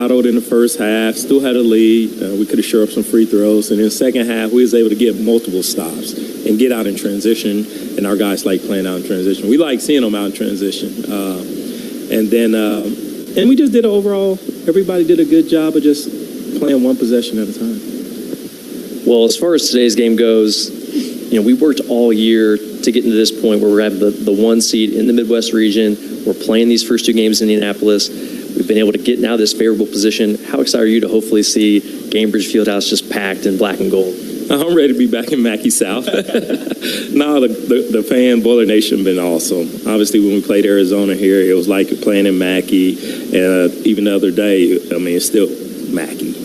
battled in the first half, still had a lead. We could have shored up some free throws. And in the second half, we was able to get multiple stops and get out in transition. And our guys like playing out in transition. We like seeing them out in transition. And we just did overall, everybody did a good job of just playing one possession at a time. Well, as far as today's game goes, we worked all year to get into this point where we're at the 1 seed in the Midwest region. We're playing these first 2 games in Indianapolis. We've been able to get now this favorable position. How excited are you to hopefully see Gainbridge Fieldhouse just packed in black and gold? I'm ready to be back in Mackey South. No, the fan, Boiler Nation, been awesome. Obviously, when we played Arizona here, it was like playing in Mackey. And even the other day, it's still Mackey.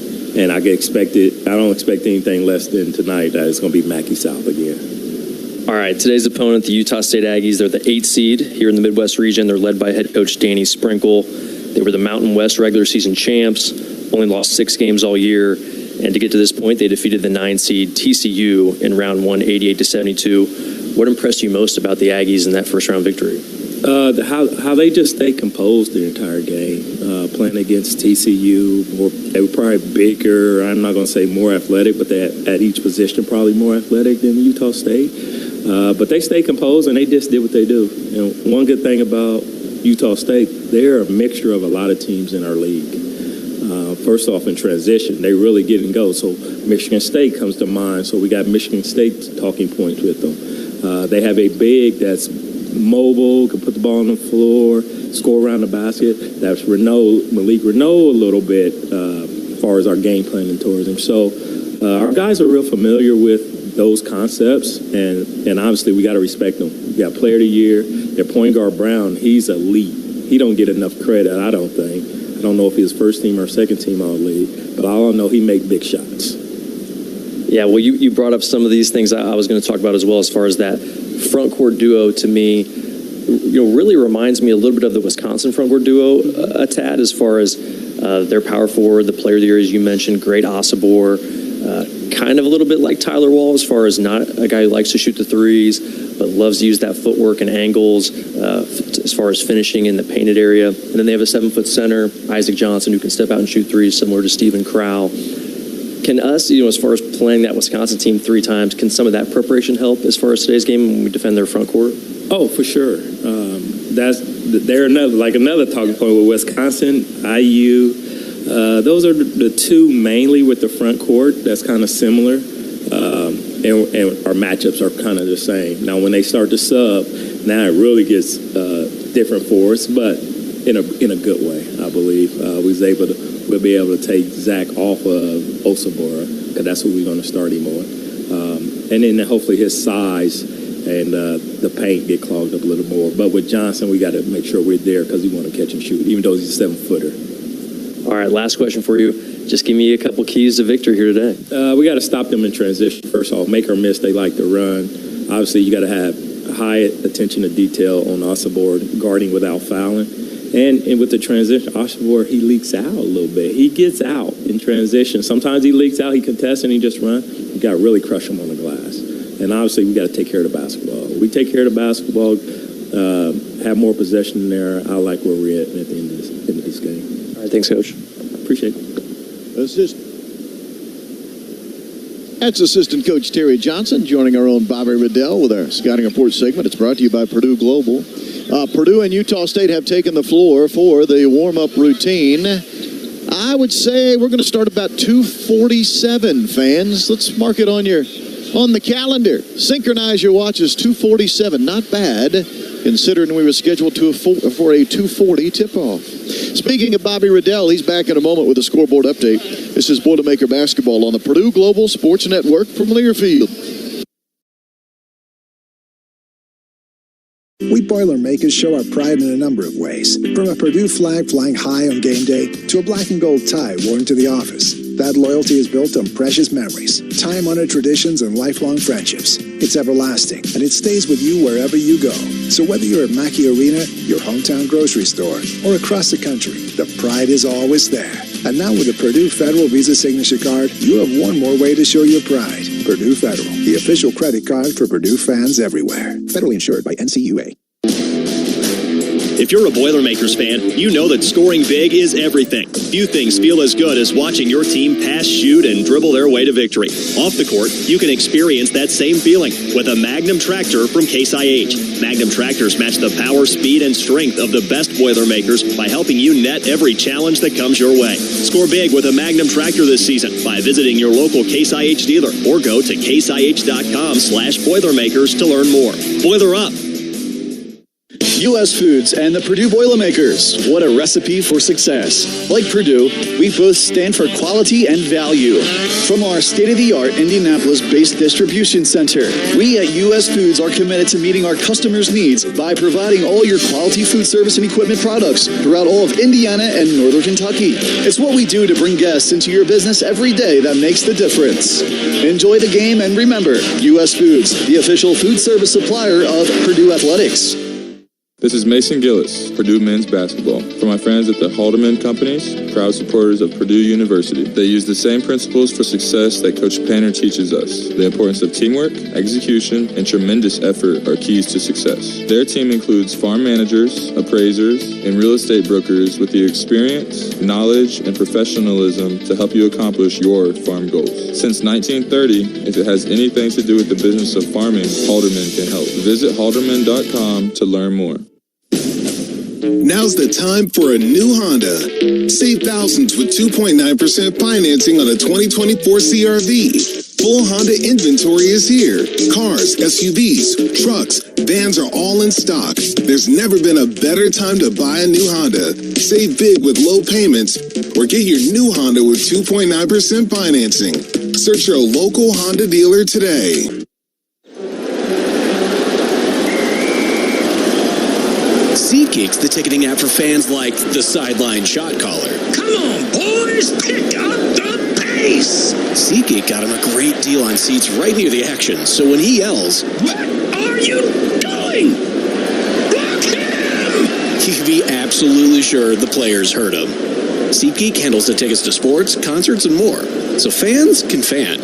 And I don't expect anything less than tonight that it's going to be Mackey South again. All right, today's opponent, the Utah State Aggies, they're the 8th seed here in the Midwest region. They're led by head coach Danny Sprinkle. They were the Mountain West regular season champs, only lost 6 games all year. And to get to this point, they defeated the 9 seed TCU in round 1, 88-72. What impressed you most about the Aggies in that first round victory? How they just stayed composed the entire game. Playing against TCU, they were probably bigger. I'm not going to say more athletic, but they at each position probably more athletic than Utah State. But they stayed composed and they just did what they do. One good thing about Utah State, they're a mixture of a lot of teams in our league. First off, in transition, they really get and go. So Michigan State comes to mind. So we got Michigan State talking points with them. They have a big that's mobile, can put the ball on the floor, score around the basket. That's Malik Renault a little bit as far as our game planning towards him. So our guys are real familiar with those concepts, and obviously we got to respect them. We got Player of the Year. Their point guard Brown, he's elite. He don't get enough credit, I don't think. I don't know if he's first team or second team all league, but all I know he make big shots. Yeah, well, you brought up some of these things I was going to talk about as well, as far as that front court duo. To me, really reminds me a little bit of the Wisconsin front court duo a tad, as far as their power forward, the Player of the Year, as you mentioned, great Asabor, kind of a little bit like Tyler Wall, as far as not a guy who likes to shoot the threes, but loves to use that footwork and angles as far as finishing in the painted area. And then they have a 7-foot center, Isaac Johnson, who can step out and shoot threes, similar to Stephen Crowell. Can us, as far as playing that Wisconsin team 3 times, can some of that preparation help as far as today's game when we defend their front court? Oh, for sure. They're another talking point with Wisconsin, IU. Those are the 2 mainly with the front court. That's kind of similar. And our matchups are kind of the same. Now, when they start to sub, now it really gets different for us, but in a good way, I believe. We'll be able to take Zach off of Osabora, because that's who we're going to start him on. And then hopefully his size and the paint get clogged up a little more. But with Johnson, we got to make sure we're there because we want to catch and shoot, even though he's a 7-footer. All right, last question for you. Just give me a couple keys to victory here today. We got to stop them in transition. First off, make or miss, they like to run. Obviously, you got to have high attention to detail on Asabor, guarding without fouling. And with the transition, Asabor, he leaks out a little bit. He gets out in transition. Sometimes he leaks out, he contests, and he just runs. You got to really crush him on the glass. And obviously, we got to take care of the basketball. We take care of the basketball, have more possession there. I like where we're at the end of this game. All right, thanks, Coach. Appreciate it. That's Assistant Coach Terry Johnson joining our own Bobby Riddell with our Scouting Report segment. It's brought to you by Purdue Global. Purdue and Utah State have taken the floor for the warm-up routine. I would say we're going to start about 2:47, fans. Let's mark it on the calendar. Synchronize your watches, 2:47. Not bad, considering we were scheduled for a 2:40 tip-off. Speaking of Bobby Riddell, he's back in a moment with a scoreboard update. This is Boilermaker Basketball on the Purdue Global Sports Network from Learfield. We Boilermakers show our pride in a number of ways, from a Purdue flag flying high on game day to a black and gold tie worn to the office. That loyalty is built on precious memories, time-honored traditions, and lifelong friendships. It's everlasting, and it stays with you wherever you go. So whether you're at Mackey Arena, your hometown grocery store, or across the country, the pride is always there. And now with the Purdue Federal Visa Signature Card, you have one more way to show your pride. Purdue Federal, the official credit card for Purdue fans everywhere. Federally insured by NCAA. If you're a Boilermakers fan, you know that scoring big is everything. Few things feel as good as watching your team pass, shoot, and dribble their way to victory. Off the court, you can experience that same feeling with a Magnum tractor from Case IH. Magnum tractors match the power, speed, and strength of the best Boilermakers by helping you net every challenge that comes your way. Score big with a Magnum tractor this season by visiting your local Case IH dealer or go to caseih.com/Boilermakers to learn more. Boiler up. U.S. Foods and the Purdue Boilermakers. What a recipe for success. Like Purdue, we both stand for quality and value. From our state-of-the-art Indianapolis-based distribution center, we at U.S. Foods are committed to meeting our customers' needs by providing all your quality food service and equipment products throughout all of Indiana and Northern Kentucky. It's what we do to bring guests into your business every day that makes the difference. Enjoy the game and remember, U.S. Foods, the official food service supplier of Purdue Athletics. This is Mason Gillis, Purdue men's basketball. For my friends at the Haldeman Companies, proud supporters of Purdue University. They use the same principles for success that Coach Painter teaches us. The importance of teamwork, execution, and tremendous effort are keys to success. Their team includes farm managers, appraisers, and real estate brokers with the experience, knowledge, and professionalism to help you accomplish your farm goals. Since 1930, if it has anything to do with the business of farming, Haldeman can help. Visit haldeman.com to learn more. Now's the time for a new Honda. Save thousands with 2.9% financing on a 2024 CR-V. Full Honda inventory is here. Cars, SUVs, trucks, vans are all in stock. There's never been a better time to buy a new Honda. Save big with low payments or get your new Honda with 2.9% financing. Search your local Honda dealer today. SeatGeek's the ticketing app for fans like the sideline shot caller. Come on, boys, pick up the pace! SeatGeek got him a great deal on seats right near the action, so when he yells, "What are you doing? Block him!" you can be absolutely sure the players heard him. SeatGeek handles the tickets to sports, concerts, and more, so fans can fan.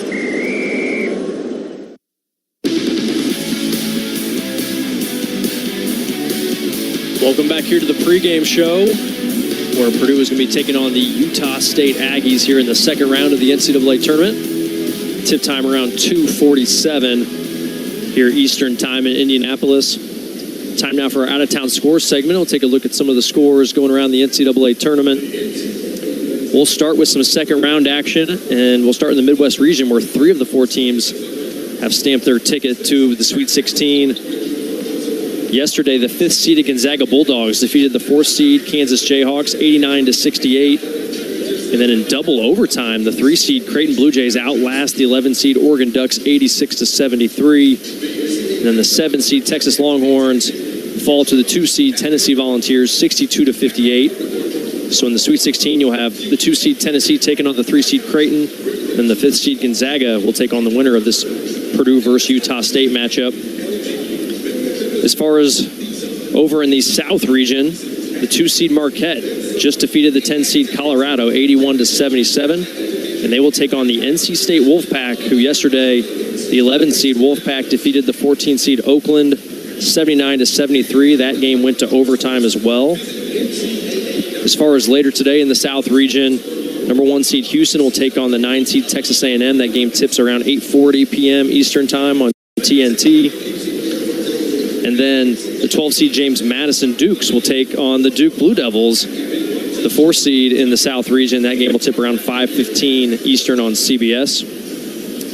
Welcome back here to the pregame show, where Purdue is going to be taking on the Utah State Aggies here in the second round of the NCAA tournament. Tip time around 2:47 here Eastern time in Indianapolis. Time now for our out-of-town scores segment. We'll take a look at some of the scores going around the NCAA tournament. We'll start with some second round action, and we'll start in the Midwest region, where 3 of the 4 teams have stamped their ticket to the Sweet 16. Yesterday, the 5th seeded Gonzaga Bulldogs defeated the 4th seed Kansas Jayhawks 89-68. And then in double overtime, the 3 seed Creighton Blue Jays outlast the 11 seed Oregon Ducks 86-73. And then the 7 seed Texas Longhorns fall to the 2 seed Tennessee Volunteers 62-58. So in the Sweet 16, you'll have the 2 seed Tennessee taking on the 3 seed Creighton. And the 5th seed Gonzaga will take on the winner of this Purdue versus Utah State matchup. As far as over in the South region, the 2 seed Marquette just defeated the 10 seed Colorado 81-77, and they will take on the NC State Wolfpack, who yesterday the 11 seed Wolfpack defeated the 14 seed Oakland 79-73. That game went to overtime as well. As far as later today in the South region, number 1 seed Houston will take on the 9 seed Texas A&M. That game tips around 8:40 p.m. Eastern time on TNT. And then the 12 seed James Madison Dukes will take on the Duke Blue Devils, the 4 seed in the South region. That game will tip around 5:15 Eastern on CBS.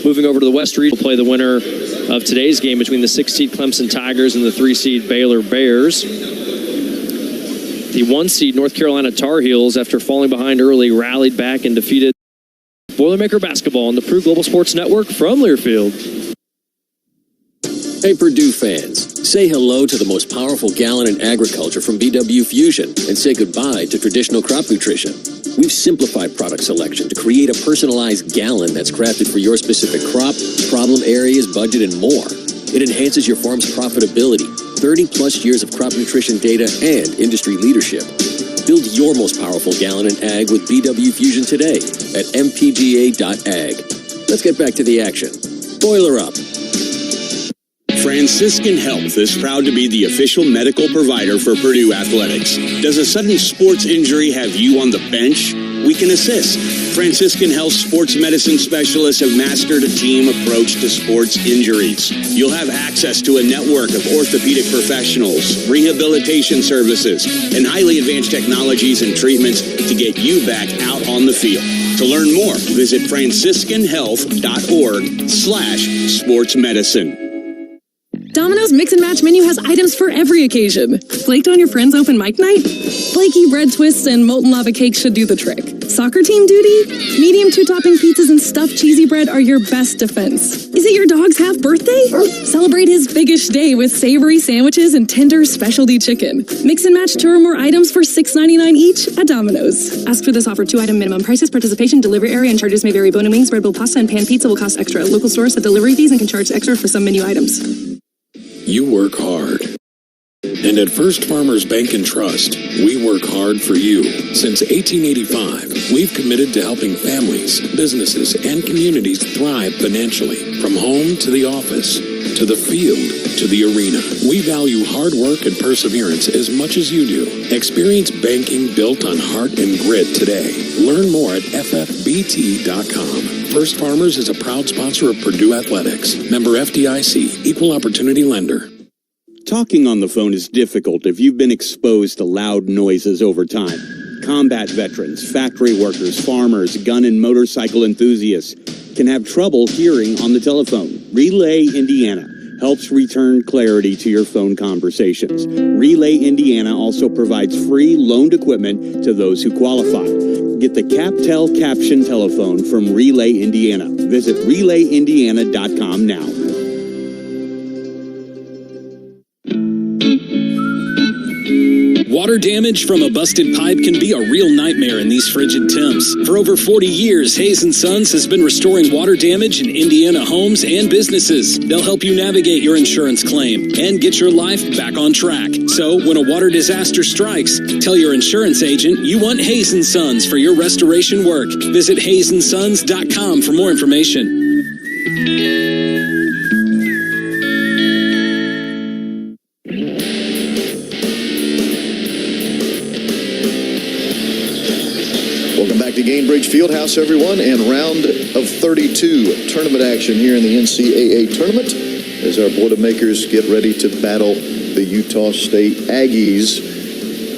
Moving over to the West region, we'll play the winner of today's game between the 6 seed Clemson Tigers and the 3 seed Baylor Bears. The 1 seed North Carolina Tar Heels, after falling behind early, rallied back and defeated Boilermaker basketball on the Purdue Global Sports Network from Learfield. Hey Purdue fans, say hello to the most powerful gallon in agriculture from BW Fusion and say goodbye to traditional crop nutrition. We've simplified product selection to create a personalized gallon that's crafted for your specific crop, problem areas, budget, and more. It enhances your farm's profitability, 30-plus years of crop nutrition data, and industry leadership. Build your most powerful gallon in ag with BW Fusion today at mpga.ag. Let's get back to the action. Boiler up. Franciscan Health is proud to be the official medical provider for Purdue Athletics. Does a sudden sports injury have you on the bench? We can assist. Franciscan Health sports medicine specialists have mastered a team approach to sports injuries. You'll have access to a network of orthopedic professionals, rehabilitation services, and highly advanced technologies and treatments to get you back out on the field. To learn more, visit franciscanhealth.org/sportsmedicine. Domino's Mix and Match menu has items for every occasion. Flaked on your friend's open mic night? Flaky bread twists and molten lava cakes should do the trick. Soccer team duty? Medium 2-topping pizzas and stuffed cheesy bread are your best defense. Is it your dog's half birthday? Celebrate his biggish day with savory sandwiches and tender specialty chicken. Mix and match 2 or more items for $6.99 each at Domino's. Ask for this offer. 2-item minimum prices, participation, delivery area, and charges may vary. Bone and wings, bread bowl pasta, and pan pizza will cost extra. Local stores have delivery fees and can charge extra for some menu items. You work hard. And at First Farmers Bank and Trust, we work hard for you. Since 1885, we've committed to helping families, businesses, and communities thrive financially. From home to the office, to the field, to the arena. We value hard work and perseverance as much as you do. Experience banking built on heart and grit today. Learn more at ffbt.com. First Farmers is a proud sponsor of Purdue Athletics. Member FDIC, Equal Opportunity Lender. Talking on the phone is difficult if you've been exposed to loud noises over time. Combat veterans, factory workers, farmers, gun and motorcycle enthusiasts can have trouble hearing on the telephone. Relay Indiana helps return clarity to your phone conversations. Relay Indiana also provides free loaned equipment to those who qualify. Get the CapTel caption telephone from Relay Indiana. Visit RelayIndiana.com now. Water damage from a busted pipe can be a real nightmare in these frigid temps. For over 40 years, Hayes & Sons has been restoring water damage in Indiana homes and businesses. They'll help you navigate your insurance claim and get your life back on track. So when a water disaster strikes, tell your insurance agent you want Hayes & Sons for your restoration work. Visit HayesandSons.com for more information. Welcome back to Gainbridge Fieldhouse, everyone, and round of 32 tournament action here in the NCAA tournament as our Boilermakers get ready to battle the Utah State Aggies.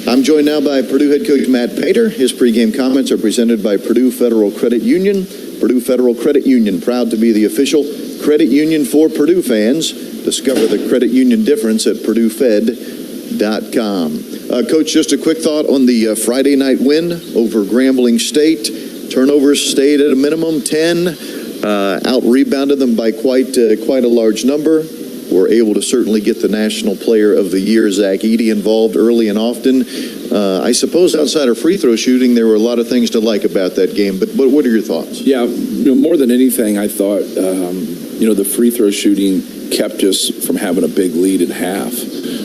I'm joined now by Purdue head coach Matt Painter. His pregame comments are presented by Purdue Federal Credit Union. Purdue Federal Credit Union, proud to be the official credit union for Purdue fans. Discover the credit union difference at PurdueFed.com. Coach, just a quick thought on the Friday night win over Grambling State. Turnovers stayed at a minimum 10. Out-rebounded them by quite a large number. Were able to certainly get the National Player of the Year, Zach Edey, involved early and often. I suppose outside of free throw shooting, there were a lot of things to like about that game. But what are your thoughts? Yeah, more than anything, I thought, the free throw shooting kept us from having a big lead at half.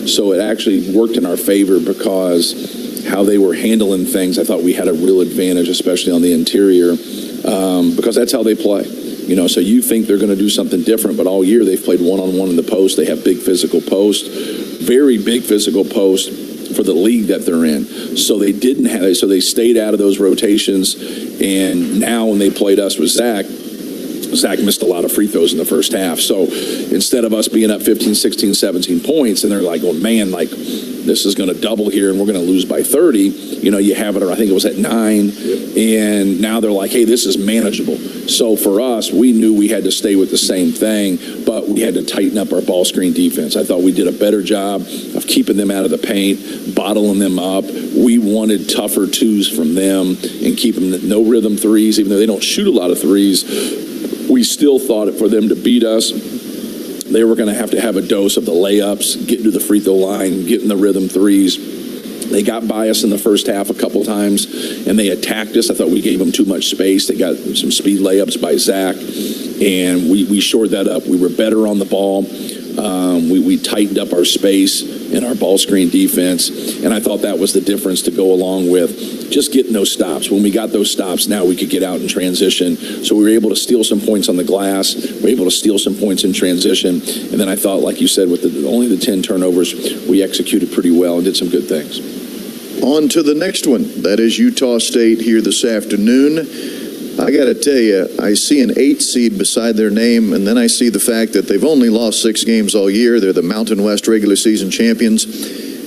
So it actually worked in our favor because how they were handling things, I thought we had a real advantage, especially on the interior, because that's how they play. So you think they're going to do something different, but all year they've played one-on-one in the post. They have big physical post, very big physical post for the league that they're in. So they they stayed out of those rotations. And now when they played us with Zach missed a lot of free throws in the first half. So instead of us being up 15, 16, 17 points, and they're like, oh man, this is going to double here and we're going to lose by 30, you have it, or I think it was at 9. And now they're like, hey, this is manageable. So for us, we knew we had to stay with the same thing, but we had to tighten up our ball screen defense. I thought we did a better job of keeping them out of the paint, bottling them up. We wanted tougher twos from them and keeping no rhythm threes, even though they don't shoot a lot of threes. We still thought for them to beat us, they were going to have a dose of the layups, getting to the free throw line, getting the rhythm threes. They got by us in the first half a couple times, and they attacked us. I thought we gave them too much space. They got some speed layups by Zach, and we shored that up. We were better on the ball. We tightened up our space. in our ball screen defense, and I thought that was the difference to go along with just getting those stops. When we got those stops, now we could get out in transition. So we were able to steal some points on the glass. We were able to steal some points in transition. And then I thought, like you said, with only the 10 turnovers, we executed pretty well and did some good things. On to the next one. That is Utah State here this afternoon. I got to tell you, I see an 8 seed beside their name, and then I see the fact that they've only lost 6 games all year. They're the Mountain West regular season champions.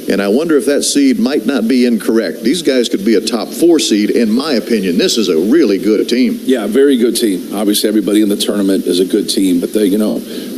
And I wonder if that seed might not be incorrect. These guys could be a top 4 seed, in my opinion. This is a really good team. Yeah, very good team. Obviously, everybody in the tournament is a good team, but they,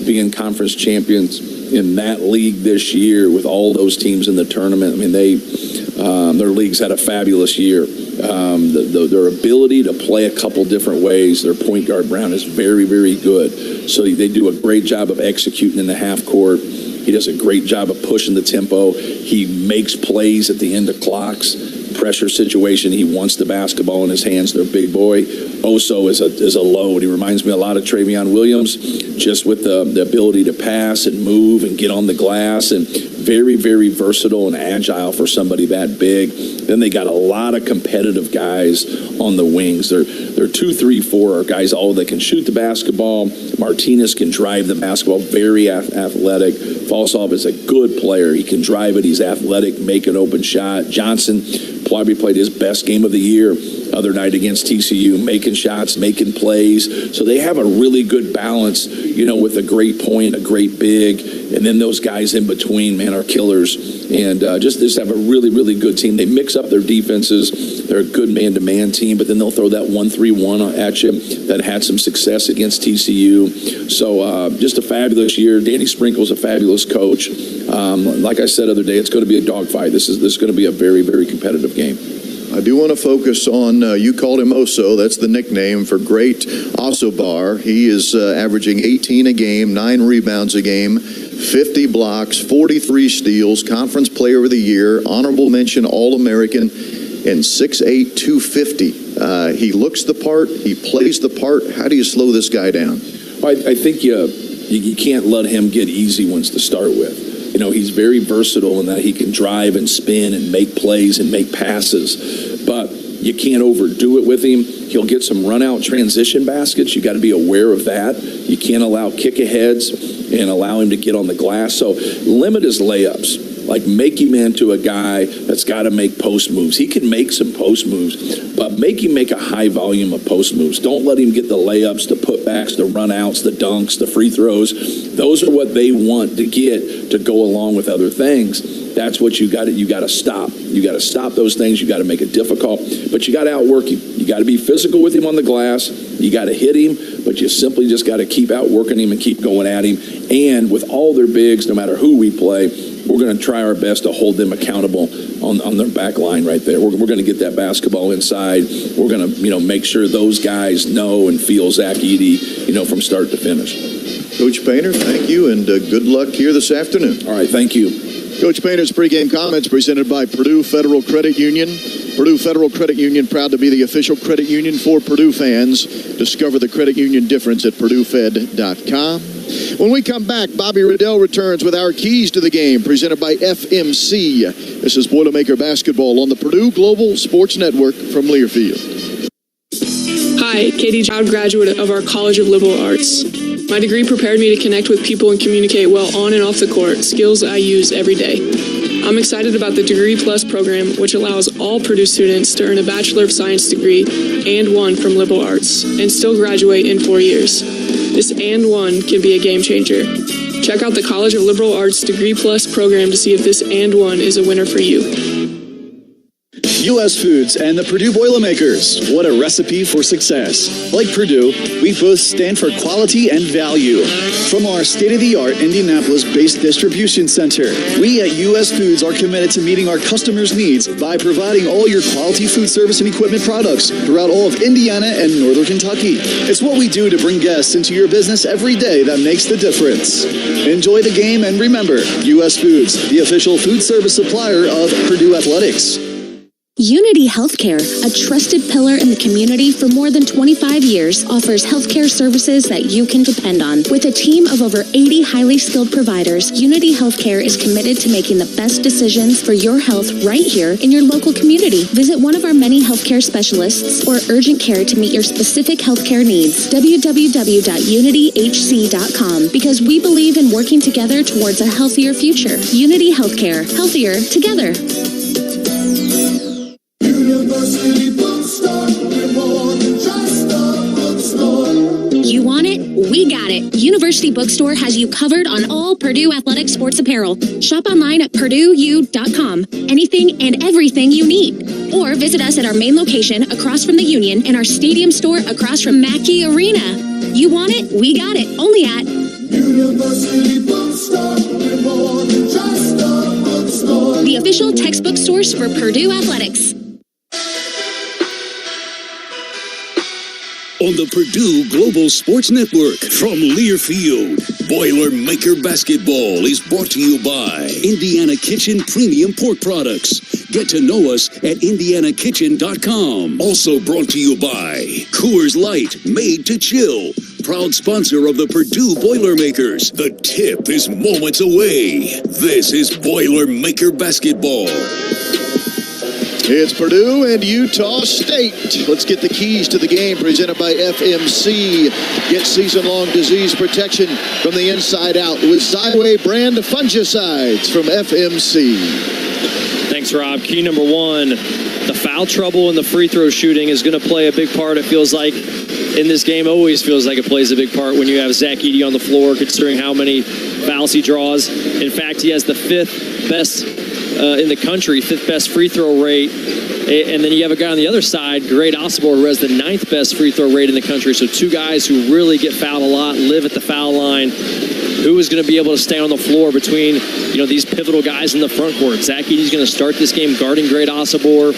being conference champions in that league this year with all those teams in the tournament, I mean, their league's had a fabulous year. Their ability to play a couple different ways, their point guard, Brown, is very, very good. So they do a great job of executing in the half court. He does a great job of pushing the tempo. He makes plays at the end of clocks. Pressure situation, he wants the basketball in his hands. They're a big boy. Oso is a load. He reminds me a lot of Travion Williams, just with the ability to pass and move and get on the glass, and very, very versatile and agile for somebody that big. Then they got a lot of competitive guys on the wings. They're 2, 3, 4 are guys all that can shoot the basketball. Martinez can drive the basketball, very athletic. Falsov is a good player. He can drive it. He's athletic, make an open shot. Johnson probably played his best game of the year other night against TCU, making shots, making plays. So they have a really good balance, with a great point, a great big, and then those guys in between, man, are killers. And just have a really, really good team. They mix up their defenses. They're a good man-to-man team, but then they'll throw that 1-3-1 at you that had some success against TCU. So just a fabulous year. Danny Sprinkle's a fabulous coach. Like I said the other day, it's going to be a dogfight. This is going to be a very, very competitive game. I do want to focus on, you called him Oso. That's the nickname for great Osobor. He is averaging 18 a game, 9 rebounds a game, 50 blocks, 43 steals, conference player of the year, honorable mention All-American, and 6'8", 250. He looks the part. He plays the part. How do you slow this guy down? Well, I think you can't let him get easy ones to start with. He's very versatile in that he can drive and spin and make plays and make passes, but you can't overdo it with him. He'll get some run-out transition baskets. You got to be aware of that. You can't allow kick-aheads and allow him to get on the glass. So limit his layups. Like, make him into a guy that's got to make post moves. He can make some post moves, but make him make a high volume of post moves. Don't let him get the layups, the putbacks, the runouts, the dunks, the free throws. Those are what they want to get to go along with other things. That's what you got to stop. You got to stop those things. You got to make it difficult, but you got to outwork him. You got to be physical with him on the glass. You got to hit him, but you simply just got to keep outworking him and keep going at him. And with all their bigs, no matter who we play, we're going to try our best to hold them accountable on their back line right there. We're going to get that basketball inside. We're going to, make sure those guys know and feel Zach Edey, from start to finish. Coach Painter, thank you, and good luck here this afternoon. All right, thank you. Coach Painter's pregame comments presented by Purdue Federal Credit Union. Purdue Federal Credit Union, proud to be the official credit union for Purdue fans. Discover the credit union difference at PurdueFed.com. When we come back, Bobby Riddell returns with our keys to the game, presented by FMC. This is Boilermaker Basketball on the Purdue Global Sports Network from Learfield. Hi, Katie, proud graduate of our College of Liberal Arts. My degree prepared me to connect with people and communicate well on and off the court, skills I use every day. I'm excited about the Degree Plus program, which allows all Purdue students to earn a Bachelor of Science degree and one from liberal arts, and still graduate in 4 years. This and one can be a game changer. Check out the College of Liberal Arts Degree Plus program to see if this and one is a winner for you. U.S. Foods and the Purdue Boilermakers. What a recipe for success. Like Purdue, we both stand for quality and value. From our state-of-the-art Indianapolis-based distribution center, we at U.S. Foods are committed to meeting our customers' needs by providing all your quality food service and equipment products throughout all of Indiana and Northern Kentucky. It's what we do to bring guests into your business every day that makes the difference. Enjoy the game, and remember, U.S. Foods, the official food service supplier of Purdue Athletics. Unity Healthcare, a trusted pillar in the community for more than 25 years, offers healthcare services that you can depend on. With a team of over 80 highly skilled providers, Unity Healthcare is committed to making the best decisions for your health right here in your local community. Visit one of our many healthcare specialists or urgent care to meet your specific healthcare needs. www.unityhc.com, because we believe in working together towards a healthier future. Unity Healthcare. Healthier together. University Bookstore, we're more than just a bookstore. You want it? We got it. University Bookstore has you covered on all Purdue athletic sports apparel. Shop online at PurdueU.com. Anything and everything you need. Or visit us at our main location across from the Union and our stadium store across from Mackey Arena. You want it? We got it. Only at University Bookstore, we're more than just a bookstore. the official textbook source for Purdue athletics. On the Purdue Global Sports Network from Learfield, Boilermaker Basketball is brought to you by Indiana Kitchen Premium Pork Products. Get to know us at indianakitchen.com. Also brought to you by Coors Light, made to chill. Proud sponsor of the Purdue Boilermakers. The tip is moments away. This is Boilermaker Basketball. It's Purdue and Utah State. Let's get the keys to the game presented by FMC. Get season-long disease protection from the inside out with Xyway brand fungicides from FMC. Thanks, Rob. Key number one, the foul trouble and the free throw shooting is going to play a big part, it feels like, in this game. Always feels like it plays a big part when you have Zach Edey on the floor, considering how many fouls he draws. In fact, he has the fifth best in the country, fifth best free throw rate. And then you have a guy on the other side, Great Osibor, who has the ninth best free throw rate in the country. So two guys who really get fouled a lot, live at the foul line. Who is going to be able to stay on the floor between, these pivotal guys in the front court? Zach Edey's going to start this game guarding Great Osibor.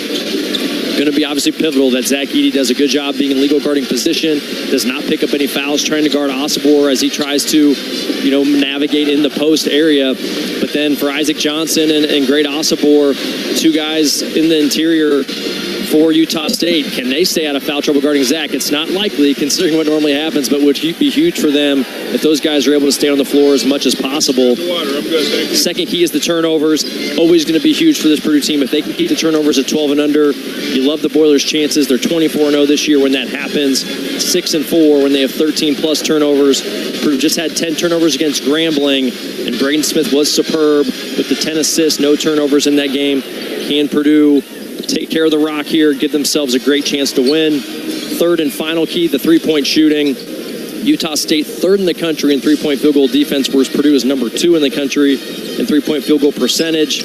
Going to be obviously pivotal that Zach Edey does a good job being in legal guarding position, does not pick up any fouls trying to guard Osibor as he tries to, navigate in the post area. But then for Isaac Johnson and Great Osibor, two guys in the interior for Utah State, can they stay out of foul trouble guarding Zach? It's not likely considering what normally happens, but would be huge for them if those guys are able to stay on the floor as much as possible. Second key is the turnovers. Always going to be huge for this Purdue team. If they can keep the turnovers at 12 and under, you love the Boilers' chances. They're 24-0 this year when that happens. 6-4 when they have 13-plus turnovers. Purdue just had 10 turnovers against Grambling, and Braden Smith was superb with the 10 assists, no turnovers in that game. Can Purdue take care of the rock here, give themselves a great chance to win? Third and final key, the three-point shooting. Utah State third in the country in three-point field goal defense, whereas Purdue is number 2 in the country in three-point field goal percentage.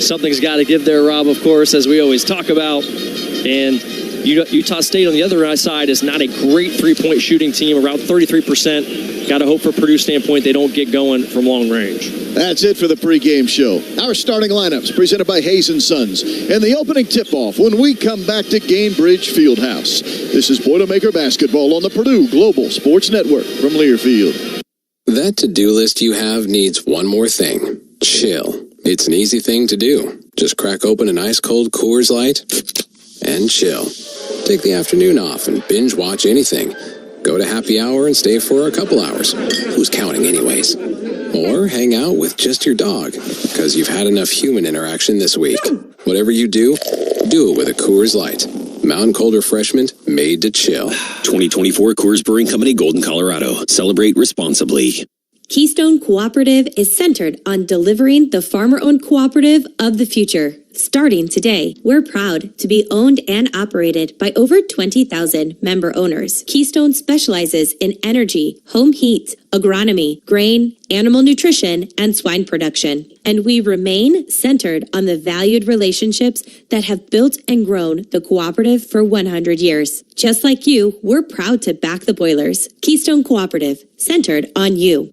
Something's got to give there, Rob, of course, as we always talk about. And Utah State on the other side is not a great three-point shooting team, around 33%. Got to hope for Purdue's standpoint they don't get going from long range. That's it for the pregame show. Our starting lineups presented by Hayes & Sons. And the opening tip-off when we come back to Gainbridge Fieldhouse. This is Boilermaker Basketball on the Purdue Global Sports Network from Learfield. That to-do list you have needs one more thing. Chill. It's an easy thing to do. Just crack open an ice-cold Coors Light and chill. Take the afternoon off and binge watch anything. Go to happy hour and stay for a couple hours. Who's counting anyways? Or hang out with just your dog, because you've had enough human interaction this week. Whatever you do it with a Coors Light. Mountain Cold Refreshment made to chill. 2024 Coors Brewing Company, Golden, Colorado. Celebrate responsibly. Keystone Cooperative is centered on delivering the farmer-owned cooperative of the future. Starting today, we're proud to be owned and operated by over 20,000 member owners. Keystone specializes in energy, home heat, agronomy, grain, animal nutrition, and swine production. And we remain centered on the valued relationships that have built and grown the cooperative for 100 years. Just like you, we're proud to back the Boilers. Keystone Cooperative, centered on you.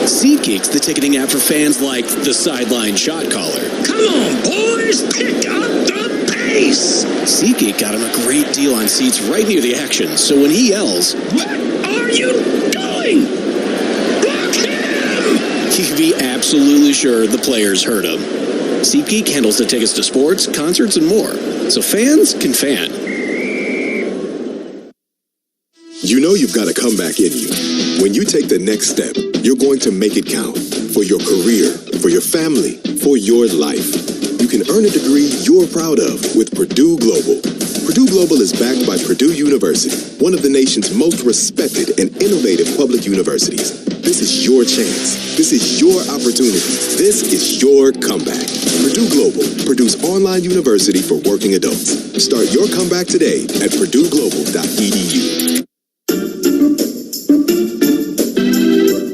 SeatGeek's the ticketing app for fans like the sideline shot caller. Come on, boys, pick up the pace. SeatGeek got him a great deal on seats right near the action, so when he yells, "What are you doing? Block him!" he can be absolutely sure the players heard him. SeatGeek handles the tickets to sports, concerts, and more, so fans can fan. You know you've got a comeback in you. When you take the next step, you're going to make it count for your career, for your family, for your life. You can earn a degree you're proud of with Purdue Global. Purdue Global is backed by Purdue University, one of the nation's most respected and innovative public universities. This is your chance. This is your opportunity. This is your comeback. Purdue Global, Purdue's online university for working adults. Start your comeback today at purdueglobal.edu.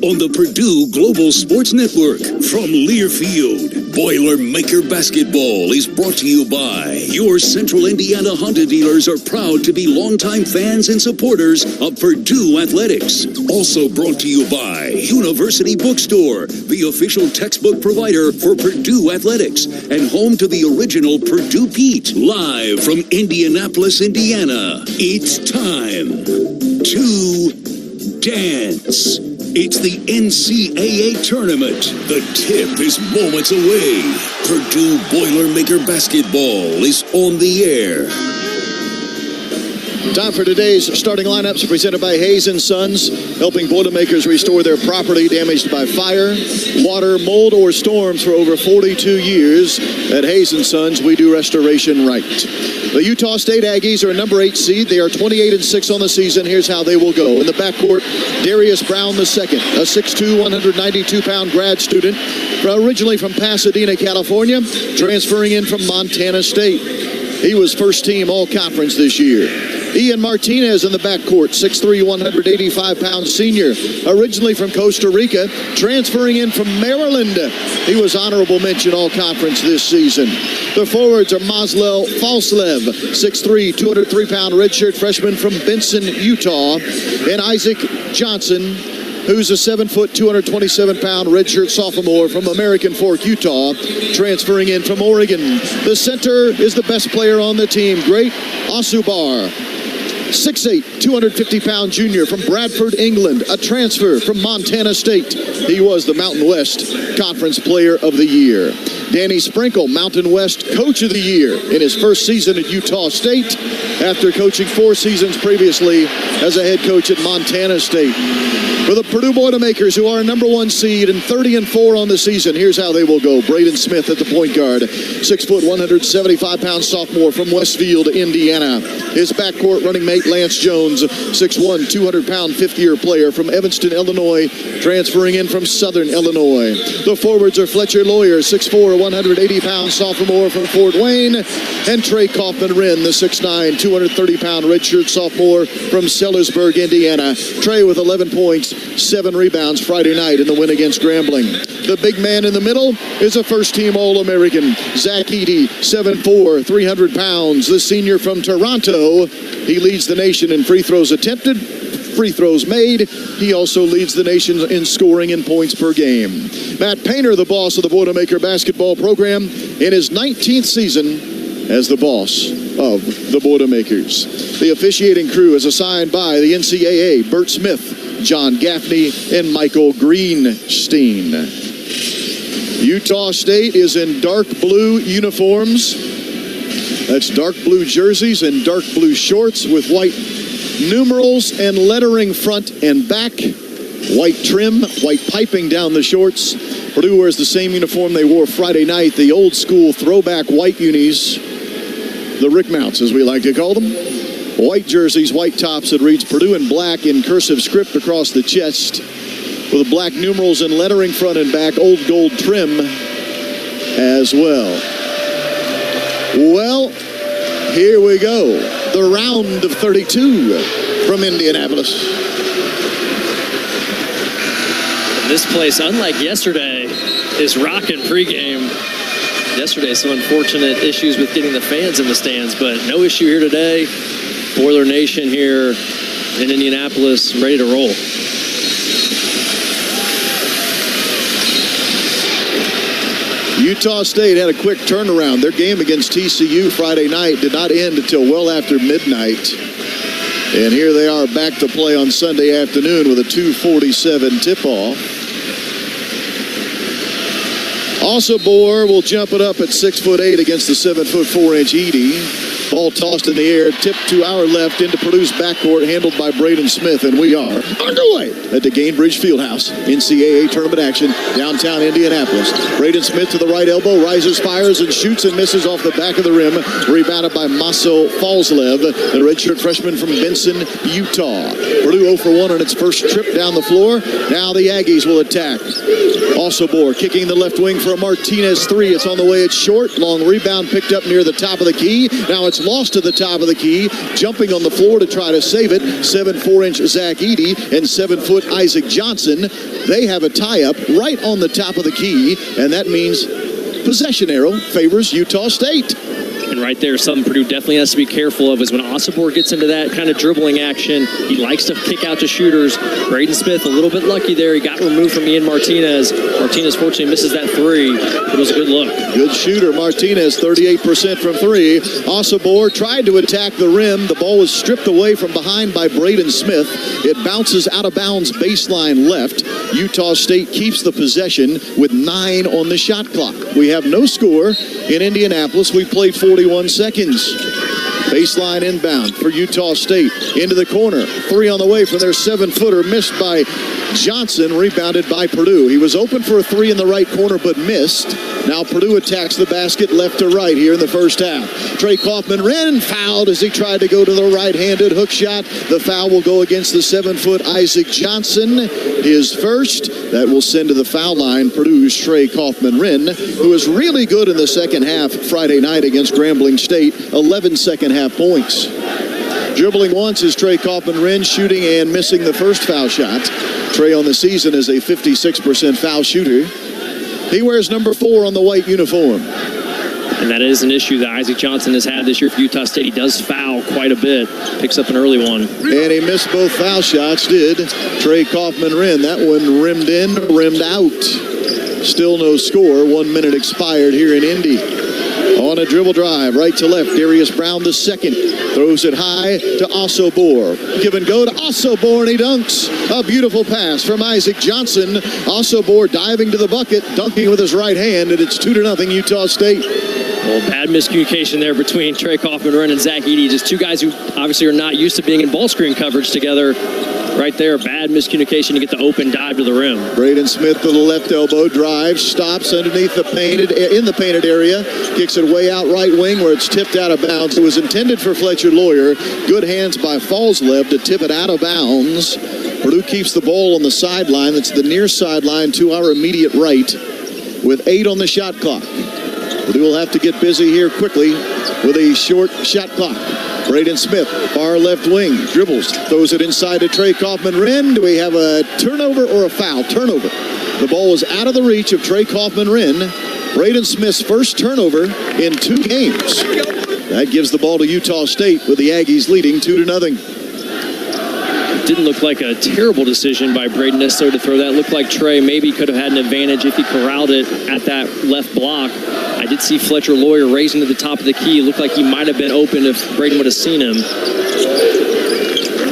On the Purdue Global Sports Network from Learfield, Boilermaker Basketball is brought to you by your Central Indiana Honda dealers are proud to be longtime fans and supporters of Purdue Athletics. Also brought to you by University Bookstore, the official textbook provider for Purdue Athletics, and home to the original Purdue Pete, live from Indianapolis, Indiana. It's time to dance. It's the NCAA tournament. The tip is moments away. Purdue Boilermaker basketball is on the air. Time for today's starting lineups presented by Hayes & Sons, helping Boilermakers restore their property damaged by fire, water, mold, or storms for over 42 years. At Hayes & Sons, we do restoration right. The Utah State Aggies are a number 8 seed. They are 28-6 on the season. Here's how they will go. In the backcourt, Darius Brown II, a 6'2", 192-pound grad student, originally from Pasadena, California, transferring in from Montana State. He was first team all-conference this year. Ian Martinez in the backcourt, 6'3", 185-pound senior, originally from Costa Rica, transferring in from Maryland. He was honorable mention all-conference this season. The forwards are Maslel Falslev, 6'3", 203-pound redshirt freshman from Benson, Utah, and Isaac Johnson, who's a 7', 227-pound redshirt sophomore from American Fork, Utah, transferring in from Oregon. The center is the best player on the team, Great Asubar, 6'8", 250-pound junior from Bradford, England, a transfer from Montana State. He was the Mountain West Conference Player of the Year. Danny Sprinkle, Mountain West Coach of the Year in his first season at Utah State after coaching 4 seasons previously as a head coach at Montana State. For the Purdue Boilermakers, who are a number 1 seed and 30-4 on the season, here's how they will go. Braden Smith at the point guard, 6', 175-pound sophomore from Westfield, Indiana. His backcourt running mate, Lance Jones, 6'1", 200-pound fifth-year player from Evanston, Illinois, transferring in from Southern Illinois. The forwards are Fletcher Lawyer, 6'4", 180-pound sophomore from Fort Wayne, and Trey Kaufman-Wren, the 6'9", 230-pound redshirt sophomore from Sellersburg, Indiana. Trey with 11 points, 7 rebounds Friday night in the win against Grambling. The big man in the middle is a first-team All-American, Zach Eady, 7'4", 300 pounds, the senior from Toronto. He leads the nation in free throws attempted, free throws made. He also leads the nation in scoring and points per game. Matt Painter, the boss of the Boilermaker basketball program, in his 19th season as the boss of the Boilermakers. The officiating crew is assigned by the NCAA, Bert Smith, John Gaffney, and Michael Greenstein. Utah State is in dark blue uniforms. That's dark blue jerseys and dark blue shorts with white numerals and lettering front and back. White trim, white piping down the shorts. Purdue wears the same uniform they wore Friday night, the old school throwback white unis, the Rick Mounts as we like to call them. White jerseys, white tops. It reads Purdue in black in cursive script across the chest with black numerals and lettering front and back, old gold trim as well. Well, here we go. The round of 32 from Indianapolis. This place, unlike yesterday, is rocking pregame. Yesterday, some unfortunate issues with getting the fans in the stands, but no issue here today. Boiler Nation here in Indianapolis, ready to roll. Utah State had a quick turnaround. Their game against TCU Friday night did not end until well after midnight. And here they are back to play on Sunday afternoon with a 2:47 tip-off. Ossobor will jump it up at 6'8" against the 7'4" Edie. Ball tossed in the air, tipped to our left into Purdue's backcourt, handled by Braden Smith, and we are underway at the Gainbridge Fieldhouse. NCAA tournament action, downtown Indianapolis. Braden Smith to the right elbow, rises, fires, and shoots and misses off the back of the rim. Rebounded by Maso Falslev, the redshirt freshman from Benson, Utah. Purdue 0 for 1 on its first trip down the floor. Now the Aggies will attack. Ossobor kicking the left wing for a Martinez three. It's on the way. It's short. Long rebound picked up near the top of the key. Now it's lost to the top of the key. Jumping on the floor to try to save it. 7'4" Zach Edey and 7' Isaac Johnson. They have a tie-up right on the top of the key, and that means possession arrow favors Utah State. And right there, something Purdue definitely has to be careful of is when Ossobor gets into that kind of dribbling action, he likes to kick out to shooters. Braden Smith, a little bit lucky there. He got removed from Ian Martinez. Martinez fortunately misses that three, but it was a good look. Good shooter, Martinez, 38% from three. Ossobor tried to attack the rim. The ball was stripped away from behind by Braden Smith. It bounces out of bounds baseline left. Utah State keeps the possession with 9 on the shot clock. We have no score in Indianapolis. We played 41 seconds. Baseline inbound for Utah State. Into the corner. Three on the way from their 7-footer. Missed by Johnson. Rebounded by Purdue. He was open for a three in the right corner but missed. Now Purdue attacks the basket left to right here in the first half. Trey Kaufman-Renn fouled as he tried to go to the right-handed hook shot. The foul will go against the 7' Isaac Johnson. His first. That will send to the foul line Purdue's Trey Kaufman-Renn, who was really good in the second half Friday night against Grambling State. 11 second half points. Dribbling once is Trey Kaufman-Renn, shooting and missing the first foul shot. Trey on the season is a 56% foul shooter. He wears number 4 on the white uniform. And that is an issue that Isaac Johnson has had this year for Utah State. He does foul quite a bit. Picks up an early one. And he missed both foul shots, did Trey Kaufman-Renn. That one rimmed in, rimmed out. Still no score. 1 minute expired here in Indy. On a dribble drive, right to left, Darius Brown the second. Throws it high to Ossobor. Give and go to Ossobor, and he dunks. A beautiful pass from Isaac Johnson. Ossobor diving to the bucket, dunking with his right hand, and it's 2-0 Utah State. Well, bad miscommunication there between Trey Kaufman-Renn and Zach Edey. Just two guys who obviously are not used to being in ball screen coverage together. Right there, bad miscommunication to get the open dive to the rim. Braden Smith to the left elbow, drives, stops underneath the in the painted area, kicks it way out right wing where it's tipped out of bounds. It was intended for Fletcher Lawyer. Good hands by Falslev to tip it out of bounds. Purdue keeps the ball on the sideline. That's the near sideline to our immediate right with 8 on the shot clock. Purdue will have to get busy here quickly with a short shot clock. Braden Smith, far left wing, dribbles, throws it inside to Trey Kaufman-Renn. Do we have a turnover or a foul? Turnover. The ball was out of the reach of Trey Kaufman-Renn. Braden Smith's first turnover in 2 games. That gives the ball to Utah State with the Aggies leading 2-0. Didn't look like a terrible decision by Braden necessarily to throw that. Looked like Trey maybe could have had an advantage if he corralled it at that left block. I did see Fletcher Lawyer raising to the top of the key. It looked like he might have been open if Braden would have seen him.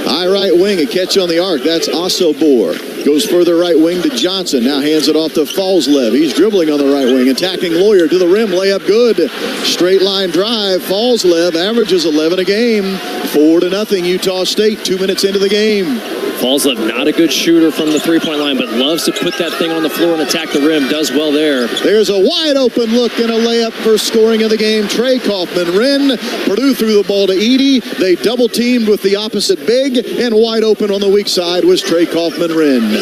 High right wing, a catch on the arc. That's Ossobor. Goes further right wing to Johnson. Now hands it off to Falslev. He's dribbling on the right wing. Attacking Lawyer to the rim. Layup good. Straight line drive. Falslev averages 11 a game. 4-0 Utah State. 2 minutes into the game. Falslev, not a good shooter from the three-point line, but loves to put that thing on the floor and attack the rim. Does well there. There's a wide open look and a layup for scoring of the game. Trey Kaufman-Renn. Purdue threw the ball to Edey. They double teamed with the opposite big, and wide open on the weak side was Trey Kaufman-Renn.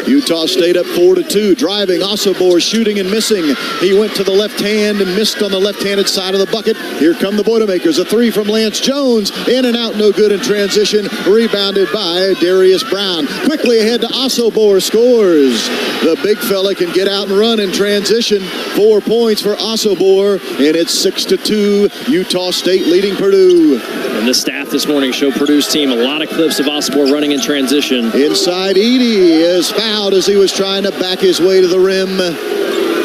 Utah State up 4-2. Driving, Ossobor shooting and missing. He went to the left hand and missed on the left-handed side of the bucket. Here come the Boilermakers. A three from Lance Jones. In and out, no good in transition. Rebounded by Darius Brown. Quickly ahead to Ossobor. Scores. The big fella can get out and run in transition. 4 points for Ossobor, and it's 6-2. Utah State leading Purdue. And the staff this morning showed Purdue's team a lot of clips of Ossobor running in transition. Inside, Edey is fouled as he was trying to back his way to the rim.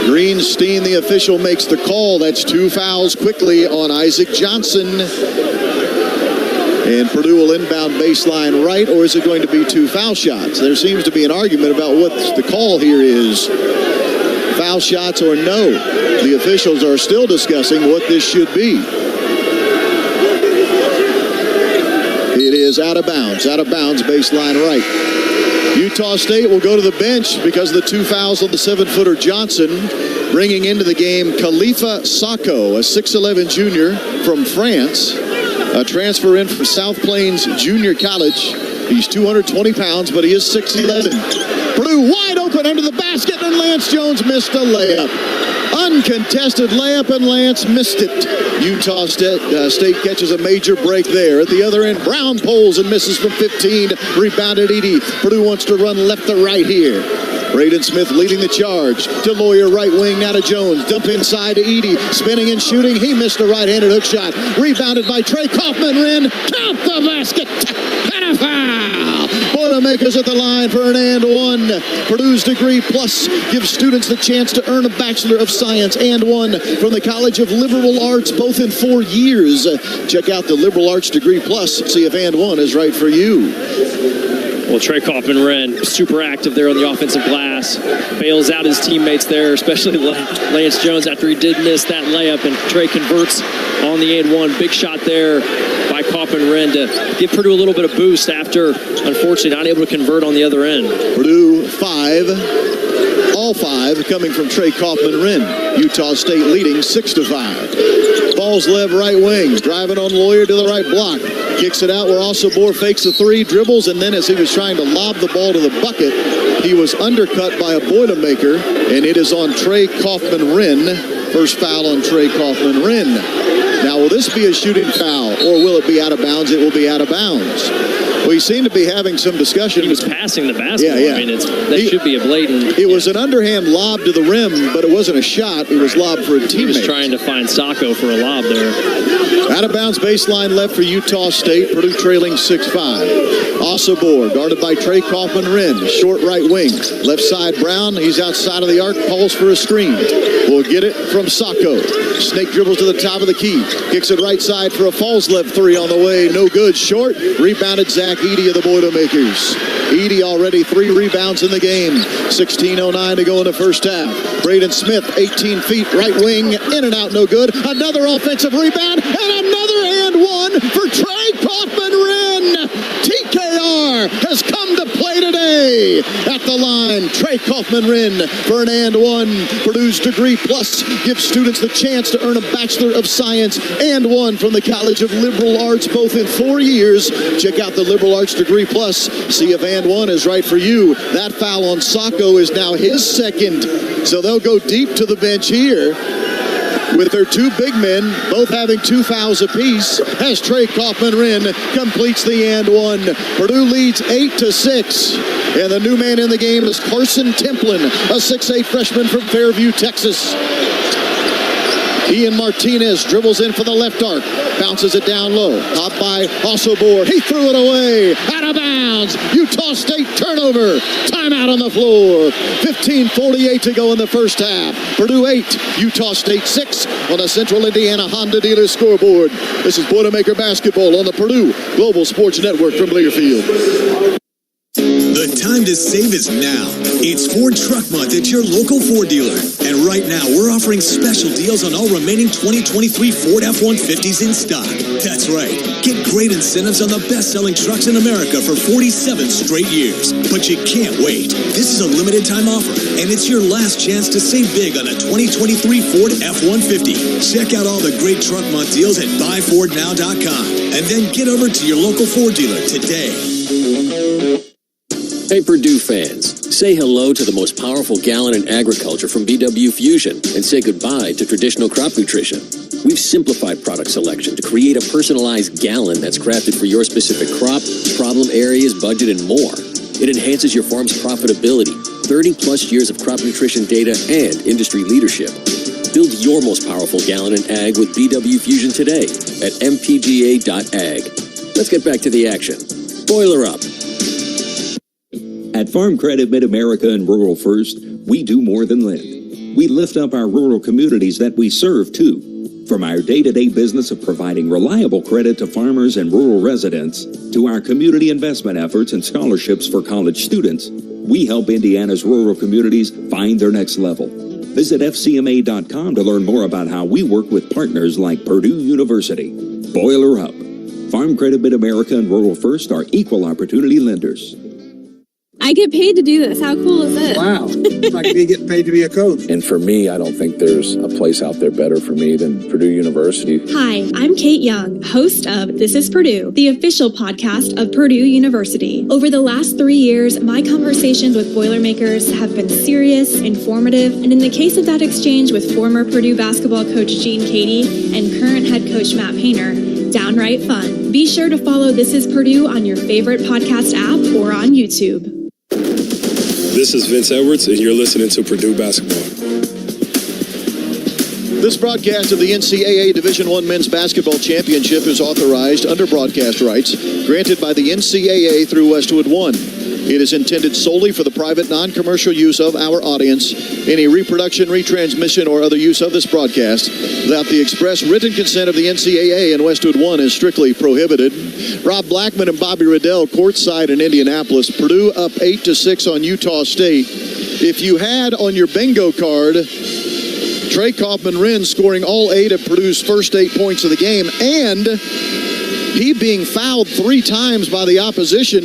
Greenstein, the official, makes the call. That's 2 fouls quickly on Isaac Johnson. And Purdue will inbound baseline right, or is it going to be 2 foul shots? There seems to be an argument about what the call here is. foul shots or no. The officials are still discussing what this should be. It is out of bounds, baseline right. Utah State will go to the bench because of the 2 fouls on the 7-footer Johnson. Bringing into the game Khalifa Sacco, a 6'11 junior from France, a transfer in from South Plains Junior College. He's 220 pounds, but he is 6'11". Purdue wide open under the basket, and Lance Jones missed a layup. Uncontested layup, and Lance missed it. Utah State catches a major break there. At the other end, Brown pulls and misses from 15. Rebounded Edey. Purdue wants to run left to right here. Braden Smith leading the charge to Lawyer right wing, now to Jones. Dump inside to Edey. Spinning and shooting. He missed a right-handed hook shot. Rebounded by Trey Kaufman-Renn. Count the basket. And a foul. Boilermakers at the line for an and one. Purdue's Degree Plus gives students the chance to earn a Bachelor of Science and one from the College of Liberal Arts, both in 4 years. Check out the Liberal Arts Degree Plus. See if and one is right for you. Well, Trey Kaufman-Renn, super active there on the offensive glass. Bails out his teammates there, especially Lance Jones after he did miss that layup. And Trey converts on the and one. Big shot there by Kaufman-Renn to give Purdue a little bit of boost after, unfortunately, not able to convert on the other end. Purdue 5. All 5 coming from Trey Kaufman-Renn. Utah State leading 6-5. Ball's left right wing. Driving on Lawyer to the right block. Kicks it out where Alsobor fakes the 3, dribbles, and then as he was trying to lob the ball to the bucket, he was undercut by a Boilermaker, and it is on Trey Kaufman-Renn. First foul on Trey Kaufman-Renn. Now, will this be a shooting foul, or will it be out of bounds? It will be out of bounds. We seem to be having some discussion. He was passing the basketball. Yeah. I mean, that should be a blatant. It was an underhand lob to the rim, but it wasn't a shot. It was lobbed for a teammate. He was trying to find Sacco for a lob there. Out of bounds baseline left for Utah State. Purdue trailing 6-5. Alsobor guarded by Trey Kaufman-Renn. Short right wing. Left side Brown. He's outside of the arc. Calls for a screen. Will get it from Sacco. Snake dribbles to the top of the key. Kicks it right side for a falls left 3 on the way. No good. Short. Rebounded Zach Edey of the Boilermakers. Edey already 3 rebounds in the game. 16:09 to go in the first half. Braden Smith, 18 feet, right wing, in and out, no good. Another offensive rebound, and another and one for Trey Kaufman-Renn. TKR has come to play today. At the line, Trey Kaufman-Renn for an and one. Purdue's Degree Plus gives students the chance to earn a Bachelor of Science and one from the College of Liberal Arts, both in 4 years. Check out the Liberal Arts Degree Plus. See if and one is right for you. That foul on Sacco is now his second. So they'll go deep to the bench here with their 2 big men, both having 2 fouls apiece, as Trey Kaufman-Renn completes the and one. Purdue leads 8-6. And the new man in the game is Carson Templin, a 6'8 freshman from Fairview, Texas. Ian Martinez dribbles in for the left arc. Bounces it down low. Top by Alsobor. He threw it away. Out of bounds. Utah State turnover. Timeout on the floor. 15:48 to go in the first half. Purdue 8, Utah State 6 on the Central Indiana Honda Dealer scoreboard. This is Boilermaker basketball on the Purdue Global Sports Network from Learfield. The time to save is now. It's Ford Truck Month at your local Ford dealer. And right now, we're offering special deals on all remaining 2023 Ford F-150s in stock. That's right. Get great incentives on the best-selling trucks in America for 47 straight years. But you can't wait. This is a limited-time offer, and it's your last chance to save big on a 2023 Ford F-150. Check out all the great Truck Month deals at buyfordnow.com. And then get over to your local Ford dealer today. Hey Purdue fans, say hello to the most powerful gallon in agriculture from BW Fusion and say goodbye to traditional crop nutrition. We've simplified product selection to create a personalized gallon that's crafted for your specific crop, problem areas, budget, and more. It enhances your farm's profitability, 30-plus years of crop nutrition data, and industry leadership. Build your most powerful gallon in ag with BW Fusion today at mpga.ag. Let's get back to the action. Boiler up. At Farm Credit Mid-America and Rural First, we do more than lend. We lift up our rural communities that we serve, too. From our day-to-day business of providing reliable credit to farmers and rural residents, to our community investment efforts and scholarships for college students, we help Indiana's rural communities find their next level. Visit fcma.com to learn more about how we work with partners like Purdue University. Boiler up. Farm Credit Mid-America and Rural First are equal opportunity lenders. I get paid to do this. How cool is it? Wow. It's like me getting paid to be a coach. And for me, I don't think there's a place out there better for me than Purdue University. Hi, I'm Kate Young, host of This is Purdue, the official podcast of Purdue University. Over the last 3 years, my conversations with Boilermakers have been serious, informative, and in the case of that exchange with former Purdue basketball coach Gene Cady and current head coach Matt Painter, downright fun. Be sure to follow This is Purdue on your favorite podcast app or on YouTube. This is Vince Edwards, and you're listening to Purdue Basketball. This broadcast of the NCAA Division I Men's Basketball Championship is authorized under broadcast rights granted by the NCAA through Westwood One. It is intended solely for the private, non-commercial use of our audience. Any reproduction, retransmission, or other use of this broadcast without the express written consent of the NCAA and Westwood One is strictly prohibited. Rob Blackman and Bobby Riddell courtside in Indianapolis. Purdue up 8-6 on Utah State. If you had on your bingo card Trey Kaufman-Renn scoring all 8 of Purdue's first 8 points of the game and he being fouled 3 times by the opposition,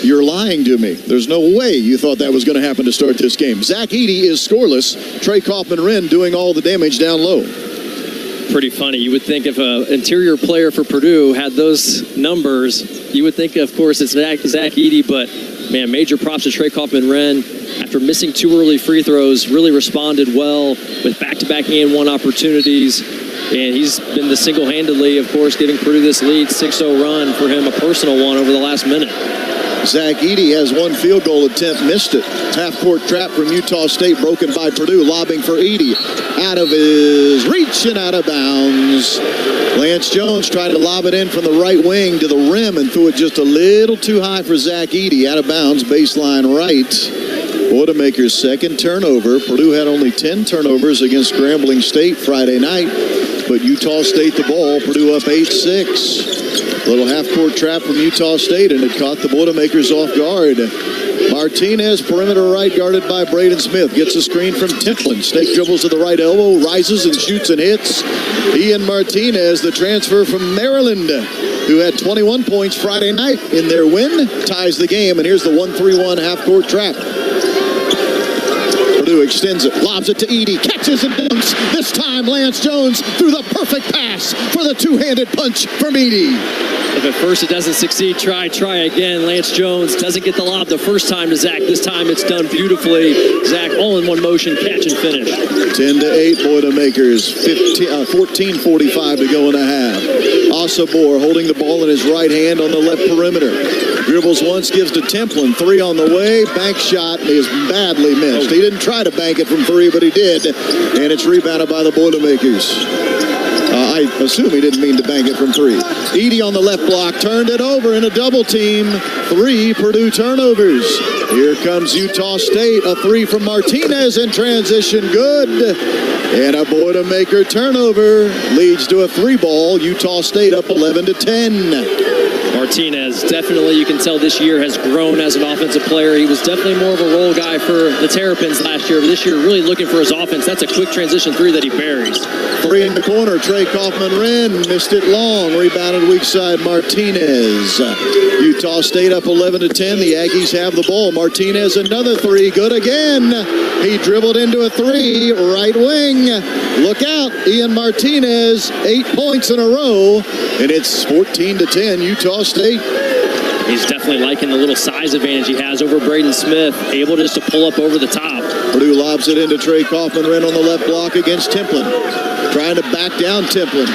you're lying to me. There's no way you thought that was going to happen to start this game. Zach Edey is scoreless. Trey Kaufman-Renn doing all the damage down low. Pretty funny. You would think if an interior player for Purdue had those numbers, you would think, of course, it's Zach Edey, but, man, major props to Trey Kaufman-Renn. After missing 2 early free throws, really responded well with back-to-back and one opportunities. And he's been the single-handedly, of course, giving Purdue this lead, 6-0 run for him, a personal one over the last minute. Zach Edey has 1 field goal attempt, missed it. Half-court trap from Utah State, broken by Purdue, lobbing for Edey. Out of his reach and out of bounds. Lance Jones tried to lob it in from the right wing to the rim and threw it just a little too high for Zach Edey. Out of bounds, baseline right. Boilermakers' second turnover. Purdue had only 10 turnovers against Grambling State Friday night, but Utah State the ball. Purdue up 8-6. Little half-court trap from Utah State, and it caught the Boilermakers off guard. Martinez, perimeter right, guarded by Braden Smith. Gets a screen from Templin. Snake dribbles to the right elbow, rises and shoots and hits. Ian Martinez, the transfer from Maryland, who had 21 points Friday night in their win, ties the game, and here's the 1-3-1 half-court trap. Purdue extends it, lobs it to Edey, catches and dunks. This time Lance Jones threw the perfect pass for the two-handed punch from Edey. If at first it doesn't succeed, try again. Lance Jones doesn't get the lob the first time to Zach. This time it's done beautifully. Zach all in one motion, catch and finish. 10-8 Boilermakers, 14:45 to go in a half. Asabor holding the ball in his right hand on the left perimeter. Dribbles once, gives to Templin. 3 on the way. Bank shot is badly missed. He didn't try to bank it from 3, but he did. And it's rebounded by the Boilermakers. I assume he didn't mean to bank it from 3. Edey on the left block, turned it over in a double team. 3 Purdue turnovers. Here comes Utah State. A 3 from Martinez in transition. Good. And a Boilermaker turnover leads to a 3-ball. Utah State up 11-10. Martinez, definitely, you can tell this year has grown as an offensive player. He was definitely more of a role guy for the Terrapins last year, but this year really looking for his offense. That's a quick transition 3 that he buries. 3 in the corner. Trey Kaufman-Renn missed it long. Rebounded weak side Martinez. Utah State up 11-10. The Aggies have the ball. Martinez another 3. Good again. He dribbled into a 3. Right wing. Look out. Ian Martinez. 8 points in a row. And it's 14-10 Utah State. He's definitely liking the little size advantage he has over Braden Smith, able just to pull up over the top. Purdue lobs it into Trey Kaufman-Renn on the left block against Templin. Trying to back down Templin.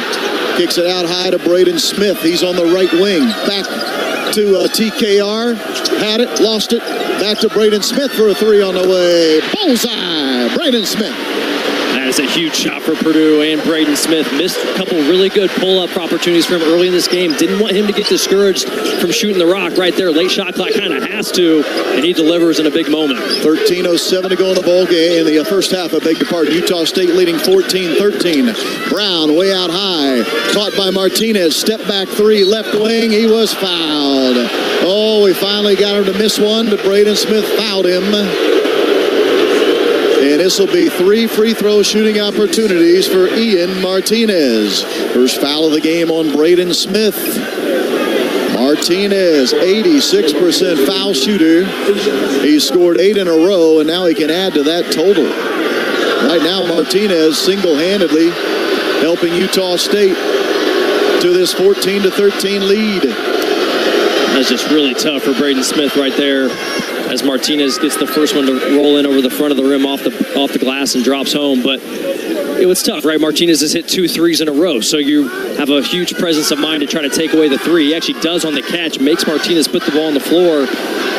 Kicks it out high to Braden Smith. He's on the right wing. Back to TKR. Had it, lost it. Back to Braden Smith for a 3 on the way. Bullseye! Braden Smith. That is a huge shot for Purdue, and Braden Smith missed a couple really good pull-up opportunities for him early in this game. Didn't want him to get discouraged from shooting the rock right there. Late shot clock kind of has to, and he delivers in a big moment. 13:07 to go in the ball game. In the first half, I beg your pardon. Utah State leading 14-13. Brown way out high. Caught by Martinez. Step back 3, left wing. He was fouled. Oh, we finally got him to miss one, but Braden Smith fouled him. And this will be 3 free throw shooting opportunities for Ian Martinez. First foul of the game on Braden Smith. Martinez, 86% foul shooter. He scored 8 in a row, and now he can add to that total. Right now, Martinez single-handedly helping Utah State to this 14-13 lead. That's just really tough for Braden Smith right there, as Martinez gets the first one to roll in over the front of the rim off the glass and drops home. But it was tough, right? Martinez has hit 2 threes in a row, so you have a huge presence of mind to try to take away the three. He actually does on the catch, makes Martinez put the ball on the floor,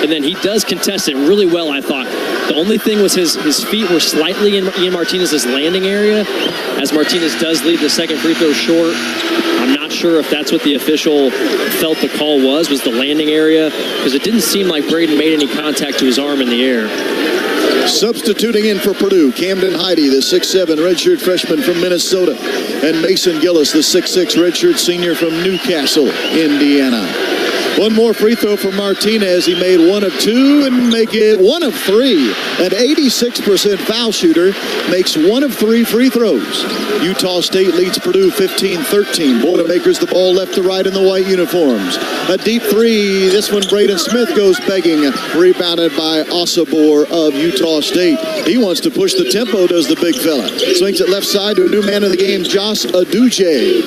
and then he does contest it really well, I thought. The only thing was his feet were slightly in Ian Martinez's landing area, as Martinez does leave the second free throw short. I'm not sure if that's what the official felt the call was the landing area, because it didn't seem like Braden made any contact to his arm in the air. Substituting in for Purdue, Camden Heide, the 6'7" redshirt freshman from Minnesota, and Mason Gillis, the 6'6" redshirt senior from Newcastle, Indiana. One more free throw for Martinez. He made 1 of 2 and make it 1 of 3. An 86% foul shooter makes 1 of 3 free throws. Utah State leads Purdue 15-13. Boilermakers the ball left to right in the white uniforms. A deep three. This one Braden Smith goes begging. Rebounded by Osabor of Utah State. He wants to push the tempo, does the big fella. Swings it left side to a new man of the game, Josh Aduje.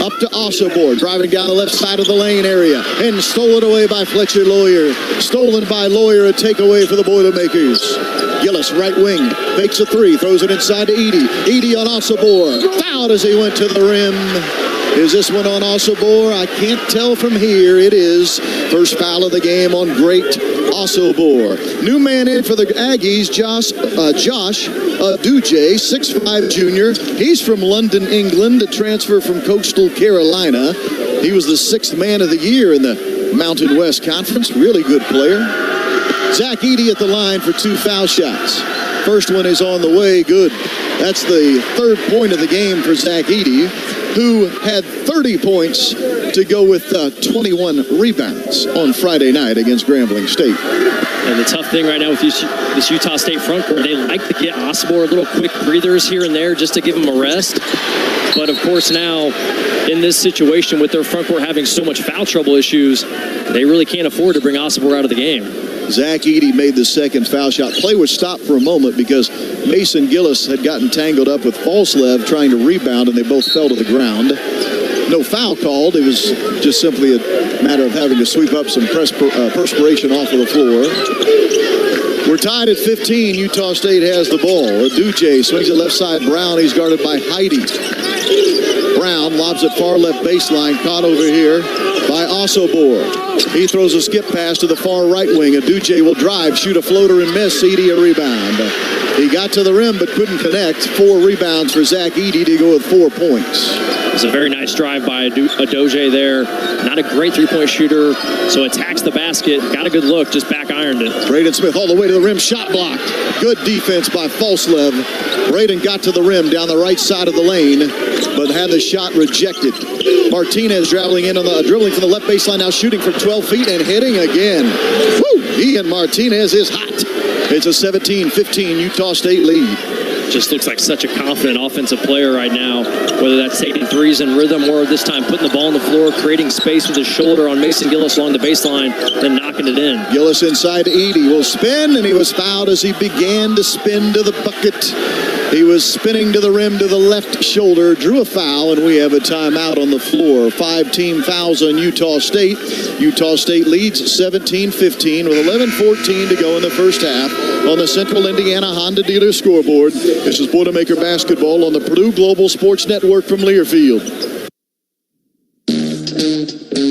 Up to Osabor, driving down the left side of the lane area, and stolen away by Fletcher Lawyer. Stolen by Lawyer, a takeaway for the Boilermakers. Gillis, right wing, makes a 3, throws it inside to Edey. Edey on Osabor, fouled as he went to the rim. Is this one on Osabor? I can't tell from here. It is. First foul of the game on great Osabor. New man in for the Aggies, Josh Aduje, 6'5" junior. He's from London, England, a transfer from Coastal Carolina. He was the 6th man of the year in the Mountain West Conference. Really good player. Zach Edey at the line for 2 foul shots. First one is on the way, good. That's the 3rd point of the game for Zach Edey, who had 30 points to go with 21 rebounds on Friday night against Grambling State. And the tough thing right now with this Utah State front court, they like to get Osabor a little quick breathers here and there just to give him a rest. But of course now, in this situation with their front court having so much foul trouble issues, they really can't afford to bring Osabor out of the game. Zach Edey made the 2nd foul shot. Play was stopped for a moment because Mason Gillis had gotten tangled up with Falslev trying to rebound, and they both fell to the ground. No foul called. It was just simply a matter of having to sweep up some perspiration off of the floor. We're tied at 15. Utah State has the ball. Aduje swings it left side. Brown, he's guarded by Heide. Brown lobs it far left baseline. Caught over here by Osabor. He throws a skip pass to the far right wing. Aduje will drive, shoot a floater and miss. Edey a rebound. He got to the rim but couldn't connect. 4 rebounds for Zach Edey to go with 4 points. It's a very nice drive by Aduje there. Not a great 3-point shooter, so attacks the basket. Got a good look, just back ironed it. Braden Smith all the way to the rim, shot blocked. Good defense by Falslev. Braden got to the rim down the right side of the lane, but had the shot rejected. Martinez dribbling from the left baseline, now shooting from 12 feet and hitting again. Woo! Ian Martinez is hot. It's a 17-15 Utah State lead. Just looks like such a confident offensive player right now, whether that's taking threes in rhythm or this time putting the ball on the floor, creating space with his shoulder on Mason Gillis along the baseline, then knocking it in. Gillis inside to Edey, will spin, and he was fouled as he began to spin to the bucket. He was spinning to the rim to the left shoulder, drew a foul, and we have a timeout on the floor. 5 team fouls on Utah State. Utah State leads 17-15 with 11:14 to go in the first half on the Central Indiana Honda Dealer scoreboard. This is Boilermaker basketball on the Purdue Global Sports Network from Learfield.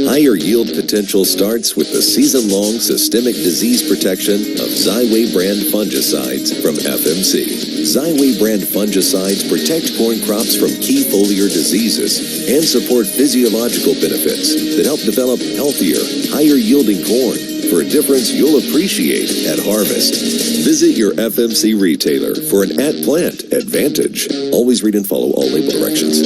Higher yield potential starts with the season-long systemic disease protection of Xyway brand fungicides from FMC. Xyway brand fungicides protect corn crops from key foliar diseases and support physiological benefits that help develop healthier, higher-yielding corn for a difference you'll appreciate at harvest. Visit your FMC retailer for an at-plant advantage. Always read and follow all label directions.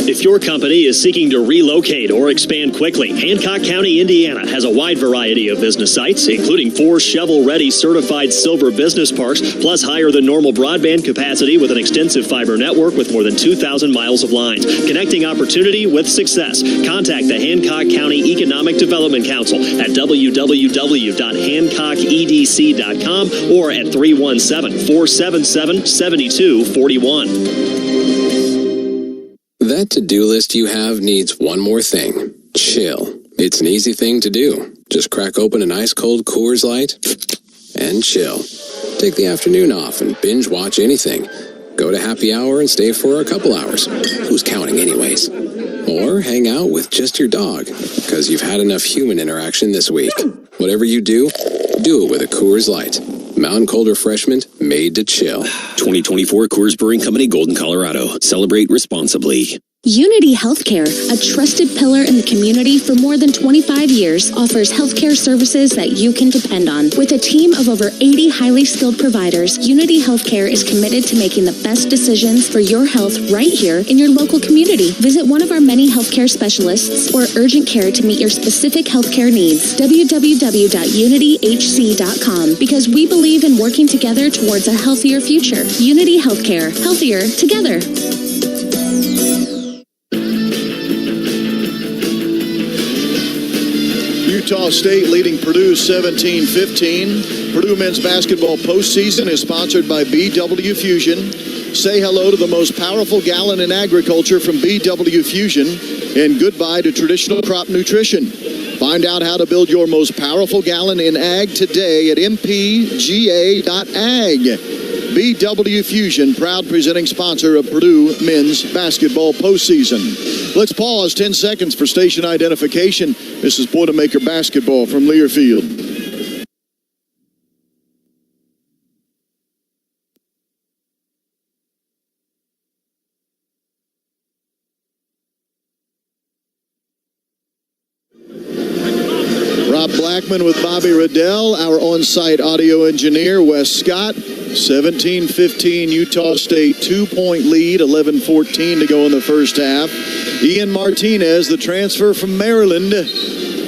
If your company is seeking to relocate or expand quickly, Hancock County, Indiana has a wide variety of business sites, including 4 shovel-ready certified silver business parks, plus higher than normal broadband capacity with an extensive fiber network with more than 2,000 miles of lines. Connecting opportunity with success. Contact the Hancock County Economic Development Council at www.hancockedc.com or at 317-477-7241. That to-do list you have needs one more thing. Chill. It's an easy thing to do. Just crack open an ice-cold Coors Light and chill. Take the afternoon off and binge watch anything. Go to happy hour and stay for a couple hours. Who's counting anyways? Or hang out with just your dog, because you've had enough human interaction this week. Whatever you do it with a Coors Light. Mountain Cold Refreshment made to chill. 2024 Coors Brewing Company, Golden, Colorado. Celebrate responsibly. Unity Healthcare, a trusted pillar in the community for more than 25 years, offers healthcare services that you can depend on. With a team of over 80 highly skilled providers, Unity Healthcare is committed to making the best decisions for your health right here in your local community. Visit one of our many healthcare specialists or urgent care to meet your specific healthcare needs. www.unityhc.com, because we believe in working together towards a healthier future. Unity Healthcare. Healthier together. Utah State leading Purdue 17-15. Purdue men's basketball postseason is sponsored by BW Fusion. Say hello to the most powerful gallon in agriculture from BW Fusion, and goodbye to traditional crop nutrition. Find out how to build your most powerful gallon in ag today at mpga.ag. BW Fusion, proud presenting sponsor of Purdue men's basketball postseason. Let's pause 10 seconds for station identification. This is Boilermaker basketball from Learfield. Rob Blackman with Bobby Riddell, our on-site audio engineer, Wes Scott. 17-15 Utah State, 2-point lead, 11-14 to go in the first half. Ian Martinez, the transfer from Maryland,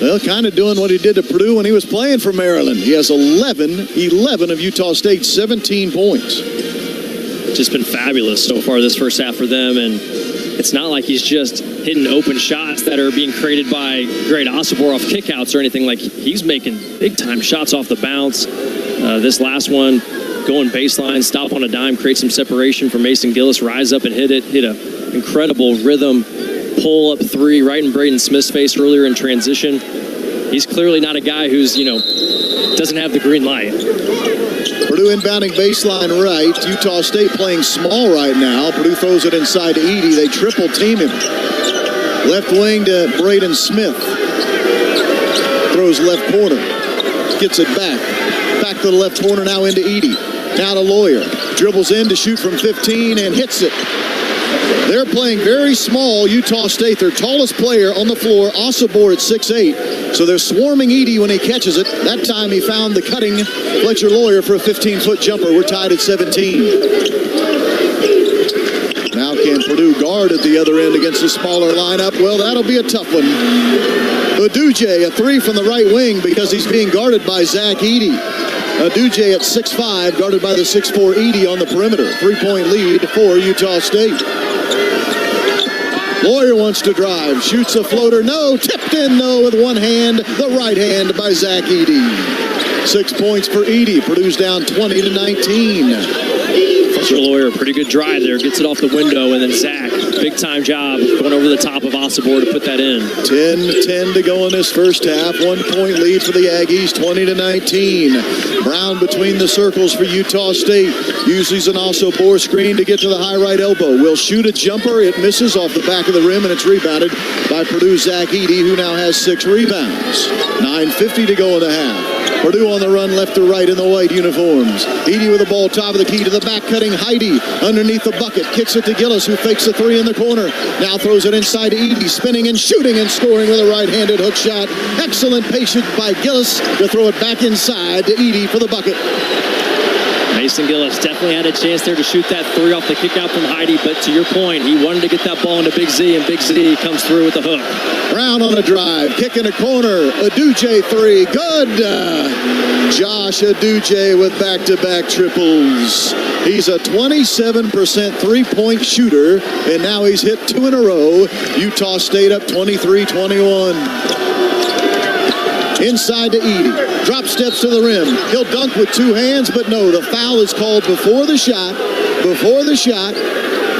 well, kind of doing what he did to Purdue when he was playing for Maryland. He has 11 of Utah State's 17 points. Just been fabulous so far this first half for them, and it's not like he's just hitting open shots that are being created by Great Osobor off kickouts or anything. Like, he's making big-time shots off the bounce. This last one, going baseline, stop on a dime, create some separation for Mason Gillis, rise up and hit an incredible rhythm pull-up three right in Braden Smith's face earlier in transition. He's clearly not a guy who's, doesn't have the green light. Purdue inbounding baseline right. Utah State playing small right now. Purdue throws it inside to Edey. They triple team him. Left wing to Braden Smith. Throws left corner. Gets it back. Back to the left corner, now into Edey. Now to Lawyer. Dribbles in to shoot from 15 and hits it. They're playing very small, Utah State. Their tallest player on the floor, Osobor at 6'8". So they're swarming Edey when he catches it. That time he found the cutting Fletcher Lawyer for a 15-foot jumper. We're tied at 17. Now can Purdue guard at the other end against a smaller lineup? Well, that'll be a tough one. Uduje, a three from the right wing because he's being guarded by Zach Edey. Uduje at 6'5", guarded by the 6'4" Edey on the perimeter. 3-point lead for Utah State. Lawyer wants to drive, shoots a floater, no, tipped in though with one hand, the right hand by Zach Edey. 6 points for Edey. Purdue's down 20-19. Fletcher Lawyer, pretty good drive there, gets it off the window, and then Zach, big time job going over the top of Osobor to put that in. 10-10 to go in this first half. 1 point lead for the Aggies, 20-19. Brown between the circles for Utah State. Uses an Osobor screen to get to the high right elbow. Will shoot a jumper. It misses off the back of the rim, and it's rebounded by Purdue's Zach Edey, who now has 6 rebounds. 9:50 to go in the half. Purdue on the run left to right in the white uniforms. Edey with the ball top of the key to the back, cutting Heidi underneath the bucket. Kicks it to Gillis, who fakes a three in the corner. Now throws it inside to Edey, spinning and shooting and scoring with a right-handed hook shot. Excellent patience by Gillis to throw it back inside to Edey for the bucket. Mason Gillis definitely definitely had a chance there to shoot that three off the kick out from Heidi, but to your point, he wanted to get that ball into Big Z, and Big Z comes through with the hook. Brown on a drive, kick in a corner, Aduje three, good! Josh Aduje with back-to-back triples. He's a 27% three-point shooter, and now he's hit 2 in a row. Utah State up 23-21. Inside to Edey. Drop steps to the rim. He'll dunk with 2 hands, but no, the foul is called before the shot. Before the shot.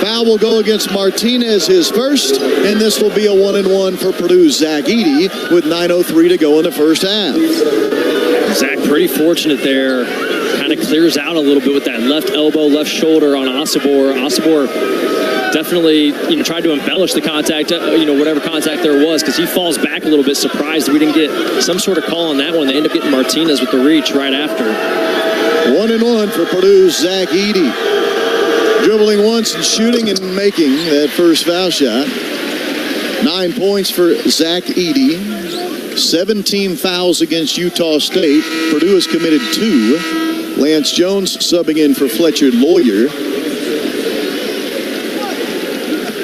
Foul will go against Martinez, his first, and this will be a 1-and-1 for Purdue's Zach Edey with 9:03 to go in the first half. Zach pretty fortunate there. Kind of clears out a little bit with that left elbow, left shoulder on Osobor. Osobor definitely, tried to embellish the contact, whatever contact there was, because he falls back a little bit, surprised we didn't get some sort of call on that one. They end up getting Martinez with the reach right after. 1-and-1 for Purdue's Zach Edey. Dribbling once and shooting and making that first foul shot. 9 points for Zach Edey. 17 fouls against Utah State. Purdue has committed 2. Lance Jones subbing in for Fletcher Lawyer.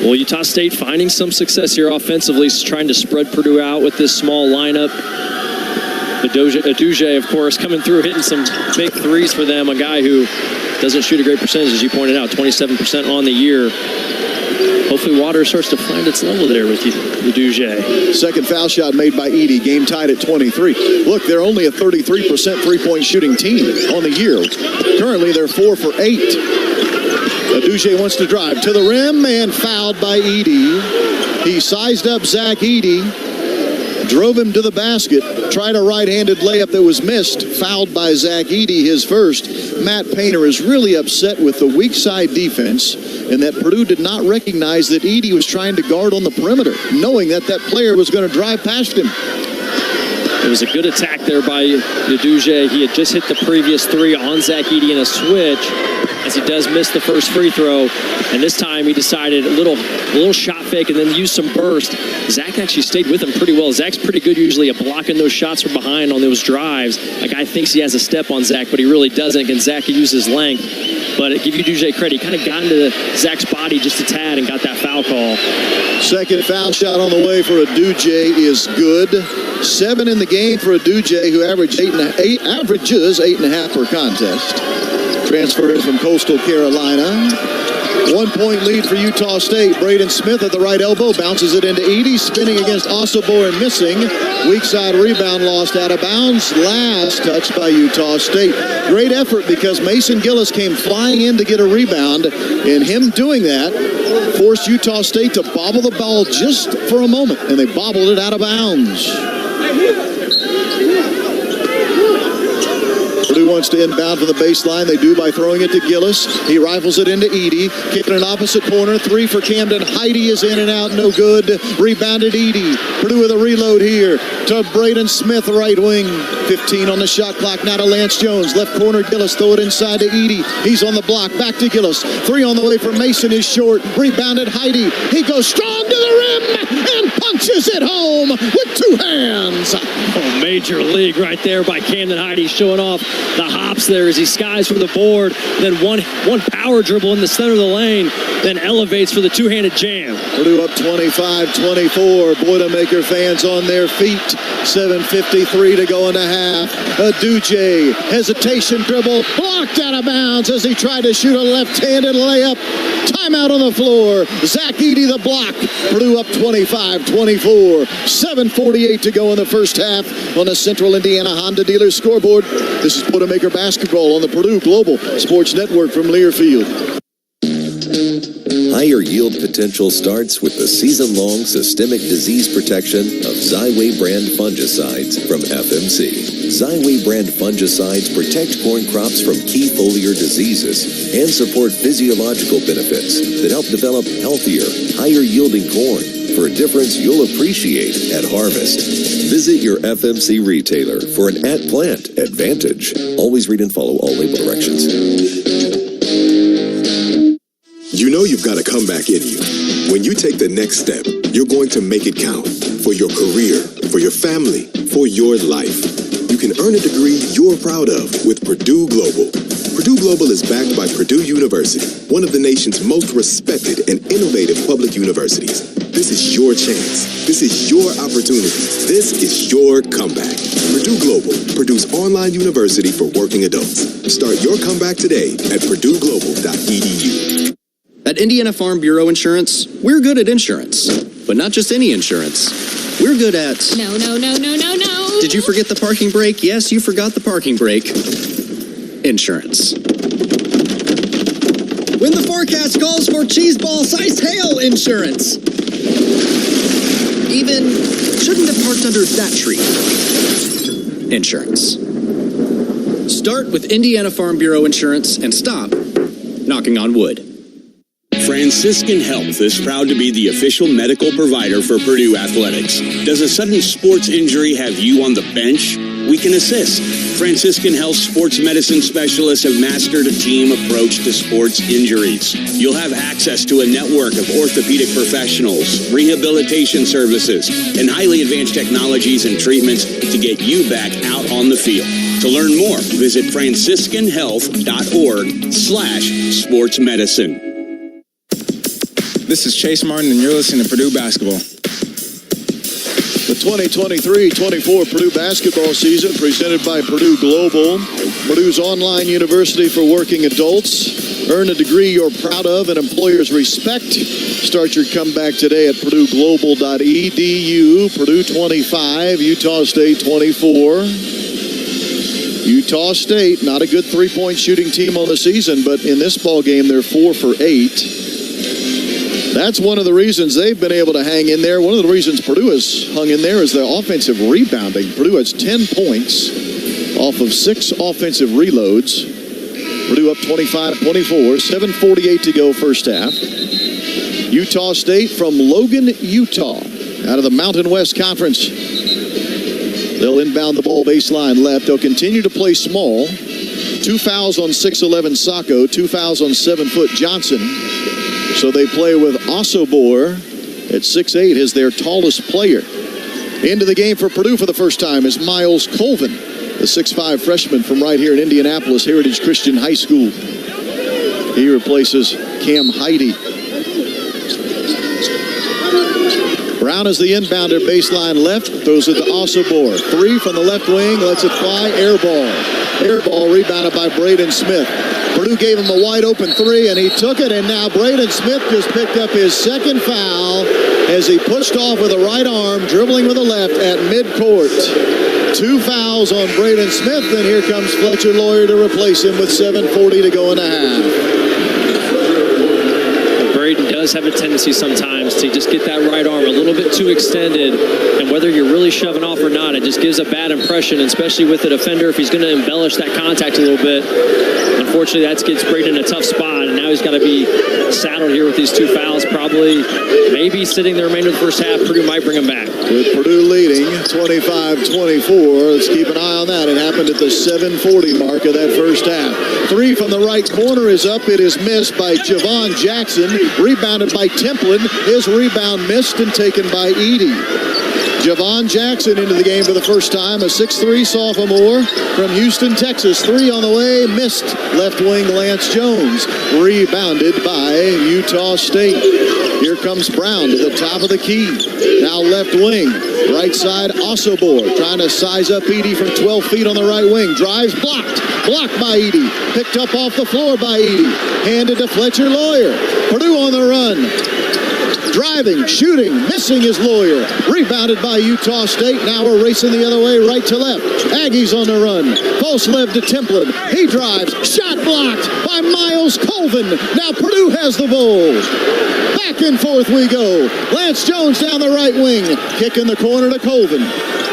Well, Utah State finding some success here offensively, trying to spread Purdue out with this small lineup. Aduje, of course, coming through, hitting some big threes for them. A guy who doesn't shoot a great percentage, as you pointed out, 27% on the year. Hopefully water starts to find its level there with Aduje. Second foul shot made by Edey. Game tied at 23. Look, they're only a 33% three-point shooting team on the year. Currently, they're 4 for 8. Aduje wants to drive to the rim and fouled by Edey. He sized up Zach Edey, drove him to the basket, tried a right-handed layup that was missed, fouled by Zach Edey, his first. Matt Painter is really upset with the weak side defense and that Purdue did not recognize that Edey was trying to guard on the perimeter, knowing that player was going to drive past him. It was a good attack there by Aduje. He had just hit the previous 3 on Zach Edey in a switch, as he does miss the first free throw. And this time he decided a little shot fake and then used some burst. Zach actually stayed with him pretty well. Zach's pretty good usually at blocking those shots from behind on those drives. A guy thinks he has a step on Zach, but he really doesn't. And Zach can use his length. But give Aduje credit. He kind of got into Zach's body just a tad and got that foul call. Second foul shot on the way for Aduje is good. 7 in the game for Aduje, who averages 8.5 per contest. Transferred from Coastal Carolina. 1 point lead for Utah State. Braden Smith at the right elbow bounces it into Edey, spinning against Osobor and missing. Weak side rebound lost out of bounds. Last touch by Utah State. Great effort because Mason Gillis came flying in to get a rebound, and him doing that forced Utah State to bobble the ball just for a moment, and they bobbled it out of bounds. Purdue wants to inbound from the baseline. They do by throwing it to Gillis. He rifles it into Edey. Kicking an opposite corner. 3 for Camden. Heidi is in and out. No good. Rebounded Edey. Purdue with a reload here to Braden Smith, right wing. 15 on the shot clock. Now to Lance Jones. Left corner Gillis. Throw it inside to Edey. He's on the block. Back to Gillis. 3 on the way for Mason is short. Rebounded Heidi. He goes strong to the rim and punches it home with 2 hands. Oh, major league right there by Camden Heidi, showing off the hops there as he skies from the board. Then one power dribble in the center of the lane, then elevates for the 2-handed jam. Purdue up 25-24. Boilermaker fans on their feet. 7:53 to go in the half. Aduje, hesitation dribble, blocked out of bounds as he tried to shoot a left-handed layup. Timeout on the floor. Zach Edey the block. Purdue up 25-24. 7:48 to go in the first half on the Central Indiana Honda Dealer scoreboard. This is Boilermaker basketball on the Purdue Global Sports Network from Learfield. Higher yield potential starts with the season-long systemic disease protection of Xyway brand fungicides from FMC. Xyway brand fungicides protect corn crops from key foliar diseases and support physiological benefits that help develop healthier, higher-yielding corn for a difference you'll appreciate at harvest. Visit your FMC retailer for an at-plant advantage. Always read and follow all label directions. You know you've got a comeback in you. When you take the next step, you're going to make it count. For your career, for your family, for your life. You can earn a degree you're proud of with Purdue Global. Purdue Global is backed by Purdue University, one of the nation's most respected and innovative public universities. This is your chance. This is your opportunity. This is your comeback. Purdue Global, Purdue's online university for working adults. Start your comeback today at purdueglobal.edu. At Indiana Farm Bureau Insurance, we're good at insurance, but not just any insurance. We're good at... No. Did you forget the parking brake? Yes, you forgot the parking brake. Insurance. When the forecast calls for cheese ball-sized hail insurance. Even shouldn't have parked under that tree. Insurance. Start with Indiana Farm Bureau Insurance and stop knocking on wood. Franciscan Health is proud to be the official medical provider for Purdue Athletics. Does a sudden sports injury have you on the bench? We can assist. Franciscan Health sports medicine specialists have mastered a team approach to sports injuries. You'll have access to a network of orthopedic professionals, rehabilitation services, and highly advanced technologies and treatments to get you back out on the field. To learn more, visit franciscanhealth.org/sportsmedicine. This is Chase Martin, and you're listening to Purdue Basketball. The 2023-24 Purdue basketball season presented by Purdue Global, Purdue's online university for working adults. Earn a degree you're proud of and employers respect. Start your comeback today at purdueglobal.edu. Purdue 25, Utah State 24. Utah State, not a good three-point shooting team on the season, but in this ball game, they're 4 for 8. That's one of the reasons they've been able to hang in there. One of the reasons Purdue has hung in there is their offensive rebounding. Purdue has 10 points off of 6 offensive reloads. Purdue up 25-24, 7:48 to go first half. Utah State from Logan, Utah, out of the Mountain West Conference. They'll inbound the ball baseline left. They'll continue to play small. 2 fouls on 6'11" Sacco, 2 fouls on 7-foot Johnson. So they play with Osobor at 6'8" as their tallest player. Into the game for Purdue for the first time is Miles Colvin, the 6'5" freshman from right here in Indianapolis, Heritage Christian High School. He replaces Cam Heide. Brown is the inbounder, baseline left, throws it to Osobor. 3 from the left wing, lets it fly, air ball. Air ball rebounded by Braden Smith. Purdue gave him a wide-open 3, and he took it, and now Braden Smith just picked up his second foul as he pushed off with the right arm, dribbling with the left at midcourt. 2 fouls on Braden Smith, and here comes Fletcher Lawyer to replace him with 7:40 to go in a half. Braden does have a tendency sometimes to just get that right arm a little bit too extended, and whether you're really shoving off or not, it just gives a bad impression, especially with the defender if he's going to embellish that contact a little bit. Unfortunately, that gets Braden in a tough spot, and now he's got to be saddled here with these 2 fouls, probably maybe sitting the remainder of the first half. Purdue might bring him back. With Purdue leading 25-24, let's keep an eye on that. It happened at the 7:40 mark of that first half. 3 from the right corner is up. It is missed by Javon Jackson. Rebounded by Templin. His rebound missed and taken by Edey. Javon Jackson into the game for the first time, a 6'3" sophomore from Houston, Texas. 3 on the way, missed. Left wing Lance Jones, rebounded by Utah State. Here comes Brown to the top of the key. Now left wing, right side Osobor, trying to size up Edey from 12 feet on the right wing. Drives, blocked by Edey. Picked up off the floor by Edey. Handed to Fletcher Lawyer. Purdue on the run. Driving, shooting, missing his Lawyer. Rebounded by Utah State. Now we're racing the other way, right to left. Aggies on the run. False lev to Templin. He drives. Shot blocked by Miles Colvin. Now Purdue has the ball. Back and forth we go. Lance Jones down the right wing. Kick in the corner to Colvin.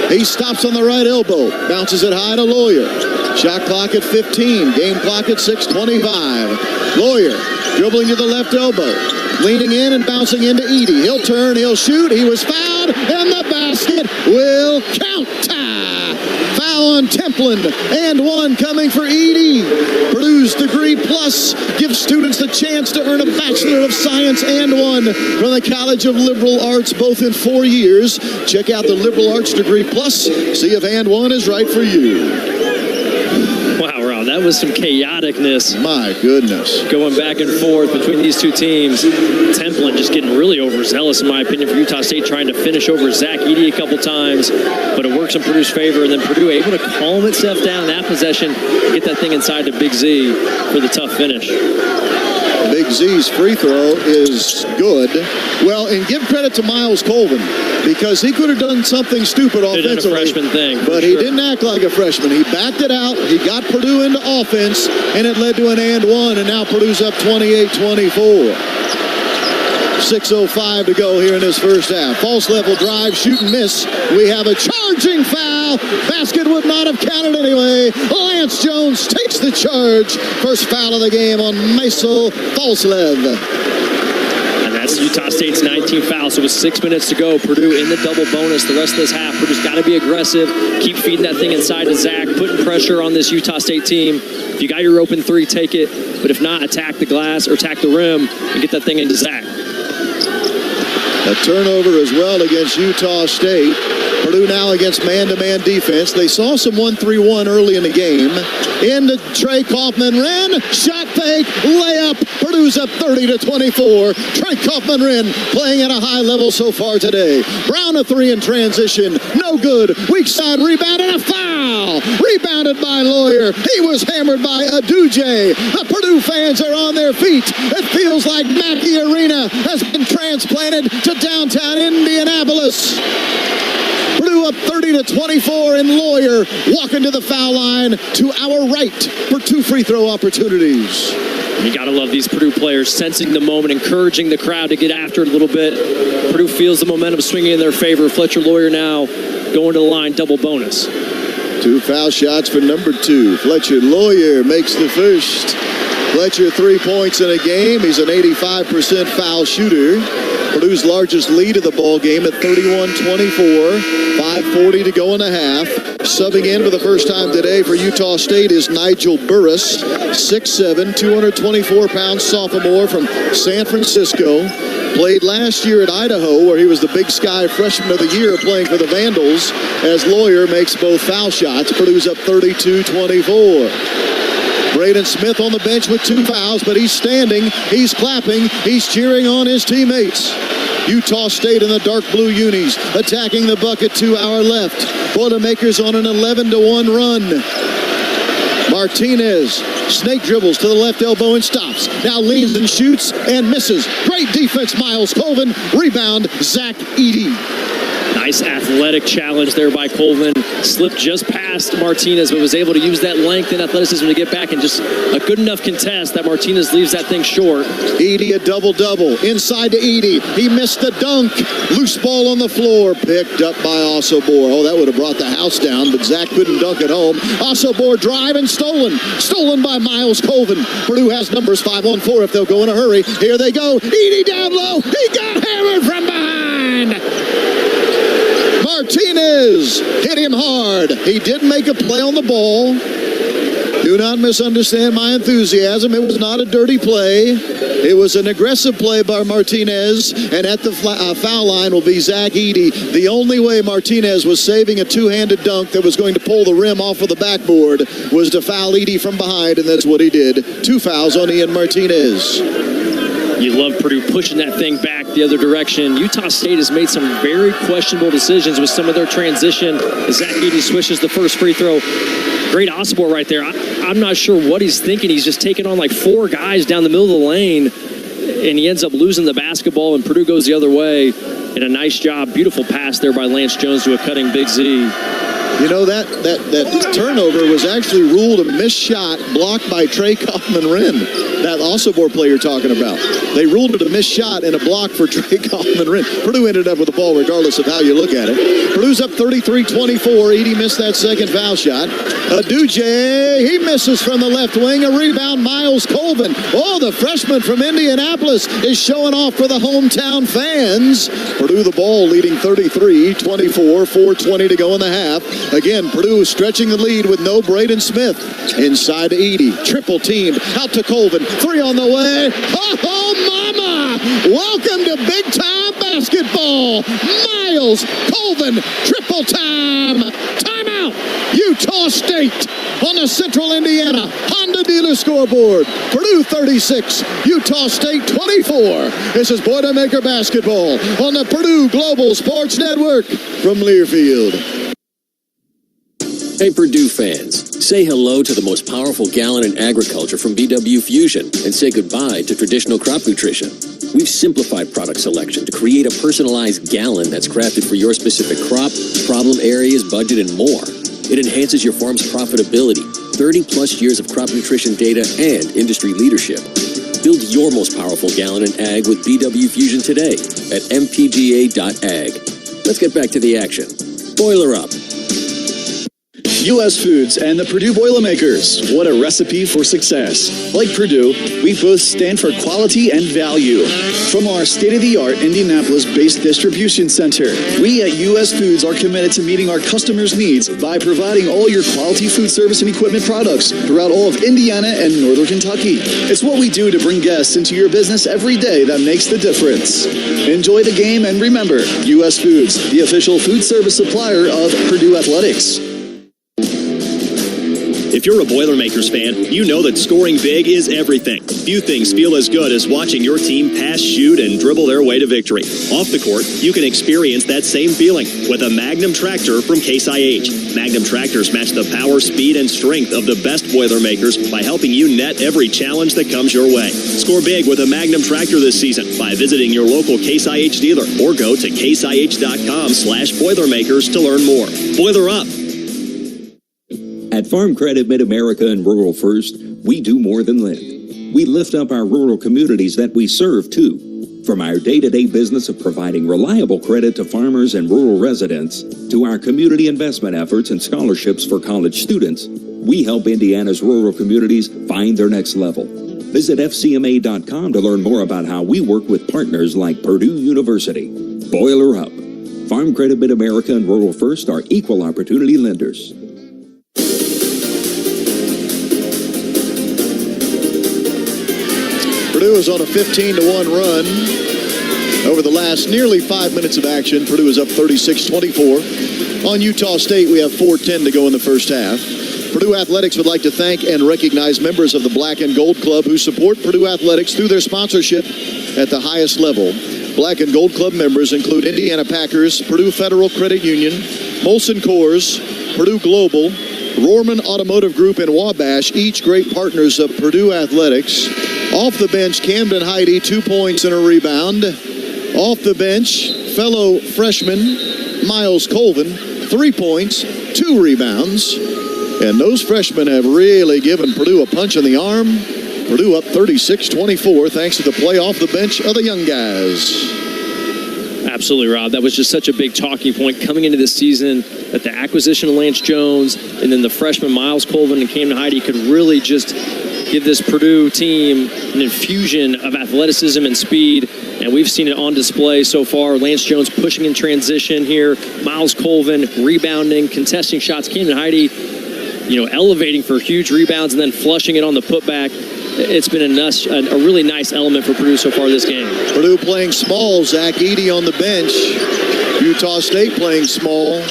He stops on the right elbow. Bounces it high to Lawyer. Shot clock at 15. Game clock at 6:25. Lawyer dribbling to the left elbow. Leaning in and bouncing into Edey. He'll turn, he'll shoot. He was fouled, and the basket will count. Foul on Templin, and 1 coming for Edey. Purdue's Degree Plus gives students the chance to earn a Bachelor of Science and 1 from the College of Liberal Arts, both in 4 years. Check out the Liberal Arts Degree Plus. See if and 1 is right for you. Wow, that was some chaoticness. My goodness. Going back and forth between these two teams. Templin just getting really overzealous, in my opinion, for Utah State, trying to finish over Zach Edey a couple times, but it works in Purdue's favor, and then Purdue able to calm itself down that possession, get that thing inside to Big Z for the tough finish. Big Z's free throw is good. Well, and give credit to Miles Colvin, because he could have done something stupid offensively. Did a freshman thing, but he didn't act like a freshman. He backed it out. He got Purdue into offense, and it led to an and one, and now Purdue's up 28-24. 6:05 to go here in this first half. False level drive, shoot and miss. We have a charging foul. Basket would not have counted anyway. Lance Jones takes the charge. First foul of the game on Maisel Falslev. And that's Utah State's 19th foul. So with 6 minutes to go, Purdue in the double bonus the rest of this half. Purdue's got to be aggressive. Keep feeding that thing inside to Zach, putting pressure on this Utah State team. If you got your open three, take it. But if not, attack the glass or attack the rim and get that thing into Zach. A turnover as well against Utah State. Purdue now against man-to-man defense. They saw some 1-3-1 early in the game. Into Trey Kaufman-Renn. Shot fake. Layup. Purdue's up 30-24. Trey Kaufman-Renn playing at a high level so far today. Brown a three in transition. No good. Weak side rebound and a foul. Rebounded by Lawyer. He was hammered by Aduje. The Purdue fans are on their feet. It feels like Mackey Arena has been transplanted to downtown Indianapolis. Purdue up 30-24, and Lawyer walking to the foul line to our right for two free throw opportunities. You got to love these Purdue players sensing the moment, encouraging the crowd to get after it a little bit. Purdue feels the momentum swinging in their favor. Fletcher Lawyer now going to the line, double bonus. Two foul shots for number two. Fletcher Lawyer makes the first. Fletcher 3 points in a game. He's an 85% foul shooter. Purdue's largest lead of the ball game at 31-24. 5:40 to go in the half. Subbing in for the first time today for Utah State is Nigel Burris, 6'7", 224-pound sophomore from San Francisco. Played last year at Idaho, where he was the Big Sky Freshman of the Year playing for the Vandals, as Lawyer makes both foul shots. Purdue's up 32-24. Braden Smith on the bench with two fouls, but he's standing, he's clapping, he's cheering on his teammates. Utah State in the dark blue unis attacking the bucket to our left. Boilermakers on an 11-1 run. Martinez snake dribbles to the left elbow and stops. Now leans and shoots and misses. Great defense, Miles Colvin. Rebound, Zach Edey. Nice athletic challenge there by Colvin. Slipped just past Martinez, but was able to use that length and athleticism to get back, and just a good enough contest that Martinez leaves that thing short. Edey a double-double. Inside to Edey. He missed the dunk. Loose ball on the floor. Picked up by Osobor. Oh, that would have brought the house down, but Zach couldn't dunk it home. Osobor drive and stolen. Stolen by Miles Colvin. Purdue has numbers 5-on-4 if they'll go in a hurry. Here they go. Edey down low. He got hammered from behind. Martinez hit him hard. He did make a play on the ball. Do not misunderstand my enthusiasm. It was not a dirty play. It was an aggressive play by Martinez, and at the foul line will be Zach Edey. The only way Martinez was saving a two-handed dunk that was going to pull the rim off of the backboard was to foul Edey from behind, and that's what he did. Two fouls on Ian Martinez. You love Purdue pushing that thing back the other direction. Utah State has made some very questionable decisions with some of their transition. Zach Edey swishes the first free throw. Great Osobor right there. I'm not sure what he's thinking. He's just taking on like four guys down the middle of the lane, and he ends up losing the basketball, and Purdue goes the other way. And a nice job, beautiful pass there by Lance Jones to a cutting Big Z. You know, that turnover was actually ruled a missed shot blocked by Trey Kaufman-Renn, that Osobor player talking about. They ruled it a missed shot and a block for Trey Kaufman-Renn. Purdue ended up with the ball regardless of how you look at it. Purdue's up 33-24. Edey missed that second foul shot. Aduje, he misses from the left wing. A rebound, Miles Colvin. Oh, the freshman from Indianapolis is showing off for the hometown fans. Purdue the ball leading 33-24, 4:20 to go in the half. Again, Purdue stretching the lead with no Braden Smith. Inside to Edey. Triple teamed. Out to Colvin. Three on the way. Oh, mama! Welcome to big-time basketball. My Miles Colvin, triple time. Timeout. Utah State on the Central Indiana Honda dealer scoreboard. Purdue 36, Utah State 24. This is Boilermaker basketball on the Purdue Global Sports Network from Learfield. Hey Purdue fans, say hello to the most powerful gallon in agriculture from BW Fusion and say goodbye to traditional crop nutrition. We've simplified product selection to create a personalized gallon that's crafted for your specific crop, problem areas, budget, and more. It enhances your farm's profitability, 30-plus years of crop nutrition data, and industry leadership. Build your most powerful gallon in ag with BW Fusion today at mpga.ag. Let's get back to the action. Boiler up. U.S. Foods and the Purdue Boilermakers. What a recipe for success. Like Purdue, we both stand for quality and value. From our state-of-the-art Indianapolis-based distribution center, we at U.S. Foods are committed to meeting our customers' needs by providing all your quality food service and equipment products throughout all of Indiana and Northern Kentucky. It's what we do to bring guests into your business every day that makes the difference. Enjoy the game and remember, U.S. Foods, the official food service supplier of Purdue Athletics. If you're a Boilermakers fan, you know that scoring big is everything. Few things feel as good as watching your team pass, shoot, and dribble their way to victory. Off the court, you can experience that same feeling with a Magnum tractor from Case IH. Magnum tractors match the power, speed, and strength of the best Boilermakers by helping you net every challenge that comes your way. Score big with a Magnum tractor this season by visiting your local Case IH dealer or go to caseih.com/Boilermakers to learn more. Boiler up. At Farm Credit Mid-America and Rural First, we do more than lend. We lift up our rural communities that we serve, too. From our day-to-day business of providing reliable credit to farmers and rural residents, to our community investment efforts and scholarships for college students, we help Indiana's rural communities find their next level. Visit FCMA.com to learn more about how we work with partners like Purdue University. Boiler up. Farm Credit Mid-America and Rural First are equal opportunity lenders. Purdue is on a 15-1 run over the last nearly 5 minutes of action. Purdue is up 36-24. On Utah State, we have 4:10 to go in the first half. Purdue Athletics would like to thank and recognize members of the Black and Gold Club who support Purdue Athletics through their sponsorship at the highest level. Black and Gold Club members include Indiana Packers, Purdue Federal Credit Union, Molson Coors, Purdue Global, Rohrman Automotive Group, and Wabash, each great partners of Purdue Athletics. Off the bench, Camden Heide, 2 points and a rebound. Off the bench, fellow freshman Miles Colvin, 3 points, 2 rebounds. And those freshmen have really given Purdue a punch in the arm. Purdue up 36-24 thanks to the play off the bench of the young guys. Absolutely, Rob. That was just such a big talking point coming into this season, that the acquisition of Lance Jones and then the freshman Miles Colvin and Camden Heide could really just give this Purdue team an infusion of athleticism and speed, and we've seen it on display so far. Lance Jones pushing in transition here, Miles Colvin rebounding, contesting shots, Camden Heide, elevating for huge rebounds and then flushing it on the putback. It's been a really nice element for Purdue so far this game. Purdue playing small, Zach Edey on the bench. Utah State playing small.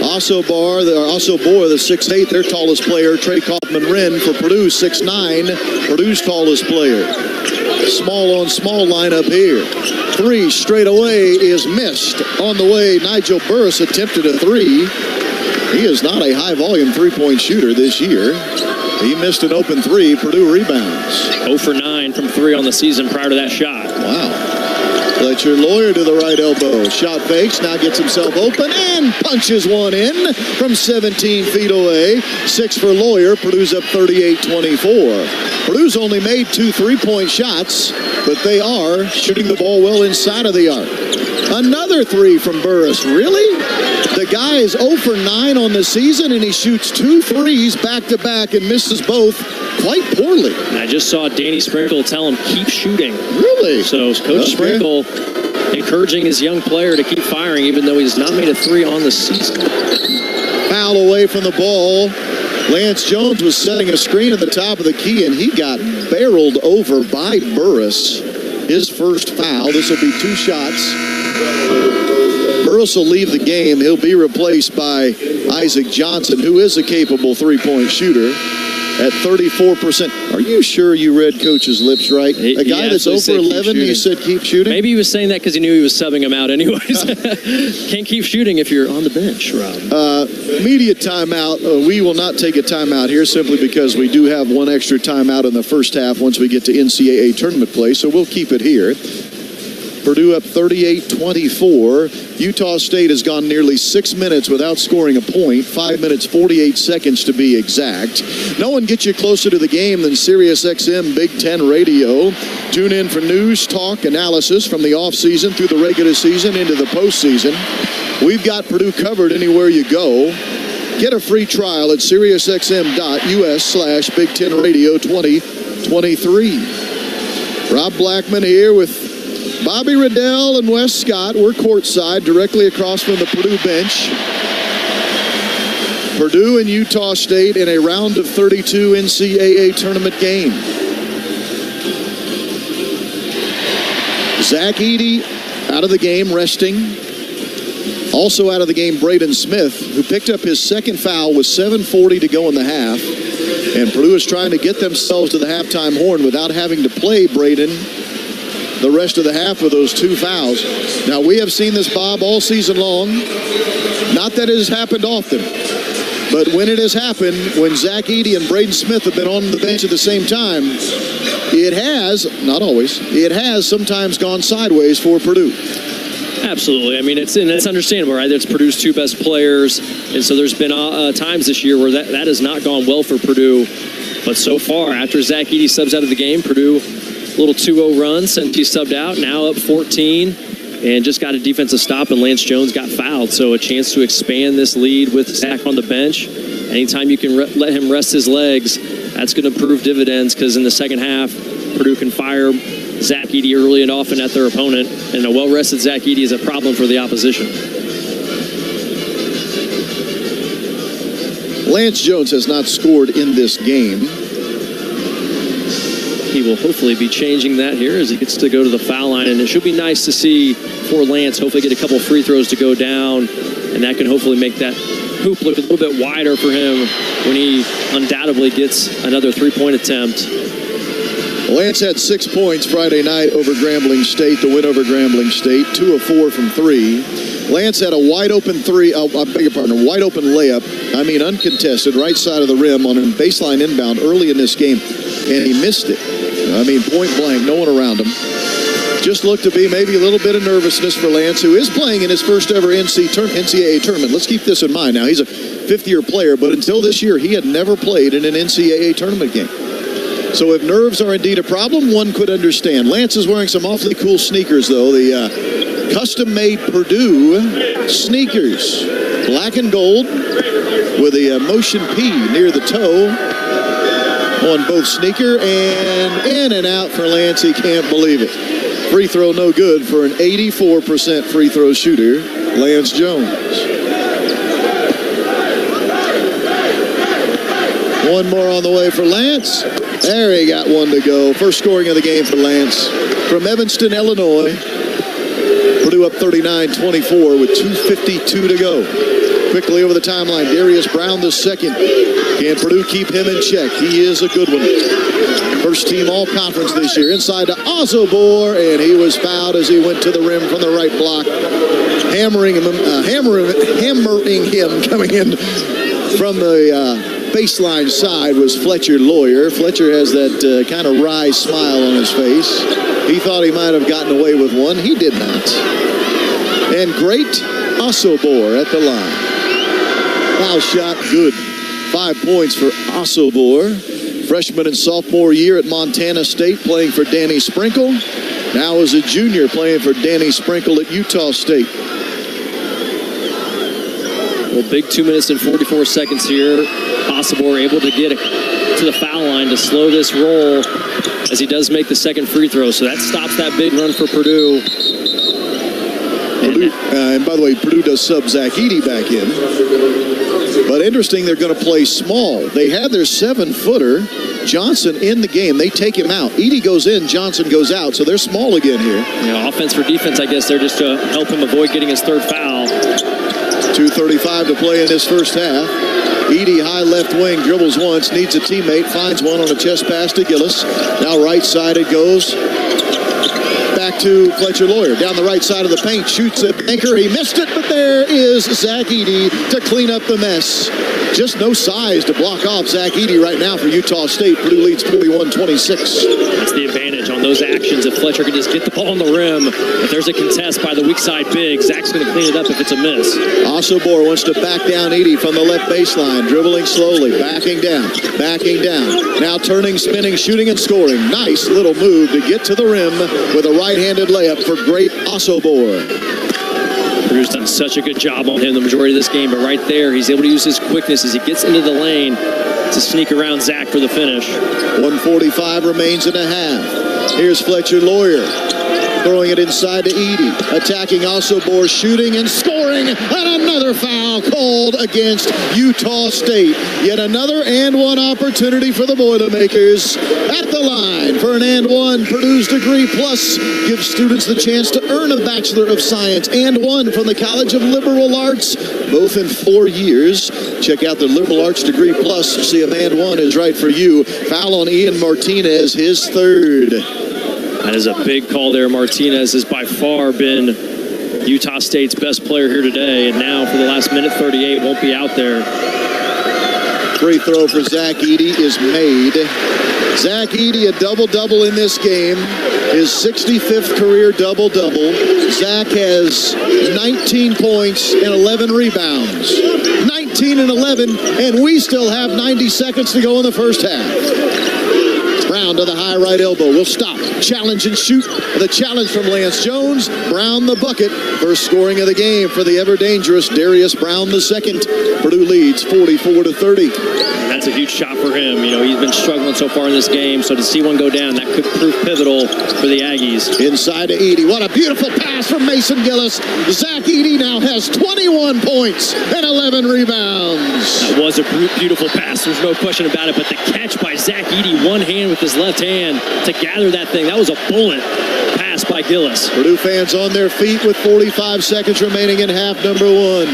Osobor, the 6'8", their tallest player. Trey Kaufman-Wren for Purdue, 6'9", Purdue's tallest player. Small on small lineup here. 3 straight away is missed. On the way, Nigel Burris attempted a 3. He is not a high-volume three-point shooter this year. He missed an open 3. Purdue rebounds. 0 for 9 from 3 on the season prior to that shot. Wow. Fletcher Lawyer to the right elbow. Shot fakes, now gets himself open and punches one in from 17 feet away. 6 for Lawyer. Purdue's up 38-24. Purdue's only made 2 3-point shots, but they are shooting the ball well inside of the arc. Another 3 from Burris. Really? The guy is 0 for 9 on the season, and he shoots 2 threes back-to-back and misses both quite poorly. And I just saw Danny Sprinkle tell him, keep shooting. Really? So Coach Sprinkle encouraging his young player to keep firing, even though he's not made a 3 on the season. Foul away from the ball. Lance Jones was setting a screen at the top of the key, and he got barreled over by Burris. His first foul. This will be 2 shots. Burris Gross will leave the game. He'll be replaced by Isaac Johnson, who is a capable three-point shooter at 34%. Are you sure you read Coach's lips right? A guy that's over 11, he said keep shooting? Maybe he was saying that because he knew he was subbing him out anyways. Can't keep shooting if you're on the bench, Rob. Media timeout. We will not take a timeout here simply because we do have one extra timeout in the first half once we get to NCAA tournament play, so we'll keep it here. Purdue up 38-24. Utah State has gone nearly 6 minutes without scoring a point, 5 minutes, 48 seconds to be exact. No one gets you closer to the game than SiriusXM Big Ten Radio. Tune in for news, talk, analysis from the offseason through the regular season into the postseason. We've got Purdue covered anywhere you go. Get a free trial at SiriusXM.us/Big Ten Radio 2023. Rob Blackman here with Bobby Riddell and Wes Scott. We're courtside, directly across from the Purdue bench. Purdue and Utah State in a round of 32 NCAA tournament game. Zach Edey out of the game, resting. Also out of the game, Braden Smith, who picked up his second foul with 7:40 to go in the half. And Purdue is trying to get themselves to the halftime horn without having to play Braden the rest of the half with those two fouls. Now, we have seen this, Bob, all season long. Not that it has happened often, but when it has happened, when Zach Edey and Braden Smith have been on the bench at the same time, it has, not always, it has sometimes gone sideways for Purdue. Absolutely. I mean, it's understandable, right? It's Purdue's two best players, and so there's been times this year where that has not gone well for Purdue. But so far, after Zach Edey subs out of the game, Purdue, little 2-0 run since he subbed out, now up 14, and just got a defensive stop, and Lance Jones got fouled. So a chance to expand this lead with Zach on the bench. Anytime you can let him rest his legs, that's going to prove dividends, because in the second half, Purdue can fire Zach Edey early and often at their opponent, and a well-rested Zach Edey is a problem for the opposition. Lance Jones has not scored in this game. He will hopefully be changing that here as he gets to go to the foul line, and it should be nice to see for Lance hopefully get a couple free throws to go down, and that can hopefully make that hoop look a little bit wider for him when he undoubtedly gets another three-point attempt. Lance had 6 points Friday night over Grambling State, the win over Grambling State, 2 of 4 from 3. Lance had a wide open wide open layup, uncontested, right side of the rim on a baseline inbound early in this game, and he missed it. Point blank, no one around him. Just looked to be maybe a little bit of nervousness for Lance, who is playing in his first ever NCAA tournament. Let's keep this in mind. Now, he's a fifth-year player, but until this year, he had never played in an NCAA tournament game. So if nerves are indeed a problem, one could understand. Lance is wearing some awfully cool sneakers, though. The custom-made Purdue sneakers. Black and gold with a motion P near the toe on both sneaker, and in and out for Lance. He can't believe it. Free throw no good for an 84% free throw shooter, Lance Jones. One more on the way for Lance. There, he got one to go. First scoring of the game for Lance from Evanston, Illinois. Purdue up 39-24 with 2:52 to go. Quickly over the timeline, Darius Brown the second. Can Purdue keep him in check? He is a good one. First team all-conference this year. Inside to Osobor, and he was fouled as he went to the rim from the right block. Hammering him coming in from the baseline side was Fletcher Lawyer. Fletcher has that kind of wry smile on his face. He thought he might have gotten away with one. He did not. And great Osobor at the line. Foul shot, good. 5 points for Osobor. Freshman and sophomore year at Montana State, playing for Danny Sprinkle. Now as a junior, playing for Danny Sprinkle at Utah State. Well, big 2 minutes and 44 seconds here. Osobor able to get to the foul line to slow this roll as he does make the second free throw. So that stops that big run for Purdue. Purdue, and by the way, Purdue does sub Zach Edey back in. But interesting, they're going to play small. They had their 7-footer, Johnson, in the game. They take him out. Edey goes in, Johnson goes out, so they're small again here. Offense for defense, I guess they're just to help him avoid getting his third foul. 2:35 to play in this first half. Edey, high left wing, dribbles once, needs a teammate, finds one on a chest pass to Gillis. Now right side it goes. Back to Fletcher Lawyer. Down the right side of the paint, shoots at Banker. He missed it, but there is Zach Edey to clean up the mess. Just no size to block off Zach Edey right now for Utah State. Purdue leads 41-26. That's the advantage on those actions. If Fletcher can just get the ball on the rim, if there's a contest by the weak side big, Zach's going to clean it up if it's a miss. Osobor wants to back down Edey from the left baseline, dribbling slowly, backing down. Now turning, spinning, shooting, and scoring. Nice little move to get to the rim with a right-handed layup for great Osobor. Purdue's done such a good job on him the majority of this game, but right there, he's able to use his quickness as he gets into the lane to sneak around Zach for the finish. 1:45 remains in a half. Here's Fletcher Lawyer, throwing it inside to Edey. Attacking Osobor, shooting and scoring, and another foul called against Utah State. Yet another and one opportunity for the Boilermakers. At the line for an and one, Purdue's Degree Plus gives students the chance to earn a Bachelor of Science and one from the College of Liberal Arts, both in 4 years. Check out the Liberal Arts Degree Plus, see if and one is right for you. Foul on Ian Martinez, his third. That is a big call there. Martinez has by far been Utah State's best player here today, and now for the last minute 38 won't be out there. Free throw for Zach Edey is made. Zach Edey, a double-double in this game. His 65th career double-double. Zach has 19 points and 11 rebounds. 19 and 11, and we still have 90 seconds to go in the first half. Brown to the high right elbow. Will stop. Challenge and shoot. The challenge from Lance Jones. Brown the bucket. First scoring of the game for the ever-dangerous Darius Brown II. Purdue leads 44-30. That's a huge shot for him. You know, he's been struggling so far in this game, so to see one go down, that could prove pivotal for the Aggies. Inside to Edey. What a beautiful pass from Mason Gillis. Zach Edey now has 21 points and 11 rebounds. That was a beautiful pass. There's no question about it, but the catch by Zach Edey, one hand with his left hand to gather that thing, that was a bullet pass by Gillis. Purdue fans on their feet with 45 seconds remaining in half number one.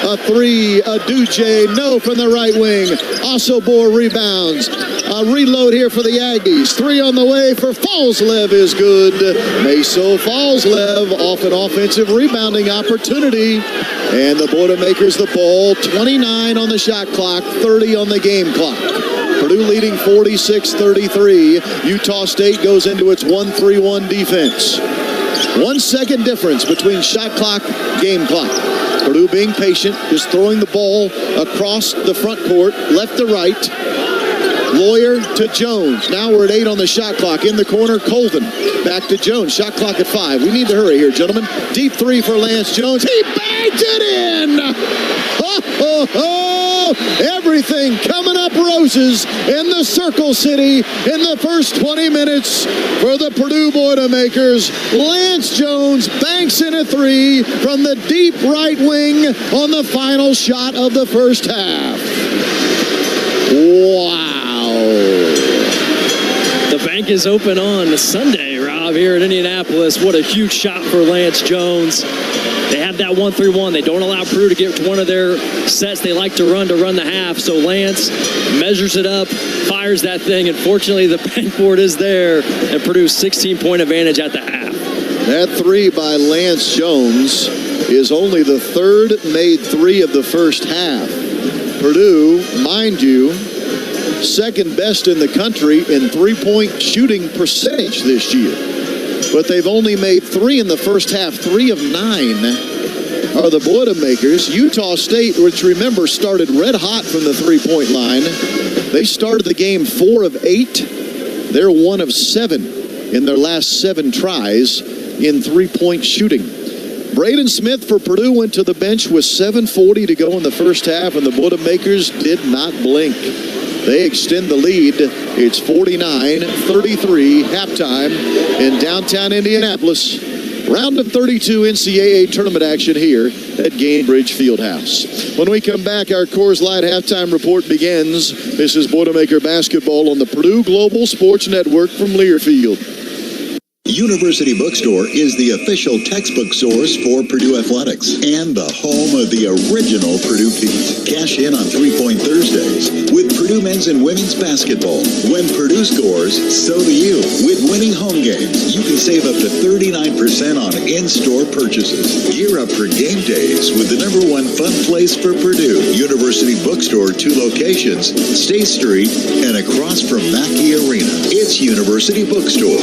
A three, a Duce, no from the right wing. Osobor rebounds. A reload here for the Aggies. Three on the way for Falslev is good. Meso Falslev off an offensive rebounding opportunity. And the Boilermakers the ball. 29 on the shot clock, 30 on the game clock. Purdue leading 46-33. Utah State goes into its 1-3-1 defense. 1 second difference between shot clock, game clock. Purdue being patient, just throwing the ball across the front court, left to right. Lawyer to Jones. Now we're at 8 on the shot clock. In the corner, Colvin. Back to Jones. Shot clock at 5. We need to hurry here, gentlemen. Deep three for Lance Jones. He banked it in! Ho, ho, ho! Everything coming up roses in the Circle City in the first 20 minutes for the Purdue Boilermakers. Lance Jones banks in a three from the deep right wing on the final shot of the first half. Wow. The bank is open on Sunday, Rob, here in Indianapolis. What a huge shot for Lance Jones. They have that 1-3-1. They don't allow Purdue to get to one of their sets they like to run the half. So Lance measures it up, fires that thing, and fortunately the backboard is there, and Purdue's 16-point advantage at the half. That three by Lance Jones is only the third made three of the first half. Purdue, mind you, second best in the country in three-point shooting percentage this year. But they've only made three in the first half. 3 of 9 are the Boilermakers. Utah State, which remember started red hot from the three-point line. They started the game 4 of 8. They're 1 of 7 in their last 7 tries in three-point shooting. Braden Smith for Purdue went to the bench with 7:40 to go in the first half, and the Boilermakers did not blink. They extend the lead. It's 49-33 halftime in downtown Indianapolis. Round of 32 NCAA tournament action here at Gainbridge Fieldhouse. When we come back, our Coors Light halftime report begins. This is Boilermaker basketball on the Purdue Global Sports Network from Learfield. University Bookstore is the official textbook source for Purdue Athletics and the home of the original Purdue Peas. Cash in on 3-Point Thursdays with Purdue men's and women's basketball. When Purdue scores, so do you. With winning home games, you can save up to 39% on in-store purchases. Gear up for game days with the #1 fun place for Purdue. University Bookstore, 2 locations, State Street and across from Mackey Arena. It's University Bookstore.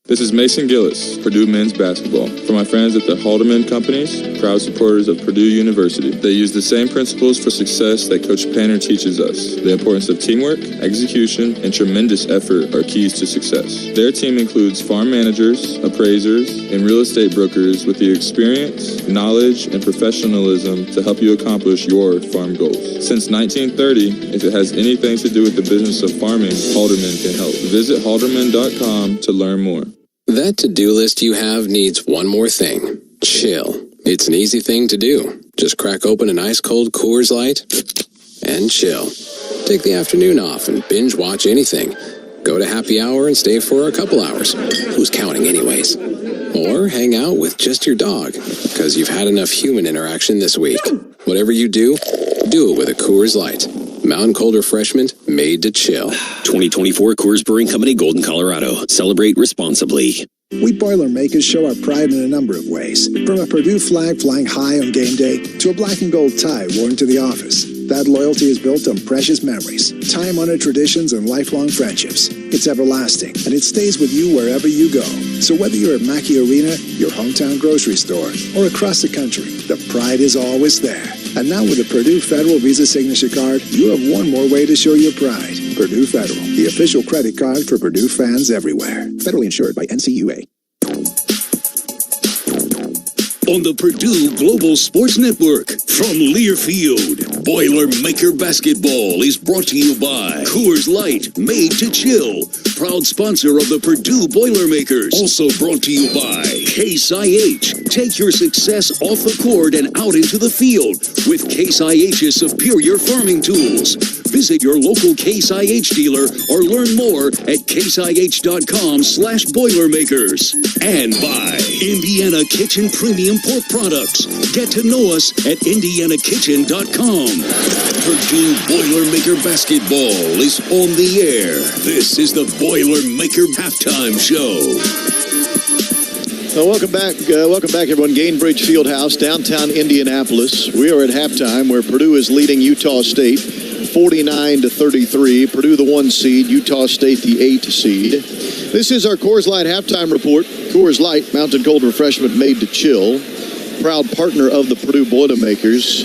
This is Mason Gillis, Purdue men's basketball. For my friends at the Haldeman Companies, proud supporters of Purdue University. They use the same principles for success that Coach Painter teaches us. The importance of teamwork, execution, and tremendous effort are keys to success. Their team includes farm managers, appraisers, and real estate brokers with the experience, knowledge, and professionalism to help you accomplish your farm goals. Since 1930, if it has anything to do with the business of farming, Haldeman can help. Visit halderman.com to learn more. That to-do list you have needs one more thing. Chill. It's an easy thing to do. Just crack open an ice-cold Coors Light and chill. Take the afternoon off and binge watch anything. Go to happy hour and stay for a couple hours. Who's counting anyways? Or hang out with just your dog, because you've had enough human interaction this week. Whatever you do it with a Coors Light. Mountain Cold Refreshment made to chill. 2024 Coors Brewing Company, Golden, Colorado. Celebrate responsibly. We Boilermakers show our pride in a number of ways. From a Purdue flag flying high on game day to a black and gold tie worn to the office. That loyalty is built on precious memories, time-honored traditions, and lifelong friendships. It's everlasting, and it stays with you wherever you go. So whether you're at Mackey Arena, your hometown grocery store, or across the country, the pride is always there. And now with the Purdue Federal Visa Signature Card, you have one more way to show your pride. Purdue Federal, the official credit card for Purdue fans everywhere. Federally insured by NCAA. On the Purdue Global Sports Network from Learfield, Boilermaker Basketball is brought to you by Coors Light, made to chill. Proud sponsor of the Purdue Boilermakers. Also brought to you by Case IH. Take your success off the court and out into the field with Case IH's superior farming tools. Visit your local Case IH dealer or learn more at caseih.com/Boilermakers. And by Indiana Kitchen Premium Pork Products. Get to know us at indianakitchen.com. Purdue Boilermaker Basketball is on the air. This is the Boilermaker Halftime Show. Welcome back, everyone. Gainbridge Fieldhouse, downtown Indianapolis. We are at halftime where Purdue is leading Utah State 49-33. Purdue the 1 seed, Utah State the 8 seed. This is our Coors Light halftime report. Coors Light, mountain cold refreshment made to chill. Proud partner of the Purdue Boilermakers.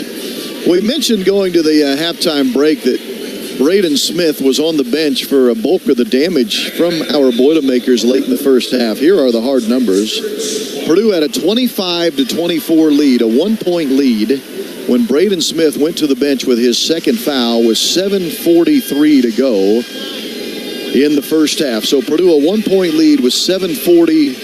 We mentioned going to the halftime break that Braden Smith was on the bench for a bulk of the damage from our Boilermakers late in the first half. Here are the hard numbers. Purdue had a 25-24 lead, a 1-point lead, when Braden Smith went to the bench with his second foul with 7:43 to go in the first half. So Purdue a 1-point lead with 7:40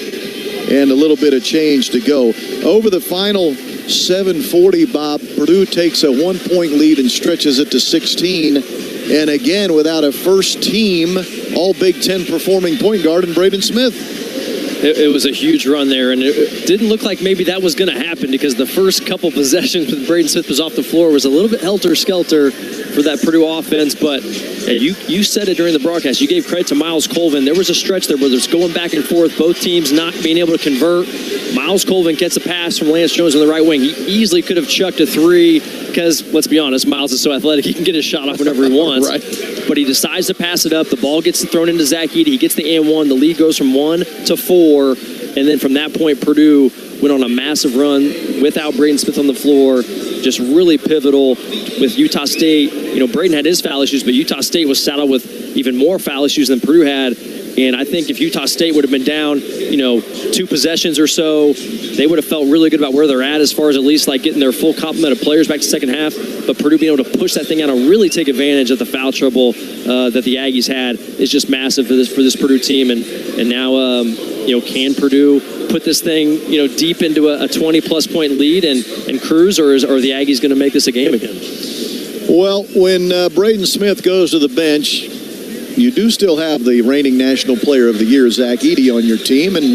and a little bit of change to go. Over the final 7:40, Bob, Purdue takes a 1-point lead and stretches it to 16. And again, without a first-team All-Big Ten performing point guard in Braden Smith. It was a huge run there, and it didn't look like maybe that was going to happen because the first couple possessions when Braden Smith was off the floor was a little bit helter-skelter for that Purdue offense. But you said it during the broadcast. You gave credit to Miles Colvin. There was a stretch there where there's going back and forth, both teams not being able to convert. Miles Colvin gets a pass from Lance Jones on the right wing. He easily could have chucked a three because, let's be honest, Miles is so athletic. He can get his shot off whenever he wants. Right. But he decides to pass it up. The ball gets thrown into Zach Edey. He gets the and one. The lead goes from 1 to 4. And then from that point, Purdue went on a massive run without Braden Smith on the floor. Just really pivotal with Utah State. You know, Braden had his foul issues, but Utah State was saddled with even more foul issues than Purdue had. And I think if Utah State would have been down, 2 possessions or so, they would have felt really good about where they're at as far as at least like getting their full complement of players back to second half. But Purdue being able to push that thing out and really take advantage of the foul trouble that the Aggies had is just massive for this Purdue team. And now, can Purdue put this thing, deep into a 20-plus point lead and cruise, or are the Aggies going to make this a game again? Well, when Braden Smith goes to the bench, you do still have the reigning National Player of the Year, Zach Edey, on your team, and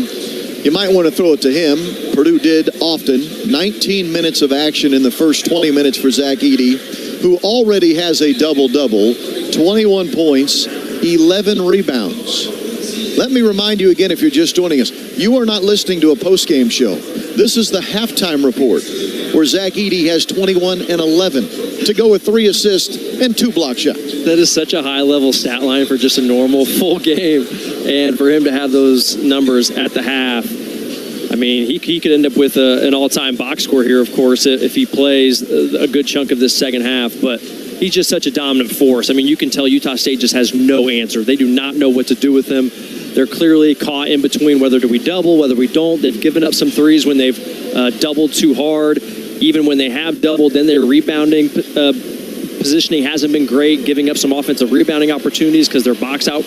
you might want to throw it to him. Purdue did often. 19 minutes of action in the first 20 minutes for Zach Edey, who already has a double-double, 21 points, 11 rebounds. Let me remind you again, if you're just joining us, you are not listening to a post-game show. This is the halftime report, where Zach Edey has 21 and 11 to go with 3 assists and 2 block shots. That is such a high-level stat line for just a normal full game. And for him to have those numbers at the half, I mean, he could end up with an all-time box score here, of course, if he plays a good chunk of this second half. But he's just such a dominant force. I mean, you can tell Utah State just has no answer. They do not know what to do with him. They're clearly caught in between whether do we double, whether we don't. They've given up some threes when they've doubled too hard. Even when they have doubled, then their rebounding positioning hasn't been great, giving up some offensive rebounding opportunities because their box-out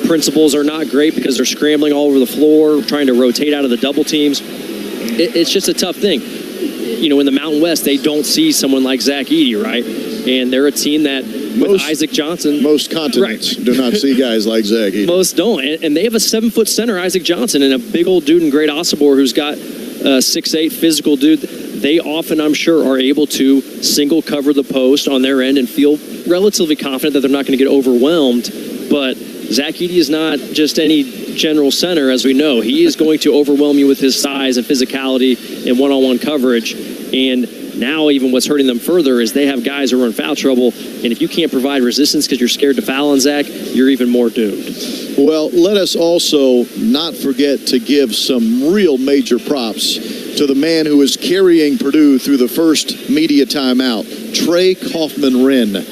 principles are not great because they're scrambling all over the floor, trying to rotate out of the double teams. It's just a tough thing. In the Mountain West, they don't see someone like Zach Edey, right? And they're a team that, with Isaac Johnson... Most continents do not see guys like Zach Edey. Most don't. And they have a 7-foot center, Isaac Johnson, and a big old dude in Great Osobor who's got a 6'8" physical dude. They often, I'm sure, are able to single cover the post on their end and feel relatively confident that they're not going to get overwhelmed. But Zach Edey is not just any general center, as we know. He is going to overwhelm you with his size and physicality and one-on-one coverage. And now even what's hurting them further is they have guys who are in foul trouble. And if you can't provide resistance because you're scared to foul on Zach, you're even more doomed. Well, let us also not forget to give some real major props to the man who is carrying Purdue through the first media timeout, Trey Kaufman-Renn.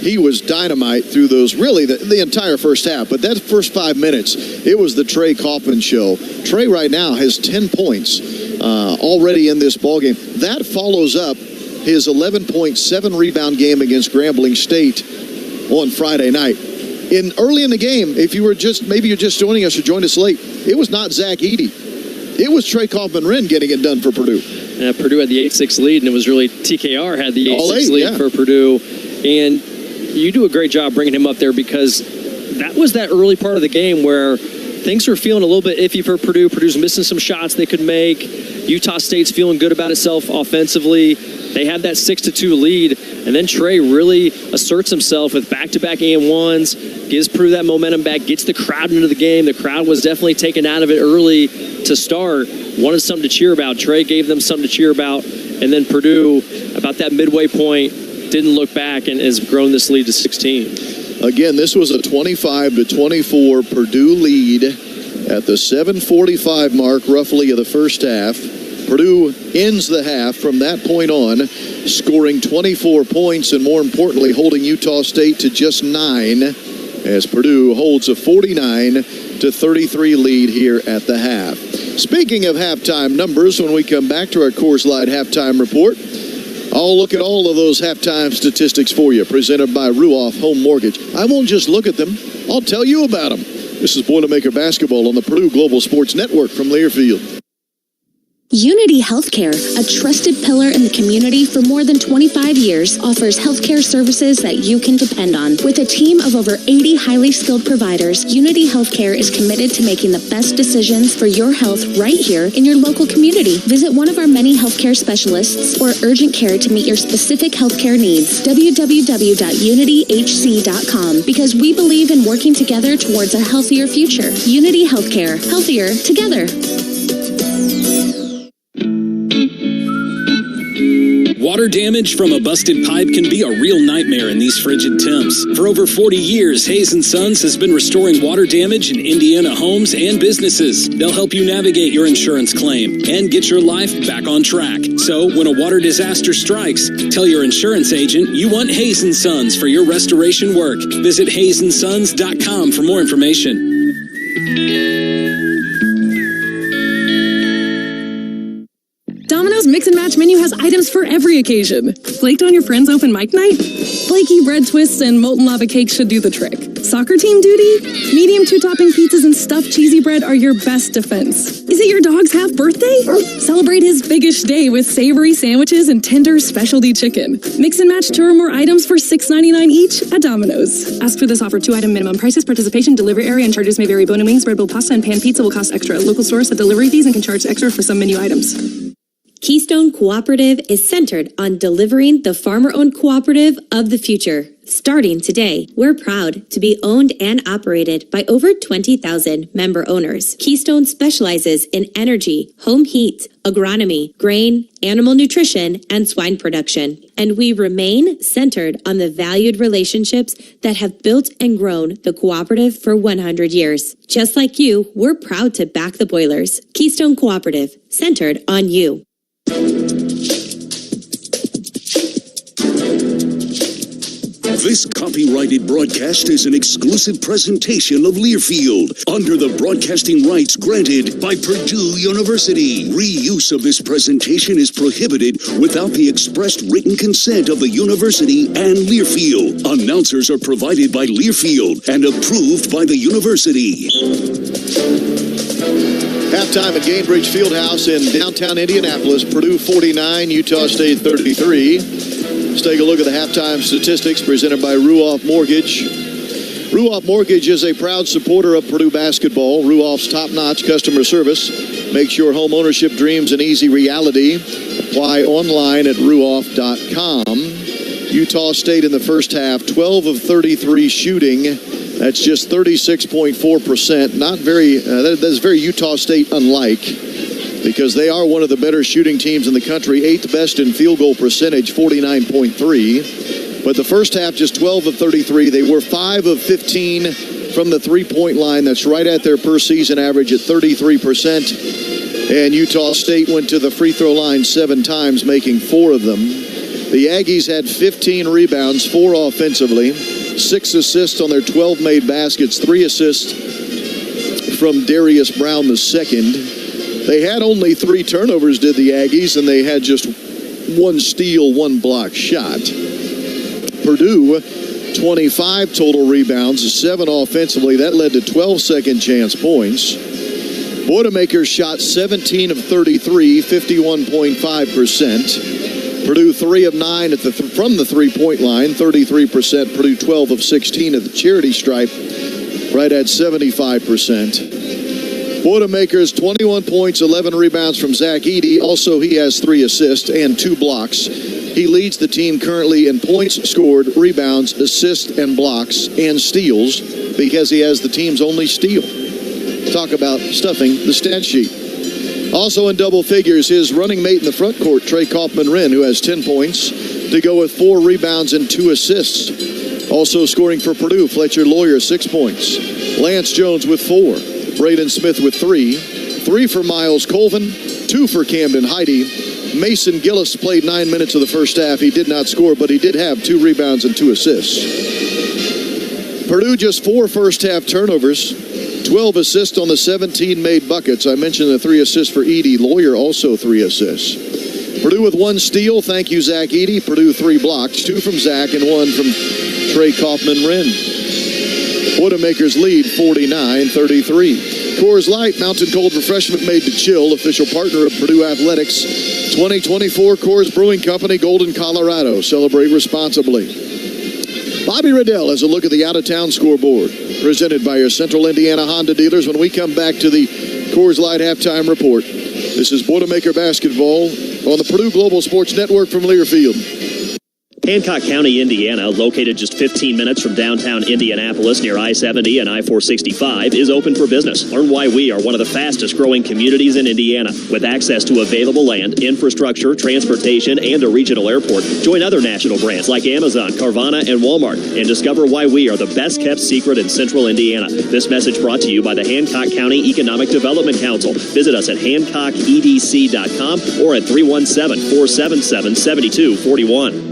He was dynamite through those, really, the entire first half. But that first 5 minutes, it was the Trey Kaufman show. Trey right now has 10 points already in this ballgame. That follows up his 11.7 rebound game against Grambling State on Friday night. Early in the game, if you were maybe you're just joining us or joined us late, it was not Zach Edey. It was Trey Kaufman-Renn getting it done for Purdue. Purdue had the 8-6 lead, and it was really TKR had the 8-6 lead for Purdue. And you do a great job bringing him up there because that was that early part of the game where things were feeling a little bit iffy for Purdue. Purdue's missing some shots they could make. Utah State's feeling good about itself offensively. They had that 6-2 lead, and then Trey really asserts himself with back-to-back and-ones, gives Purdue that momentum back, gets the crowd into the game. The crowd was definitely taken out of it early to start, wanted something to cheer about. Trey gave them something to cheer about, and then Purdue, about that midway point, didn't look back and has grown this lead to 16. Again, this was a 25-24 Purdue lead at the 7:45 mark, roughly, of the first half. Purdue ends the half from that point on, scoring 24 points and, more importantly, holding Utah State to just 9 as Purdue holds a 49-33 lead here at the half. Speaking of halftime numbers, when we come back to our Coors Light halftime report, I'll look at all of those halftime statistics for you, presented by Ruoff Home Mortgage. I won't just look at them, I'll tell you about them. This is Boilermaker Basketball on the Purdue Global Sports Network from Learfield. Unity Healthcare, a trusted pillar in the community for more than 25 years, offers healthcare services that you can depend on. With a team of over 80 highly skilled providers, Unity Healthcare is committed to making the best decisions for your health right here in your local community. Visit one of our many healthcare specialists or urgent care to meet your specific healthcare needs. www.unityhc.com, because we believe in working together towards a healthier future. Unity Healthcare, healthier together. Water damage from a busted pipe can be a real nightmare in these frigid temps. For over 40 years, Hayes & Sons has been restoring water damage in Indiana homes and businesses. They'll help you navigate your insurance claim and get your life back on track. So when a water disaster strikes, tell your insurance agent you want Hayes & Sons for your restoration work. Visit HayesandSons.com for more information. Domino's Mix and Match menu has items for every occasion. Flaked on your friend's open mic night? Flaky bread twists and molten lava cakes should do the trick. Soccer team duty? Medium two-topping pizzas and stuffed cheesy bread are your best defense. Is it your dog's half birthday? Celebrate his biggish day with savory sandwiches and tender specialty chicken. Mix and match 2 or more items for $6.99 each at Domino's. Ask for this offer. 2-item minimum prices, participation, delivery area, and charges may vary. Bone and wings, bread bowl pasta, and pan pizza will cost extra. Local stores have delivery fees and can charge extra for some menu items. Keystone Cooperative is centered on delivering the farmer-owned cooperative of the future. Starting today, we're proud to be owned and operated by over 20,000 member owners. Keystone specializes in energy, home heat, agronomy, grain, animal nutrition, and swine production. And we remain centered on the valued relationships that have built and grown the cooperative for 100 years. Just like you, we're proud to back the boilers. Keystone Cooperative, centered on you. This copyrighted broadcast is an exclusive presentation of Learfield under the broadcasting rights granted by Purdue University. Reuse of this presentation is prohibited without the expressed written consent of the university and Learfield. Announcers are provided by Learfield and approved by the university. Halftime at Gainbridge Fieldhouse in downtown Indianapolis. Purdue 49, Utah State 33. Let's take a look at the halftime statistics presented by Ruoff Mortgage. Ruoff Mortgage is a proud supporter of Purdue basketball. Ruoff's top-notch customer service makes your home ownership dreams an easy reality. Apply online at ruoff.com. Utah State in the first half, 12 of 33 shooting. That's just 36.4%. Not very. That's very Utah State unlike, because they are one of the better shooting teams in the country, 8th best in field goal percentage, 49.3. But the first half, just 12 of 33. They were 5 of 15 from the three-point line. That's right at their per-season average at 33%. And Utah State went to the free throw line 7 times, making 4 of them. The Aggies had 15 rebounds, 4 offensively, 6 assists on their 12 made baskets, 3 assists from Darius Brown II. They had only 3 turnovers, did the Aggies, and they had just 1 steal, 1 block shot. Purdue, 25 total rebounds, 7 offensively. That led to 12 second chance points. Boilermakers shot 17 of 33, 51.5%. Purdue 3 of 9 from the three-point line, 33%. Purdue 12 of 16 at the charity stripe, right at 75%. Boilermakers, 21 points, 11 rebounds from Zach Edey. Also, he has 3 assists and 2 blocks. He leads the team currently in points scored, rebounds, assists, and blocks, and steals, because he has the team's only steal. Talk about stuffing the stat sheet. Also in double figures, his running mate in the front court, Trey Kaufman-Wren, who has 10 points, to go with 4 rebounds and 2 assists. Also scoring for Purdue, Fletcher Lawyer, 6 points. Lance Jones with 4. Braden Smith with 3. 3 for Miles Colvin. 2 for Camden Heide. Mason Gillis played 9 minutes of the first half. He did not score, but he did have 2 rebounds and 2 assists. Purdue just 4 first-half turnovers. 12 assists on the 17 made buckets. I mentioned the 3 assists for Edey. Lawyer also 3 assists. Purdue with 1 steal. Thank you, Zach Edey. Purdue 3 blocks. 2 from Zach and 1 from Trey Kaufman-Wren. Boilermakers lead 49-33. Coors Light, mountain cold refreshment made to chill. Official partner of Purdue Athletics. 2024 Coors Brewing Company, Golden, Colorado. Celebrate responsibly. Bobby Riddell has a look at the out-of-town scoreboard, presented by your Central Indiana Honda dealers when we come back to the Coors Light halftime report. This is Boilermaker basketball on the Purdue Global Sports Network from Learfield. Hancock County, Indiana, located just 15 minutes from downtown Indianapolis near I-70 and I-465, is open for business. Learn why we are one of the fastest growing communities in Indiana. With access to available land, infrastructure, transportation, and a regional airport, join other national brands like Amazon, Carvana, and Walmart, and discover why we are the best kept secret in central Indiana. This message brought to you by the Hancock County Economic Development Council. Visit us at HancockEDC.com or at 317-477-7241.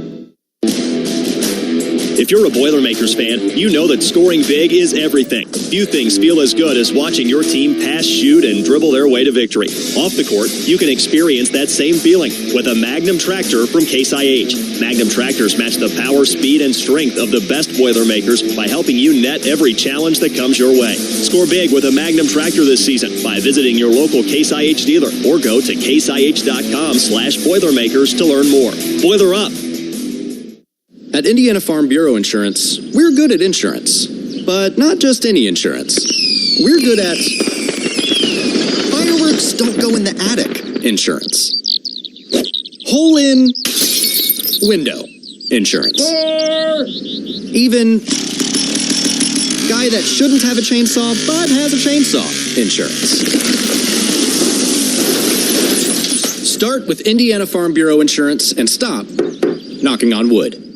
If you're a Boilermakers fan, you know that scoring big is everything. Few things feel as good as watching your team pass, shoot, and dribble their way to victory. Off the court, you can experience that same feeling with a Magnum tractor from Case IH. Magnum tractors match the power, speed, and strength of the best Boilermakers by helping you net every challenge that comes your way. Score big with a Magnum tractor this season by visiting your local Case IH dealer or go to caseih.com/Boilermakers to learn more. Boiler up. At Indiana Farm Bureau Insurance, we're good at insurance. But not just any insurance. We're good at fireworks don't go in the attic insurance. Hole in window insurance. Even guy that shouldn't have a chainsaw but has a chainsaw insurance. Start with Indiana Farm Bureau Insurance and stop knocking on wood.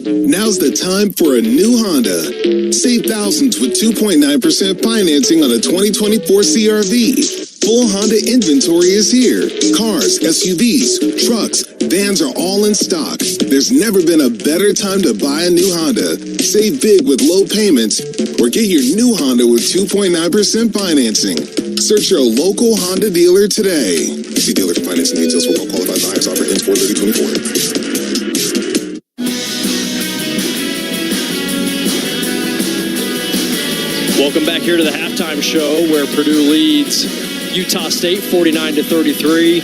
Now's the time for a new Honda. Save thousands with 2.9% financing on a 2024 CR-V. Full Honda inventory is here. Cars, SUVs, trucks, vans are all in stock. There's never been a better time to buy a new Honda. Save big with low payments or get your new Honda with 2.9% financing. Search your local Honda dealer today. See dealer for financing details for well-qualified buyers. Offer ends 4/30/24. Welcome back here to the halftime show where Purdue leads Utah State 49-33.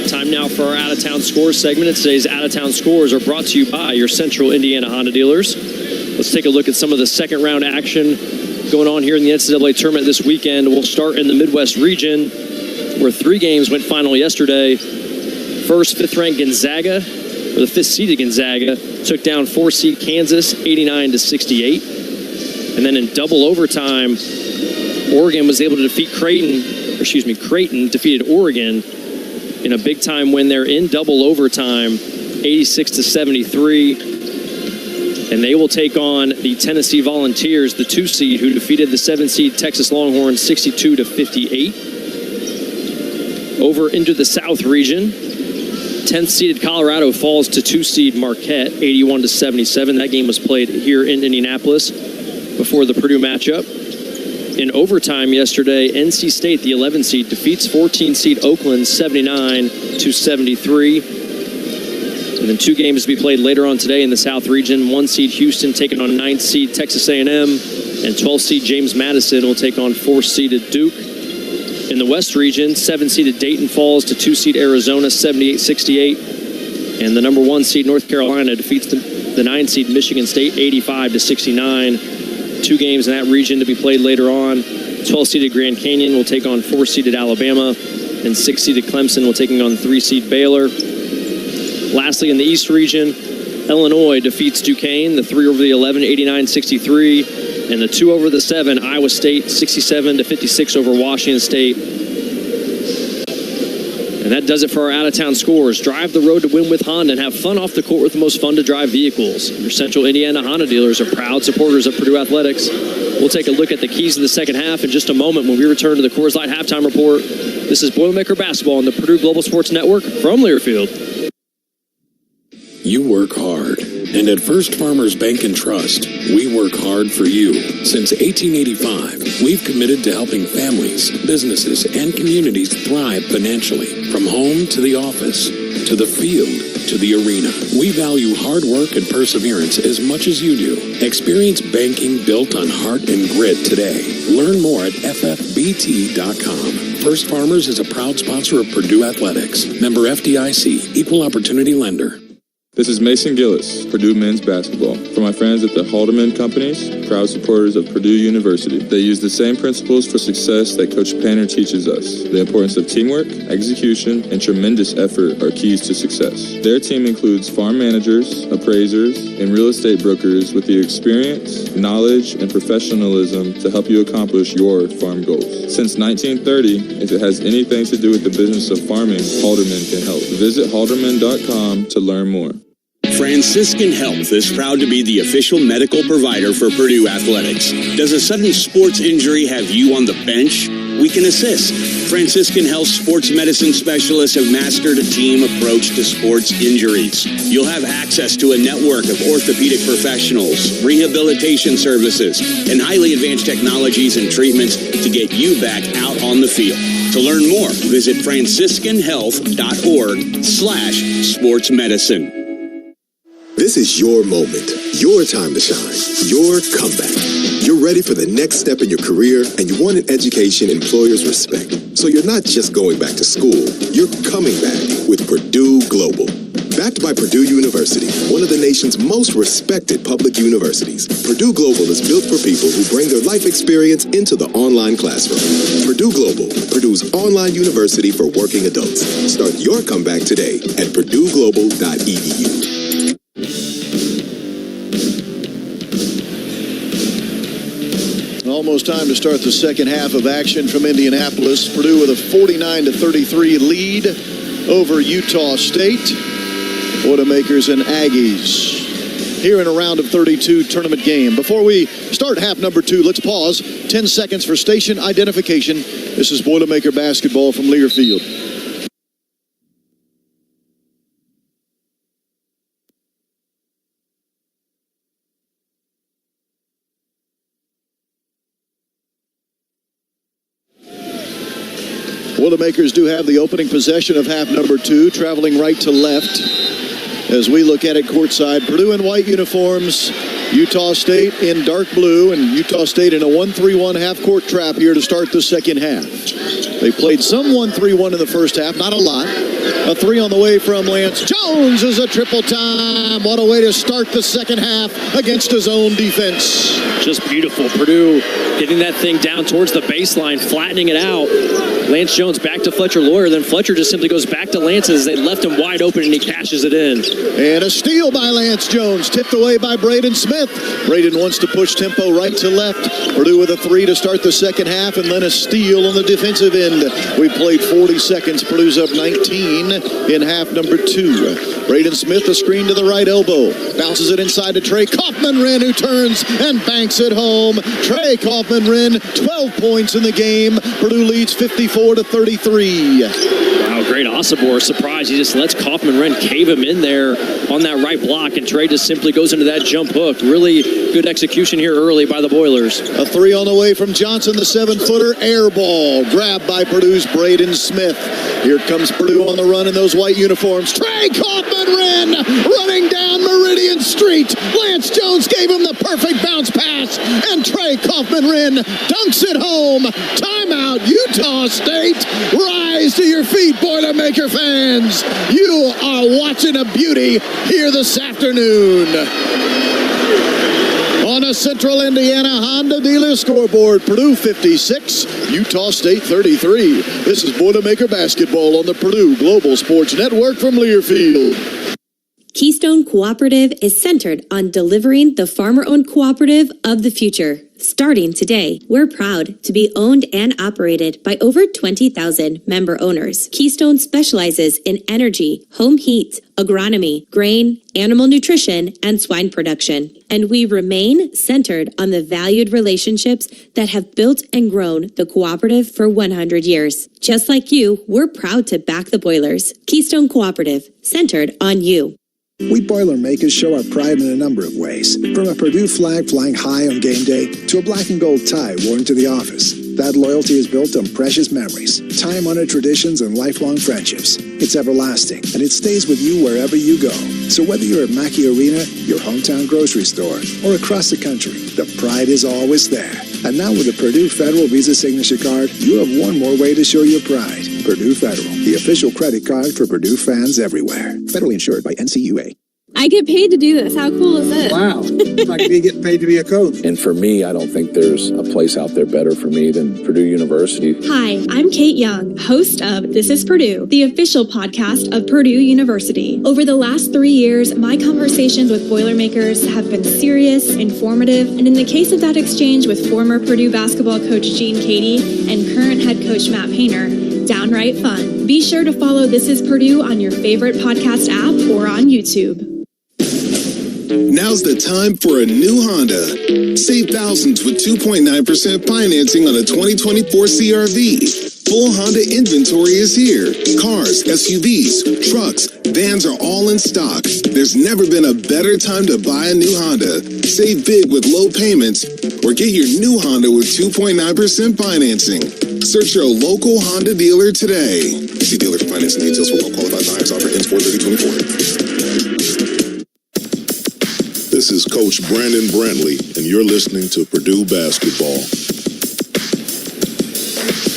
Time now for our out-of-town scores segment. And today's out-of-town scores are brought to you by your Central Indiana Honda dealers. Let's take a look at some of the second round action going on here in the NCAA tournament this weekend. We'll start in the Midwest region where 3 games went final yesterday. First, 5th-ranked Gonzaga, or the 5th-seeded Gonzaga, took down 4-seed Kansas 89-68. And then in double overtime, Oregon was able to defeat Creighton defeated Oregon in a big-time win there in double overtime, 86-73. And they will take on the Tennessee Volunteers, the 2-seed, who defeated the 7-seed Texas Longhorns 62-58. Over into the South region, 10th-seeded Colorado falls to 2-seed Marquette, 81-77. That game was played here in Indianapolis before the Purdue matchup. In overtime yesterday, NC State, the 11-seed, defeats 14-seed Oakland 79-73. And then 2 games to be played later on today in the South region. 1-seed Houston taking on 9th-seed Texas A&M, and 12th-seed James Madison will take on 4th-seeded Duke. In the West region, 7-seeded Dayton falls to 2-seed Arizona 78-68. And the number 1-seed North Carolina defeats the 9-seed Michigan State 85-69. 2 games in that region to be played later on. 12-seeded Grand Canyon will take on 4-seeded Alabama, and 6-seeded Clemson will take on 3-seed Baylor. Lastly, in the East region, Illinois defeats Duquesne, the 3 over the 11, 89-63, and the 2 over the 7, Iowa State, 67-56 over Washington State. And that does it for our out-of-town scores. Drive the road to win with Honda and have fun off the court with the most fun-to-drive vehicles. Your Central Indiana Honda dealers are proud supporters of Purdue Athletics. We'll take a look at the keys of the second half in just a moment when we return to the Coors Light Halftime Report. This is Boilermaker Basketball on the Purdue Global Sports Network from Learfield. You work hard. And at First Farmers Bank and Trust, we work hard for you. Since 1885, we've committed to helping families, businesses, and communities thrive financially. From home to the office, to the field, to the arena. We value hard work and perseverance as much as you do. Experience banking built on heart and grit today. Learn more at ffbt.com. First Farmers is a proud sponsor of Purdue Athletics. Member FDIC, Equal Opportunity Lender. This is Mason Gillis, Purdue men's basketball. For my friends at the Haldeman Companies, proud supporters of Purdue University. They use the same principles for success that Coach Painter teaches us. The importance of teamwork, execution, and tremendous effort are keys to success. Their team includes farm managers, appraisers, and real estate brokers with the experience, knowledge, and professionalism to help you accomplish your farm goals. Since 1930, if it has anything to do with the business of farming, Haldeman can help. Visit halderman.com to learn more. Franciscan Health is proud to be the official medical provider for Purdue Athletics. Does a sudden sports injury have you on the bench? We can assist. Franciscan Health sports medicine specialists have mastered a team approach to sports injuries. You'll have access to a network of orthopedic professionals, rehabilitation services, and highly advanced technologies and treatments to get you back out on the field. To learn more, visit franciscanhealth.org/sportsmedicine. This is your moment, your time to shine, your comeback. You're ready for the next step in your career, and you want an education employers respect. So you're not just going back to school, you're coming back with Purdue Global. Backed by Purdue University, one of the nation's most respected public universities, Purdue Global is built for people who bring their life experience into the online classroom. Purdue Global, Purdue's online university for working adults. Start your comeback today at purdueglobal.edu. Almost time to start the second half of action from Indianapolis. Purdue with a 49-33 lead over Utah State. Boilermakers and Aggies here in a round of 32 tournament game. Before we start half number 2, let's pause. 10 seconds for station identification. This is Boilermaker basketball from Learfield. Boilermakers do have the opening possession of half number 2, traveling right to left. As we look at it courtside, Purdue in white uniforms, Utah State in dark blue, and Utah State in a 1-3-1 half-court trap here to start the second half. They played some 1-3-1 in the first half, not a lot. A 3 on the way from Lance Jones is a triple time. What a way to start the second half against his own defense. Just beautiful. Purdue getting that thing down towards the baseline, flattening it out. Lance Jones back to Fletcher Lawyer, then Fletcher just simply goes back to Lance as they left him wide open and he cashes it in. And a steal by Lance Jones, tipped away by Braden Smith. Braden wants to push tempo right to left. Purdue with a 3 to start the second half, and then a steal on the defensive end. We played 40 seconds. Purdue's up 19 in half number 2. Braden Smith, a screen to the right elbow. Bounces it inside to Trey Kaufman-Renn, who turns and banks it home. Trey Kaufman-Renn, 12 points in the game. Purdue leads 54-33. Wow, great Osibor. Surprise. He just lets Kaufman-Renn cave him in there on that right block, and Trey just simply goes into that jump hook. Really good execution here early by the Boilers. A 3 on the way from Johnson, the 7-footer, air ball. Grabbed by Purdue's Braden Smith. Here comes Purdue on the run in those white uniforms. Trey Kaufman-Renn running down Meridian Street. Lance Jones gave him the perfect bounce pass, and Trey Kaufman-Renn dunks it home. Timeout, Utah State. Rise to your feet, Boilermaker fans. You are watching a beauty here this afternoon. On a Central Indiana Honda dealer scoreboard, Purdue 56, Utah State 33. This is Boilermaker basketball on the Purdue Global Sports Network from Learfield. Keystone Cooperative is centered on delivering the farmer-owned cooperative of the future. Starting today, we're proud to be owned and operated by over 20,000 member owners. Keystone specializes in energy, home heat, agronomy, grain, animal nutrition, and swine production. And we remain centered on the valued relationships that have built and grown the cooperative for 100 years. Just like you, we're proud to back the Boilers. Keystone Cooperative, centered on you. We Boilermakers show our pride in a number of ways, from a Purdue flag flying high on game day to a black and gold tie worn to the office. That loyalty is built on precious memories, time-honored traditions, and lifelong friendships. It's everlasting, and it stays with you wherever you go. So whether you're at Mackey Arena, your hometown grocery store, or across the country, the pride is always there. And now with the Purdue Federal Visa Signature Card, you have one more way to show your pride. Purdue Federal, the official credit card for Purdue fans everywhere. Federally insured by NCAA. I get paid to do this. How cool is it? Wow. It's like me getting paid to be a coach. And for me, I don't think there's a place out there better for me than Purdue University. Hi, I'm Kate Young, host of This is Purdue, the official podcast of Purdue University. Over the last 3 years, my conversations with Boilermakers have been serious, informative, and in the case of that exchange with former Purdue basketball coach Gene Cady and current head coach Matt Painter, downright fun. Be sure to follow This is Purdue on your favorite podcast app or on YouTube. Now's the time for a new Honda. Save thousands with 2.9% financing on a 2024 CRV. Full Honda inventory is here. Cars, SUVs, trucks, vans are all in stock. There's never been a better time to buy a new Honda. Save big with low payments or get your new Honda with 2.9% financing. Search your local Honda dealer today. See dealer for financing details for well-qualified buyers. Offer ends 4/30/24. This is Coach Brandon Brantley, and you're listening to Purdue Basketball.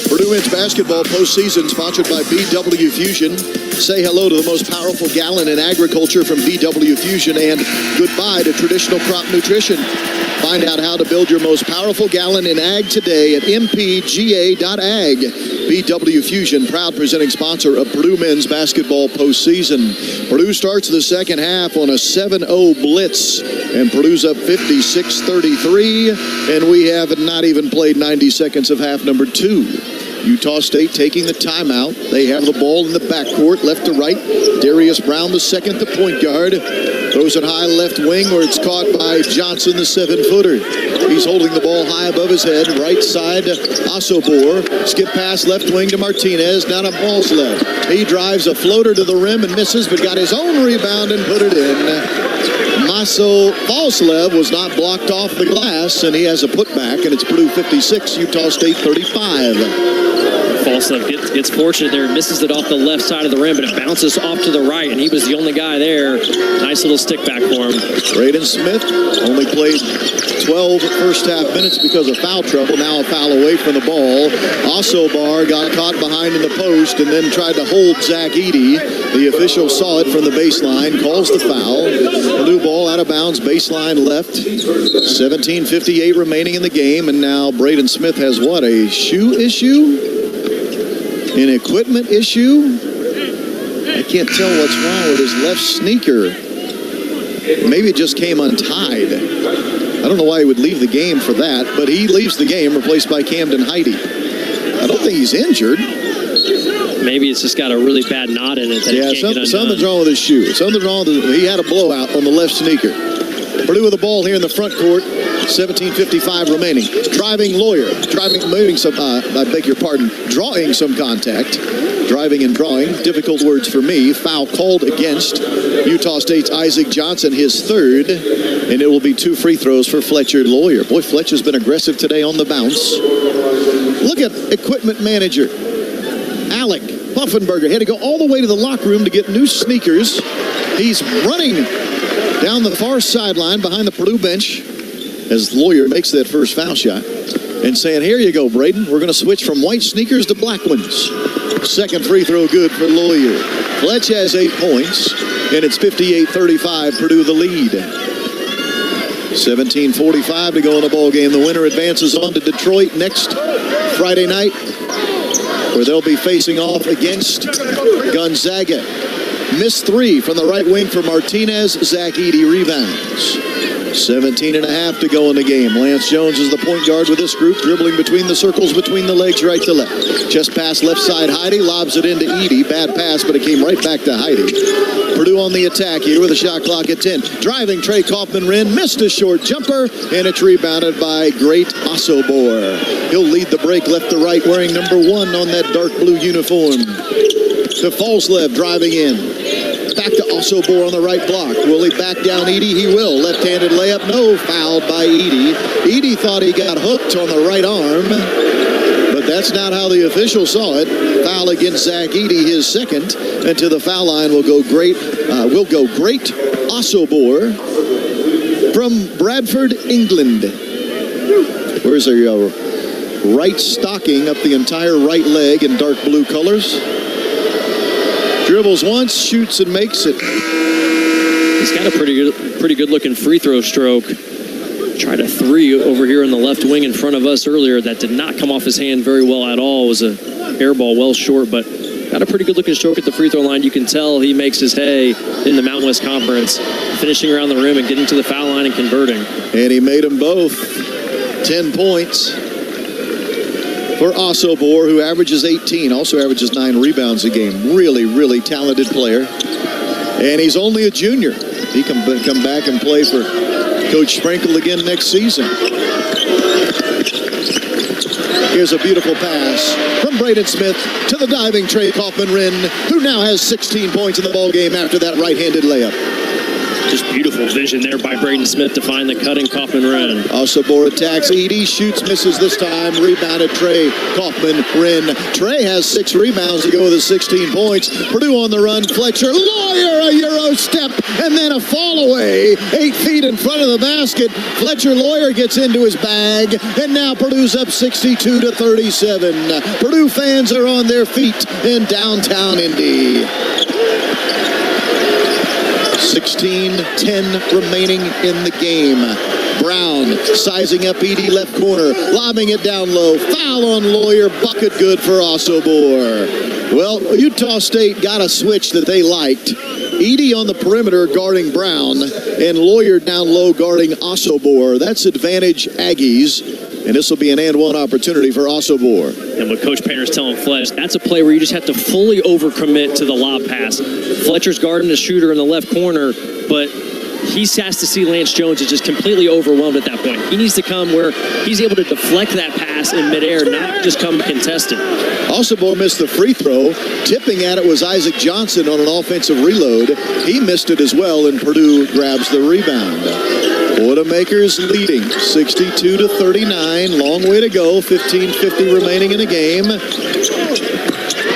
Purdue men's basketball postseason sponsored by BW Fusion. Say hello to the most powerful gallon in agriculture from BW Fusion and goodbye to traditional crop nutrition. Find out how to build your most powerful gallon in ag today at mpga.ag. BW Fusion, proud presenting sponsor of Purdue men's basketball postseason. Purdue starts the second half on a 7-0 blitz, and Purdue's up 56-33, and we have not even played 90 seconds of half number 2. Utah State taking the timeout. They have the ball in the backcourt, left to right. Darius Brown, the second, the point guard. Throws it high left wing where it's caught by Johnson, the 7-footer. He's holding the ball high above his head. Right side, Osobor. Skip pass left wing to Martinez. Now to Falslev. He drives a floater to the rim and misses, but got his own rebound and put it in. Maso Falslev was not blocked off the glass, and he has a putback, and it's Purdue 56, Utah State 35. Falslev gets fortunate there, misses it off the left side of the rim, but it bounces off to the right, and he was the only guy there. Nice little stick back for him. Braden Smith only played 12 first half minutes because of foul trouble. Now a foul away from the ball. Osobor got caught behind in the post and then tried to hold Zach Edey. The official saw it from the baseline, calls the foul. Purdue ball out of bounds, baseline left. 17:58 remaining in the game, and now Braden Smith has what, a shoe issue? An equipment issue? I can't tell what's wrong with his left sneaker. Maybe it just came untied. I don't know why he would leave the game for that, but he leaves the game, replaced by Camden Heide. I don't think he's injured. Maybe it's just got a really bad knot in it. That Something's wrong with his shoe. Something's wrong with he had a blowout on the left sneaker. Purdue with the ball here in the front court. 17:55 remaining. Drawing some contact. Driving and drawing, difficult words for me. Foul called against Utah State's Isaac Johnson, his third, and it will be 2 free throws for Fletcher Lawyer. Boy, Fletcher's been aggressive today on the bounce. Look at equipment manager Alec Puffenberger. Had to go all the way to the locker room to get new sneakers. He's running down the far sideline behind the Purdue bench as Lawyer makes that first foul shot and saying, here you go, Braden. We're going to switch from white sneakers to black ones. Second free throw good for Lawyer. Fletch has 8 points, and it's 58-35, Purdue the lead. 17:45 to go in the ball game. The winner advances on to Detroit next Friday night, where they'll be facing off against Gonzaga. Missed 3 from the right wing for Martinez. Zach Edey rebounds. 17.5 to go in the game. Lance Jones is the point guard with this group, dribbling between the circles, between the legs, right to left. Chest pass left side, Heide lobs it into Edey. Bad pass, but it came right back to Heide. Purdue on the attack here with a shot clock at 10. Driving Trey Kaufman-Renn, missed a short jumper, and it's rebounded by great Osobor. He'll lead the break left to right, wearing number 1 on that dark blue uniform. To Falslev driving in. Back to Osobor on the right block. Will he back down Edey? He will. Left-handed layup. No, fouled by Edey. Edey thought he got hooked on the right arm, but that's not how the official saw it. Foul against Zach Edey, his second. And to the foul line will go great Osobor from Bradford, England. Where's our right stocking up the entire right leg in dark blue colors? Dribbles once, shoots and makes it. He's got a pretty good looking free throw stroke. Tried a 3 over here in the left wing in front of us earlier. That did not come off his hand very well at all. It was a air ball well short, but got a pretty good looking stroke at the free throw line. You can tell he makes his hay in the Mountain West Conference, finishing around the rim and getting to the foul line and converting. And he made them both. 10 points for Osobor, who averages 18, also averages 9 rebounds a game. Really, really talented player. And he's only a junior. He can come back and play for Coach Sprinkle again next season. Here's a beautiful pass from Braden Smith to the diving Trey Kaufman-Wren, who now has 16 points in the ballgame after that right-handed layup. Just beautiful vision there by Braden Smith to find the cutting Kaufman-Wren. Ossobor attacks. Edie shoots, misses this time. Rebounded Trey Kaufman-Wren. Trey has 6 rebounds to go with his 16 points. Purdue on the run. Fletcher Lawyer, a Euro step, and then a fall away. 8 feet in front of the basket. Fletcher Lawyer gets into his bag, and now Purdue's up 62-37. Purdue fans are on their feet in downtown Indy. 16-10 remaining in the game. Brown sizing up Edie left corner, lobbing it down low. Foul on Lawyer, bucket good for Ossobor. Well, Utah State got a switch that they liked. Edie on the perimeter guarding Brown, and Lawyer down low guarding Ossobor. That's advantage Aggies, and this will be an and one opportunity for Ossobor. And what Coach Painter's telling Fletch, that's a play where you just have to fully overcommit to the lob pass. Fletcher's guarding the shooter in the left corner, but he has to see Lance Jones is just completely overwhelmed at that point. He needs to come where he's able to deflect that pass in midair, not just come contested. Ossobor missed the free throw. Tipping at it was Isaac Johnson on an offensive reload. He missed it as well, and Purdue grabs the rebound. Boilermakers leading 62-39. Long way to go. 15:50 remaining in the game.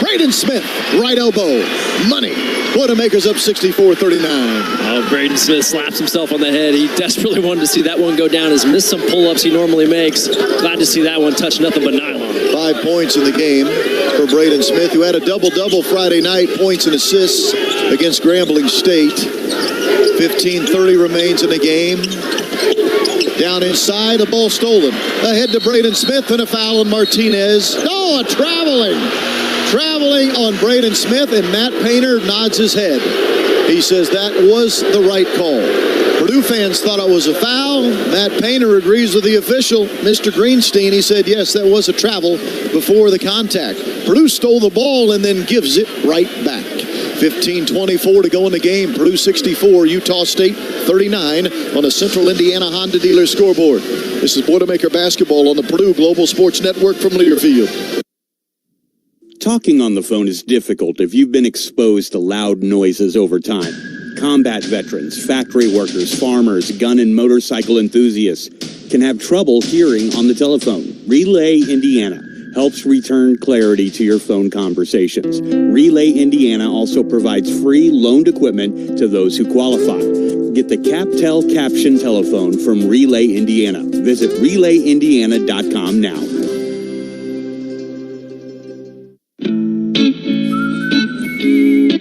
Braden Smith, right elbow. Money. Boilermakers up 64-39. Oh, Braden Smith slaps himself on the head. He desperately wanted to see that one go down. Has missed some pull-ups he normally makes. Glad to see that one touch nothing but nylon. 5 points in the game for Braden Smith, who had a double-double Friday night, points and assists against Grambling State. 15:30 remains in the game. Down inside, a ball stolen. Ahead to Braden Smith, and a foul on Martinez. Oh, a traveling on Braden Smith, and Matt Painter nods his head. He says that was the right call. Purdue fans thought it was a foul. Matt Painter agrees with the official, Mr. Greenstein. He said, yes, that was a travel before the contact. Purdue stole the ball and then gives it right back. 15:24 to go in the game. Purdue 64, Utah State 39 on a Central Indiana Honda dealer scoreboard. This is Boilermaker basketball on the Purdue Global Sports Network from Learfield. Talking on the phone is difficult if you've been exposed to loud noises over time. Combat veterans, factory workers, farmers, gun and motorcycle enthusiasts can have trouble hearing on the telephone. Relay Indiana helps return clarity to your phone conversations. Relay Indiana also provides free loaned equipment to those who qualify. Get the CapTel caption telephone from Relay Indiana. Visit RelayIndiana.com now.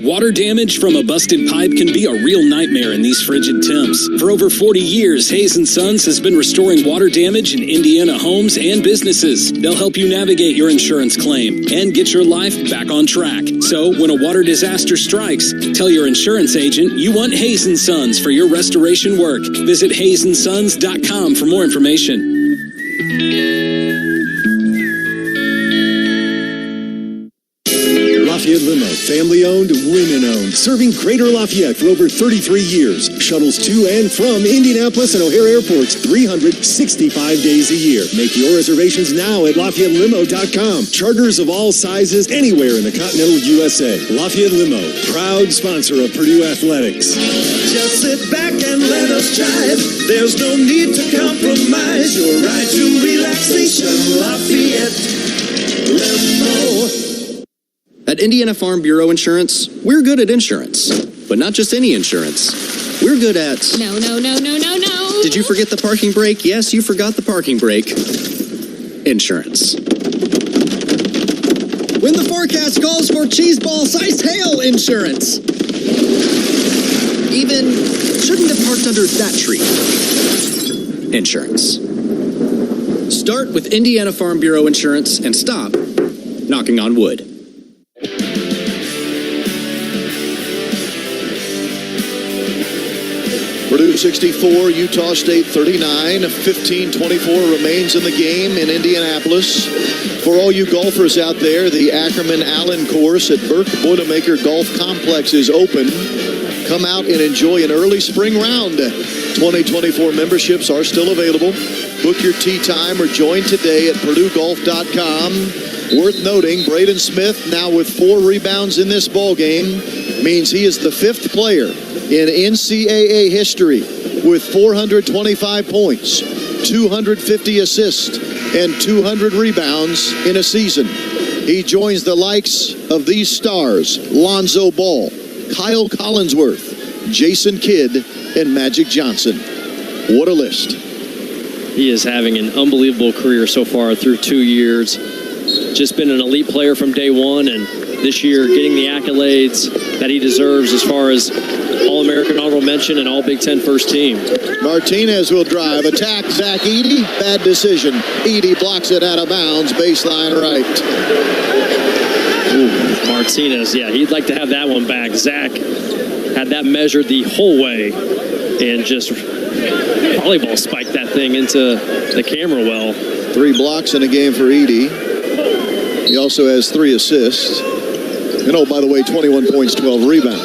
Water damage from a busted pipe can be a real nightmare in these frigid temps. For over 40 years, Hayes & Sons has been restoring water damage in Indiana homes and businesses. They'll help you navigate your insurance claim and get your life back on track. So when a water disaster strikes, tell your insurance agent you want Hayes & Sons for your restoration work. Visit HayesandSons.com for more information. Lafayette Limo, family-owned, women-owned, serving Greater Lafayette for over 33 years. Shuttles to and from Indianapolis and O'Hare airports 365 days a year. Make your reservations now at LafayetteLimo.com. Charters of all sizes anywhere in the continental USA. Lafayette Limo, proud sponsor of Purdue Athletics. Just sit back and let us drive. There's no need to compromise. Your ride to relaxation. Lafayette Limo. At Indiana Farm Bureau Insurance, we're good at insurance. But not just any insurance. We're good at... No. Did you forget the parking brake? Yes, you forgot the parking brake. Insurance. When the forecast calls for cheese ball-sized hail insurance. Even shouldn't have parked under that tree. Insurance. Start with Indiana Farm Bureau Insurance and stop knocking on wood. Purdue 64, Utah State 39. 15:24 remains in the game in Indianapolis. For all you golfers out there, the Ackerman Allen course at Burke Boilermaker Golf Complex is open. Come out and enjoy an early spring round. 2024 memberships are still available. Book your tee time or join today at PurdueGolf.com. Worth noting, Braden Smith, now with 4 rebounds in this ball game, means he is the 5th player in NCAA history with 425 points, 250 assists, and 200 rebounds in a season. He joins the likes of these stars: Lonzo Ball, Kyle Collinsworth, Jason Kidd, and Magic Johnson. What a list. He is having an unbelievable career so far through 2 years. Just been an elite player from day one, and this year getting the accolades that he deserves as far as All-American honorable mention and All-Big Ten first team. Martinez will drive. Attack Zach Edey. Bad decision. Edey blocks it out of bounds. Baseline right. Ooh, Martinez, yeah, he'd like to have that one back. Zach had that measured the whole way and just volleyball spiked that thing into the camera well. 3 blocks in a game for Edey. He also has 3 assists. And oh, by the way, 21 points, 12 rebounds.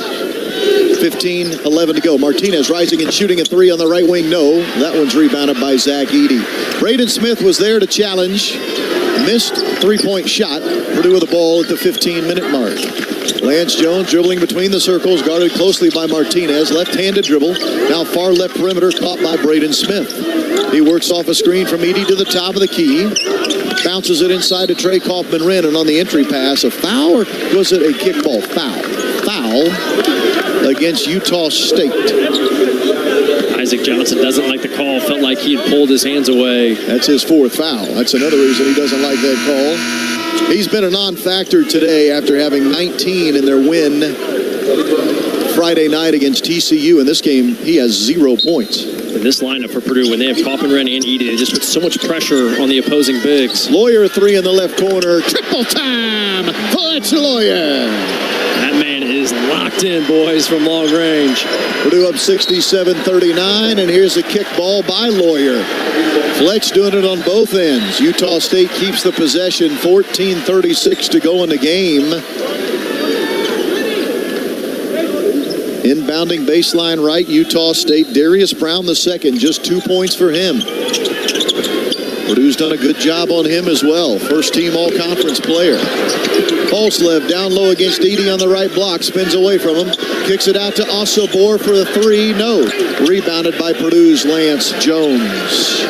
15-11 to go. Martinez rising and shooting a 3 on the right wing. No, that one's rebounded by Zach Edey. Braden Smith was there to challenge. Missed 3-point shot. Purdue with the ball at the 15-minute mark. Lance Jones dribbling between the circles, guarded closely by Martinez. Left-handed dribble. Now far left perimeter, caught by Braden Smith. He works off a screen from Edey to the top of the key. Bounces it inside to Trey Kaufman-Renn, and on the entry pass, a foul, or was it a kickball? Foul against Utah State. Isaac Johnson doesn't like the call. Felt like he had pulled his hands away. That's his 4th foul. That's another reason he doesn't like that call. He's been a non-factor today after having 19 in their win Friday night against TCU. In this game, he has 0 points. In this lineup for Purdue, when they have Kaufman-Renn and Edey, they just put so much pressure on the opposing bigs. Lawyer 3 in the left corner. Triple time! Fletch Lawyer! That man is locked in, boys, from long range. Purdue up 67-39, and here's a kick ball by Lawyer. Fletch doing it on both ends. Utah State keeps the possession. 14:36 to go in the game. Inbounding baseline right, Utah State. Darius Brown II, just 2 points for him. Purdue's done a good job on him as well. First team all-conference player. Falslev down low against Edey on the right block. Spins away from him. Kicks it out to Osobor for the 3. No. Rebounded by Purdue's Lance Jones.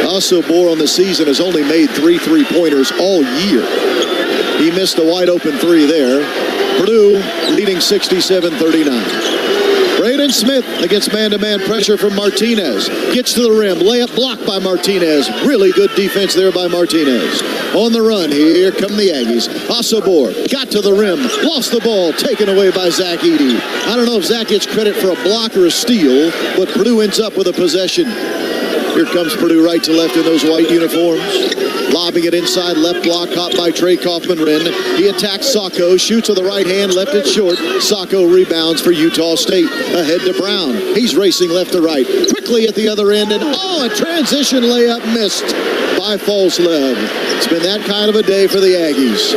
Osobor on the season has only made 3 3-pointers all year. He missed a wide-open 3 there. Purdue leading 67-39. Braden Smith against man-to-man pressure from Martinez. Gets to the rim. Layup blocked by Martinez. Really good defense there by Martinez. On the run, here come the Aggies. Osobor got to the rim. Lost the ball. Taken away by Zach Edey. I don't know if Zach gets credit for a block or a steal, but Purdue ends up with a possession. Here comes Purdue right to left in those white uniforms. Lobbing it inside, left block, caught by Trey Kaufman-Renn. He attacks Sacco, shoots with the right hand, left it short. Sacco rebounds for Utah State. Ahead to Brown. He's racing left to right. Quickly at the other end, and a transition layup missed by Falslev. It's been that kind of a day for the Aggies.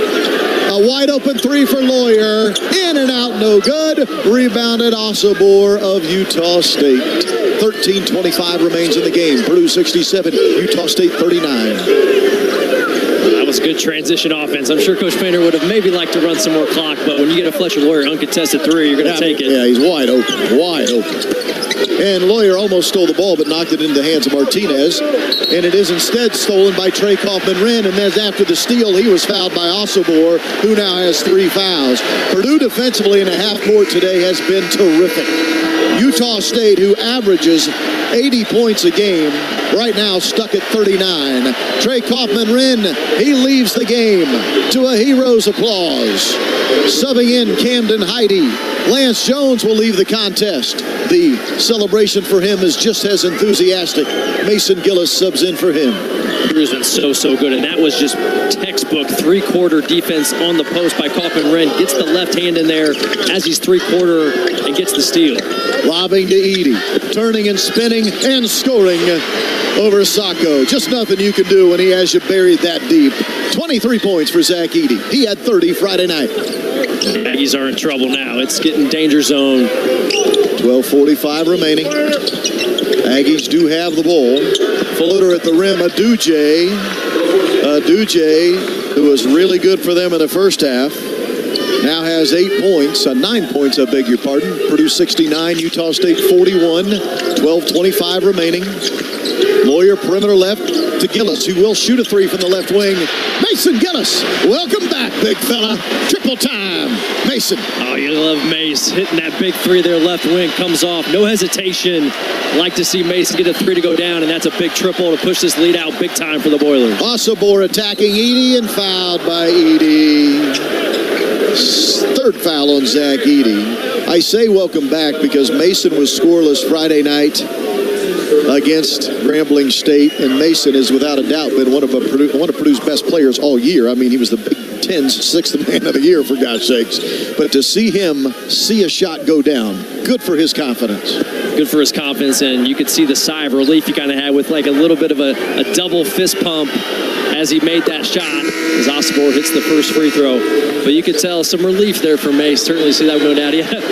A wide open 3 for Lawyer. In and out, no good. Rebounded Osobor of Utah State. 13:25 remains in the game. Purdue 67, Utah State 39. That was good transition offense. I'm sure Coach Painter would have maybe liked to run some more clock, but when you get a Fletcher Lawyer uncontested 3, you're going to take it. Yeah, he's wide open. Wide open. And Lawyer almost stole the ball, but knocked it into the hands of Martinez. And it is instead stolen by Trey Kaufman-Renn. And then after the steal, he was fouled by Osobor, who now has 3 fouls. Purdue defensively in a half court today has been terrific. Utah State, who averages 80 points a game, right now stuck at 39. Trey Kaufman-Renn, he leaves the game to a hero's applause. Subbing in Camden Heide. Lance Jones will leave the contest. The celebration for him is just as enthusiastic. Mason Gillis subs in for him. Purdue's been so good, and that was just textbook 3-quarter defense on the post by Kaufman-Renn. Gets the left hand in there as he's 3-quarter and gets the steal. Lobbing to Edey. Turning and spinning and scoring over Sacco. Just nothing you can do when he has you buried that deep. 23 points for Zach Edey. He had 30 Friday night. Aggies are in trouble now. It's getting danger zone. 12:45 remaining. Aggies do have the ball. Floater at the rim. Aduje, who was really good for them in the first half, now has 9 points, I beg your pardon. Purdue 69, Utah State 41. 12:25 remaining. Lawyer perimeter left to Gillis, who will shoot a three from the left wing. Mason Gillis, welcome back, big fella. Triple time, Mason. Oh, you love Mace hitting that big three there, left wing, comes off, no hesitation. Like to see Mason get a three to go down, and that's a big triple to push this lead out big time for the Boilers. Osobor attacking Edey and fouled by Edey. Third foul on Zach Edey. I say welcome back because Mason was scoreless Friday night against Grambling State, and Mason is without a doubt been one of Purdue's best players all year. I mean, he was the Big Ten's sixth man of the year, for God's sakes. But to see him see a shot go down, good for his confidence. Good for his confidence, and you could see the sigh of relief he kind of had with like a little bit of a double fist pump as he made that shot, as Osobor hits the first free throw. But you could tell some relief there for Mace. Certainly see that going down. He had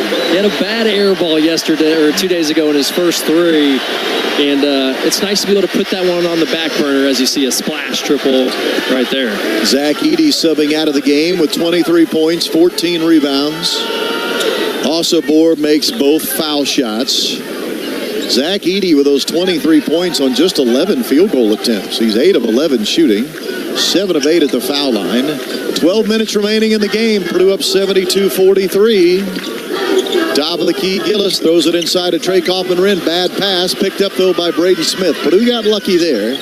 a bad air ball yesterday, or 2 days ago, in his first three. And it's nice to be able to put that one on the back burner as you see a splash triple right there. Zach Edey subbing out of the game with 23 points, 14 rebounds. Osobor makes both foul shots. Zach Edey with those 23 points on just 11 field goal attempts. He's 8 of 11 shooting, 7 of 8 at the foul line. 12 minutes remaining in the game. Purdue up 72-43. Top of the key, Gillis throws it inside to Trey Kaufman-Renn. Bad pass, picked up though by Braden Smith. Purdue got lucky there.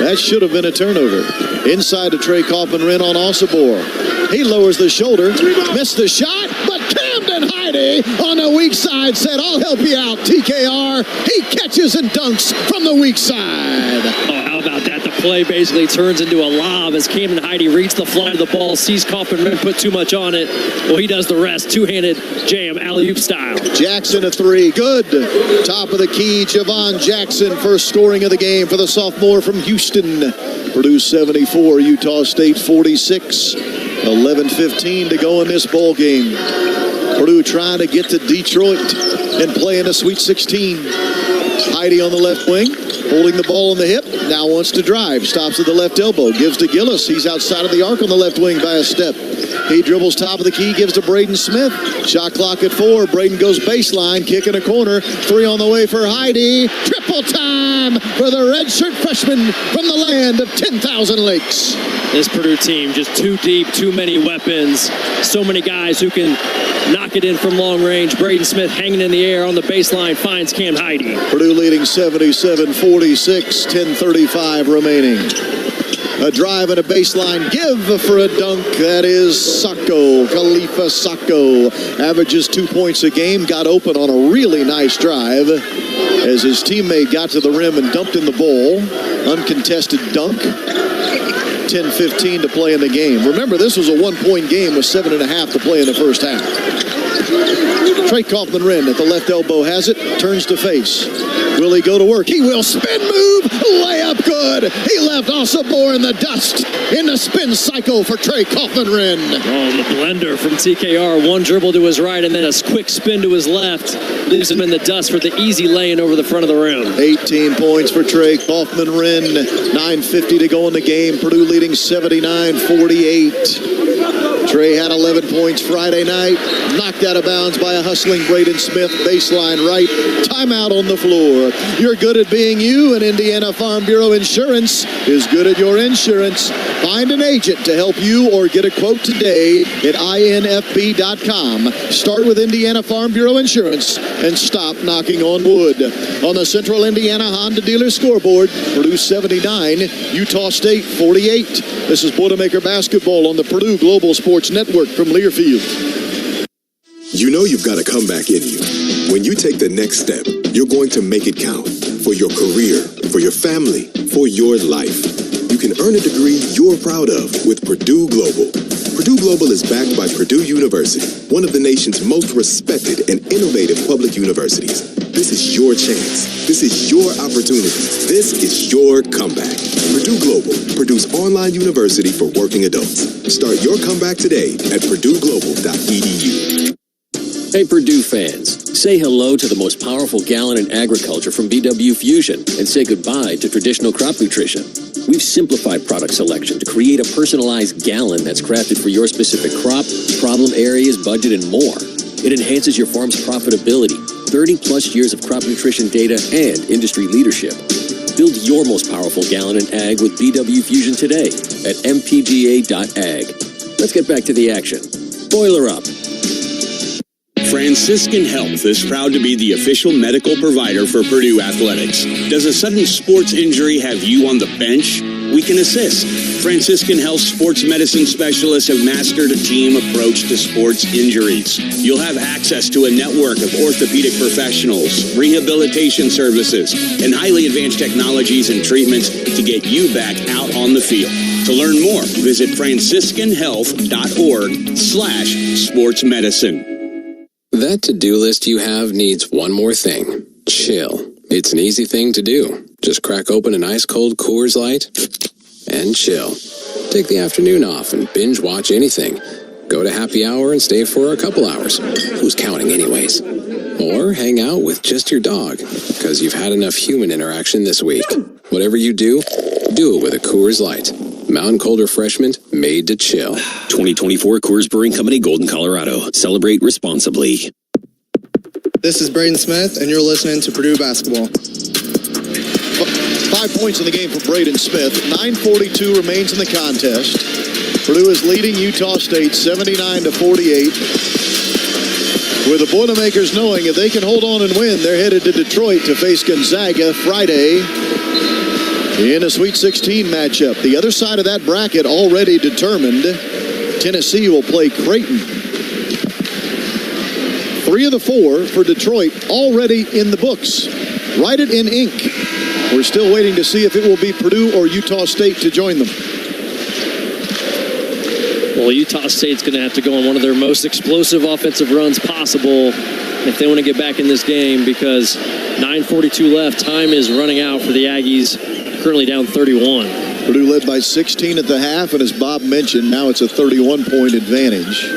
That should have been a turnover. Inside to Trey Kaufman-Renn on Osobor. He lowers the shoulder, missed the shot, but Camden Heide on the weak side said, "I'll help you out, TKR." He catches and dunks from the weak side. Oh, how about that? The play basically turns into a lob as Camden Heide reads the fly of the ball, sees Kaufman-Renn put too much on it. Well, he does the rest. Two-handed jam, alley-oop style. Jackson a three. Good. Top of the key, Javon Jackson, first scoring of the game for the sophomore from Houston. Purdue 74, Utah State 46. 11:15 to go in this ball game. Purdue trying to get to Detroit and play in a Sweet 16. Heide on the left wing, holding the ball on the hip, now wants to drive. Stops at the left elbow, gives to Gillis. He's outside of the arc on the left wing by a step. He dribbles top of the key, gives to Braden Smith. Shot clock at 4. Braden goes baseline, kick in a corner. Three on the way for Heide. Triple time for the redshirt freshman from the land of 10,000 lakes. This Purdue team just too deep, too many weapons. So many guys who can knock it in from long range. Braden Smith hanging in the air on the baseline, finds Cam Heide. Purdue leading 77-46, 10:35 remaining. A drive and a baseline give for a dunk. That is Sacco, Khalifa Sacco. Averages 2 points a game. Got open on a really nice drive as his teammate got to the rim and dumped in the bowl. Uncontested dunk. 10:15 to play in the game. Remember, this was a 1-point game with 7.5 to play in the first half. Trey Kaufman-Renn at the left elbow has it, turns to face. Will he go to work? He will. Spin move, layup good. He left Osobor in the dust in the spin cycle for Trey Kaufman-Renn. Oh, the blender from TKR. One dribble to his right and then a quick spin to his left. Leaves him in the dust for the easy lay-in over the front of the rim. 18 points for Trey Kaufman-Renn. 9:50 to go in the game. Purdue leading 79-48. Trey had 11 points Friday night. Knocked out of bounds by a hustling Braden Smith. Baseline right. Timeout on the floor. You're good at being you, and Indiana Farm Bureau Insurance is good at your insurance. Find an agent to help you or get a quote today at infb.com. Start with Indiana Farm Bureau Insurance and stop knocking on wood. On the Central Indiana Honda Dealer Scoreboard, Purdue 79, Utah State 48. This is Boilermaker Basketball on the Purdue Global Sports Network from Learfield. You know you've got a comeback in you. When you take the next step, you're going to make it count. For your career, for your family, for your life. You can earn a degree you're proud of with Purdue Global. Purdue Global is backed by Purdue University, one of the nation's most respected and innovative public universities. This is your chance. This is your opportunity. This is your comeback. Purdue Global, Purdue's online university for working adults. Start your comeback today at purdueglobal.edu. Hey Purdue fans, say hello to the most powerful gallon in agriculture from BW Fusion and say goodbye to traditional crop nutrition. We've simplified product selection to create a personalized gallon that's crafted for your specific crop, problem areas, budget, and more. It enhances your farm's profitability, 30-plus years of crop nutrition data, and industry leadership. Build your most powerful gallon in ag with BW Fusion today at mpga.ag. Let's get back to the action. Boiler up. Franciscan Health is proud to be the official medical provider for Purdue Athletics. Does a sudden sports injury have you on the bench? We can assist. Franciscan Health sports medicine specialists have mastered a team approach to sports injuries. You'll have access to a network of orthopedic professionals, rehabilitation services, and highly advanced technologies and treatments to get you back out on the field. To learn more, visit franciscanhealth.org/sportsmedicine. That to-do list you have needs one more thing. Chill. It's an easy thing to do. Just crack open an ice-cold Coors Light and chill. Take the afternoon off and binge watch anything. Go to happy hour and stay for a couple hours. Who's counting anyways? Or hang out with just your dog, because you've had enough human interaction this week. Whatever you do it with a Coors Light. Mountain Cold Refreshment made to chill. 2024 Coors Brewing Company, Golden, Colorado. Celebrate responsibly. This is Braden Smith, and you're listening to Purdue Basketball. 5 points in the game for Braden Smith. 9:42 remains in the contest. Purdue is leading Utah State 79-48. With the Boilermakers knowing if they can hold on and win, they're headed to Detroit to face Gonzaga Friday in a Sweet 16 matchup. The other side of that bracket already determined. Tennessee will play Creighton. 3 of the 4 for Detroit already in the books. Write it in ink. We're still waiting to see if it will be Purdue or Utah State to join them. Well, Utah State's going to have to go on one of their most explosive offensive runs possible if they want to get back in this game, because 9:42 left. Time is running out for the Aggies, currently down 31. Purdue led by 16 at the half, and as Bob mentioned, now it's a 31-point advantage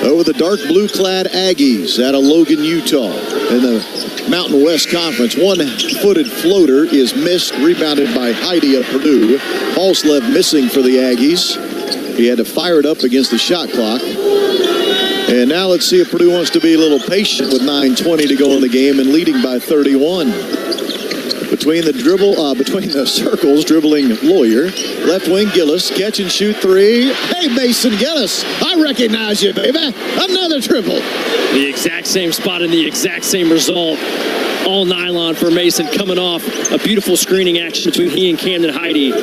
over the dark blue-clad Aggies out of Logan, Utah in the Mountain West Conference. One-footed floater is missed, rebounded by Heidi of Purdue. Falslev missing for the Aggies. He had to fire it up against the shot clock. And now let's see if Purdue wants to be a little patient with 9:20 to go in the game and leading by 31. Between the circles, dribbling Lawyer. Left wing Gillis, catch and shoot three. Hey, Mason Gillis, I recognize you, baby. Another triple. The exact same spot and the exact same result. All nylon for Mason, coming off a beautiful screening action between he and Camden Heidi.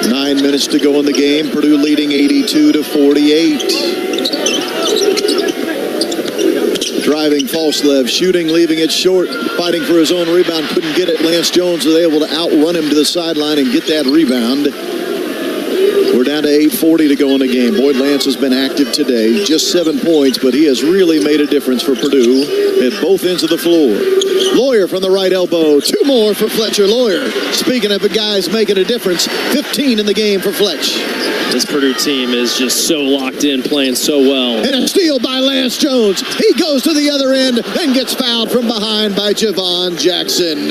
9 minutes to go in the game. Purdue leading 82-48. Driving Falslev, shooting, leaving it short, fighting for his own rebound, couldn't get it. Lance Jones was able to outrun him to the sideline and get that rebound. We're down to 8:40 to go in the game. Boyd Lance has been active today, just 7 points, but he has really made a difference for Purdue at both ends of the floor. Lawyer from the right elbow, 2 more for Fletcher Lawyer. Speaking of the guys making a difference, 15 in the game for Fletch. This Purdue team is just so locked in, playing so well. And a steal by Lance Jones. He goes to the other end and gets fouled from behind by Javon Jackson.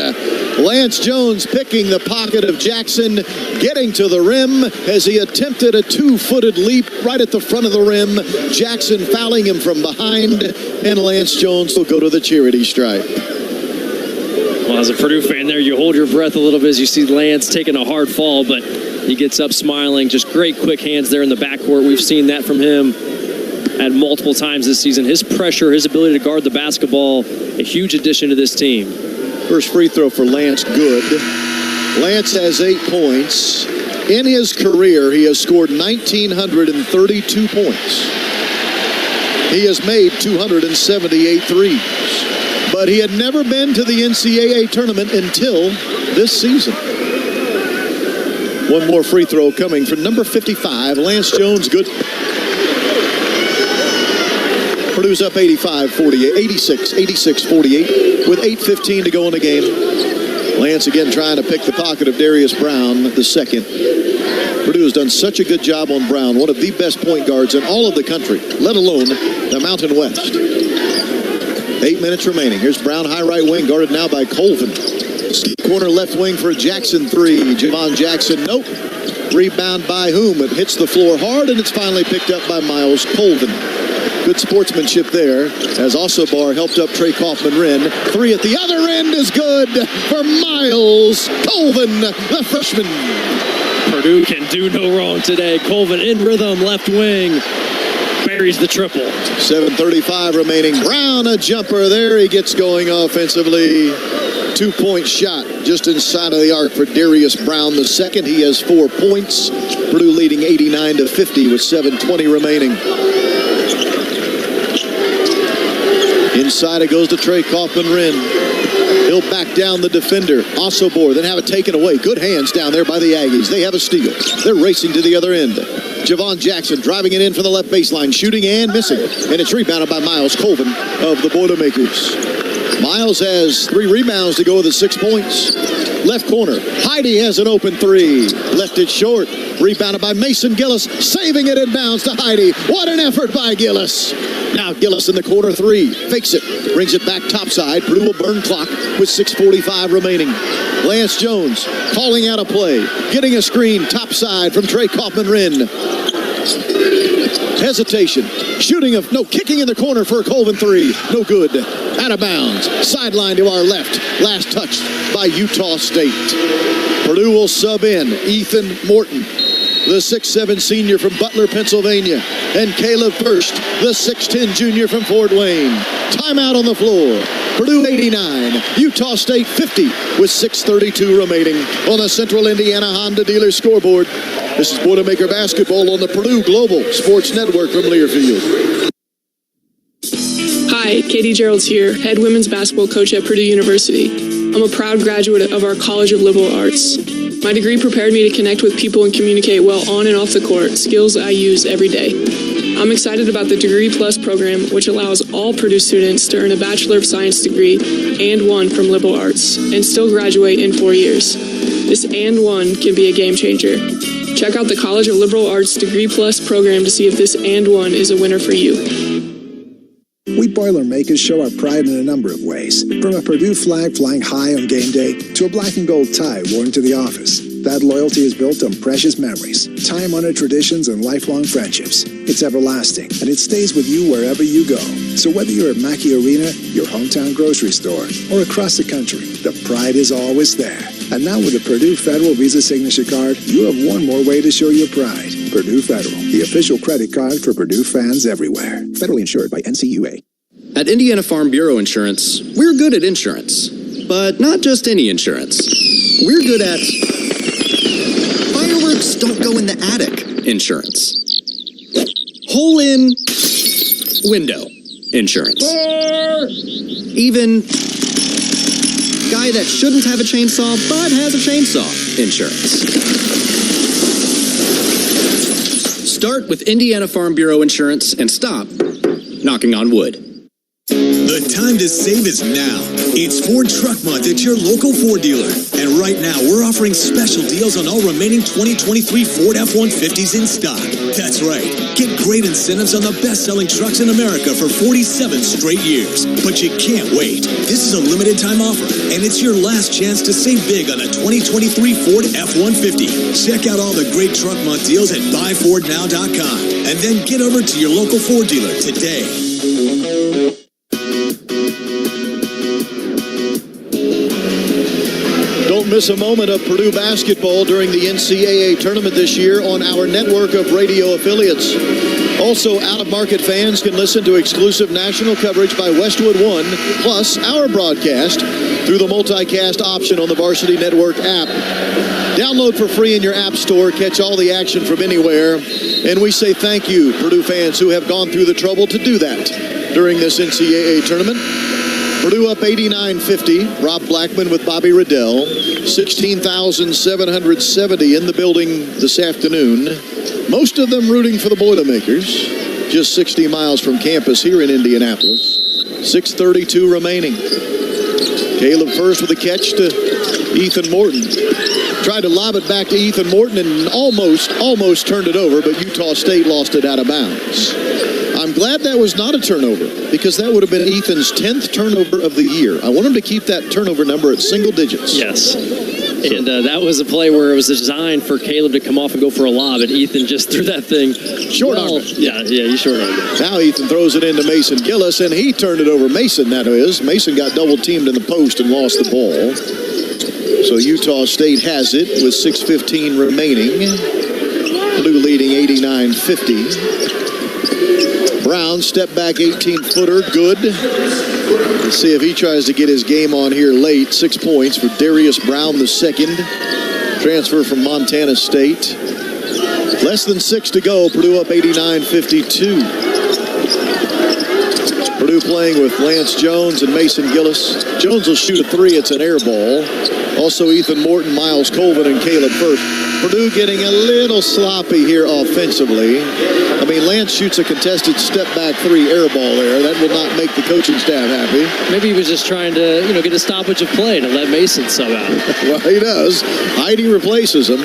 Lance Jones picking the pocket of Jackson, getting to the rim as he attempted a 2-footed leap right at the front of the rim. Jackson fouling him from behind, and Lance Jones will go to the charity stripe. Well, as a Purdue fan there, you hold your breath a little bit as you see Lance taking a hard fall, but he gets up smiling. Just great quick hands there in the backcourt. We've seen that from him at multiple times this season. His pressure, his ability to guard the basketball, a huge addition to this team. First free throw for Lance, good. Lance has 8 points. In his career, he has scored 1,932 points. He has made 278 threes. But he had never been to the NCAA tournament until this season. One more free throw coming from number 55, Lance Jones. Good. Purdue's up 86-48 with 8:15 to go in the game. Lance again trying to pick the pocket of Darius Brown, the second. Purdue has done such a good job on Brown, one of the best point guards in all of the country, let alone the Mountain West. 8 minutes remaining. Here's Brown, high right wing, guarded now by Colvin. Corner left wing for Jackson, three. Javon Jackson, nope. Rebound by whom? It hits the floor hard, and it's finally picked up by Miles Colvin. Good sportsmanship there, as Ossobar helped up Trey Kaufman-Renn. Three at the other end is good for Miles Colvin, the freshman. Purdue can do no wrong today. Colvin in rhythm, left wing. Buries the triple. 7:35 remaining. Brown, a jumper there. He gets going offensively. 2-point shot just inside of the arc for Darius Brown, the second. He has 4 points. Purdue leading 89-50 with 7:20 remaining. Inside it goes to Trey Kaufman-Renn. He'll back down the defender. Ossobar, then have it taken away. Good hands down there by the Aggies. They have a steal. They're racing to the other end. Javon Jackson driving it in from the left baseline, shooting and missing. And it's rebounded by Miles Colvin of the Boilermakers. Miles has 3 rebounds to go with his 6 points. Left corner, Heidi has an open three. Left it short. Rebounded by Mason Gillis, saving it inbounds to Heidi. What an effort by Gillis. Now Gillis in the corner three. Fakes it. Brings it back topside. Purdue will burn clock with 6:45 remaining. Lance Jones calling out a play. Getting a screen topside from Trey Kaufman-Renn. Hesitation. Kicking in the corner for a Colvin three. No good. Out of bounds. Sideline to our left. Last touch by Utah State. Purdue will sub in Ethan Morton, the 6'7 senior from Butler, Pennsylvania, and Caleb First, the 6'10 junior from Fort Wayne. Timeout on the floor. Purdue 89, Utah State 50 with 6:32 remaining on the Central Indiana Honda Dealer scoreboard. This is Boilermaker Basketball on the Purdue Global Sports Network from Learfield. Hi, Katie Gerald's here, head women's basketball coach at Purdue University. I'm a proud graduate of our College of Liberal Arts. My degree prepared me to connect with people and communicate well on and off the court, skills I use every day. I'm excited about the Degree Plus program, which allows all Purdue students to earn a Bachelor of Science degree and one from liberal arts, and still graduate in 4 years. This and one can be a game changer. Check out the College of Liberal Arts Degree Plus program to see if this and one is a winner for you. We Boilermakers show our pride in a number of ways, from a Purdue flag flying high on game day to a black and gold tie worn to the office. That loyalty is built on precious memories, time-honored traditions, and lifelong friendships. It's everlasting, and it stays with you wherever you go. So whether you're at Mackey Arena, your hometown grocery store, or across the country, the pride is always there. And now with the Purdue Federal Visa Signature Card, you have one more way to show your pride. Purdue Federal, the official credit card for Purdue fans everywhere. Federally insured by NCAA. At Indiana Farm Bureau Insurance, we're good at insurance. But not just any insurance. We're good at fireworks don't go in the attic insurance. Hole in window insurance. Even guy that shouldn't have a chainsaw but has a chainsaw insurance. Start with Indiana Farm Bureau Insurance and stop knocking on wood. The time to save is now. It's Ford Truck Month at your local Ford dealer. And right now, we're offering special deals on all remaining 2023 Ford F-150s in stock. That's right. Get great incentives on the best-selling trucks in America for 47 straight years. But you can't wait. This is a limited time offer, and it's your last chance to save big on a 2023 Ford F-150. Check out all the great Truck Month deals at buyfordnow.com. And then get over to your local Ford dealer today. Don't miss a moment of Purdue basketball during the NCAA tournament this year on our network of radio affiliates. Also, out-of-market fans can listen to exclusive national coverage by Westwood One, plus our broadcast through the multicast option on the Varsity Network app. Download for free in your app store. Catch all the action from anywhere. And we say thank you, Purdue fans who have gone through the trouble to do that during this NCAA tournament. Purdue up 89-50. Rob Blackman with Bobby Riddell. 16,770 in the building this afternoon. Most of them rooting for the Boilermakers. just 60 miles from campus here in Indianapolis. 6:32 remaining. Caleb first with a catch to Ethan Morton. Tried to lob it back to Ethan Morton and almost turned it over, but Utah State lost it out of bounds. I'm glad that was not a turnover, because that would have been Ethan's 10th turnover of the year. I want him to keep that turnover number at single digits. Yes. And that was a play where it was designed for Caleb to come off and go for a lob, and Ethan just threw that thing short-armed it. Yeah, he short-armed it. Now Ethan throws it into Mason Gillis, and he turned it over. Mason, that is. Mason got double-teamed in the post and lost the ball. So Utah State has it with 6:15 remaining. Purdue leading 89-50. Brown, step back 18-footer, good. Let's see if he tries to get his game on here late. 6 points for Darius Brown, the second. Transfer from Montana State. Less than 6 to go. Purdue up 89-52. Purdue playing with Lance Jones and Mason Gillis. Jones will shoot a 3. It's an air ball. Also Ethan Morton, Miles Colvin, and Caleb Firth. Purdue getting a little sloppy here offensively. I mean, Lance shoots a contested step-back 3 air ball there. That will not make the coaching staff happy. Maybe he was just trying to, get a stoppage of play to let Mason sub out. Well, he does. Heidi replaces him.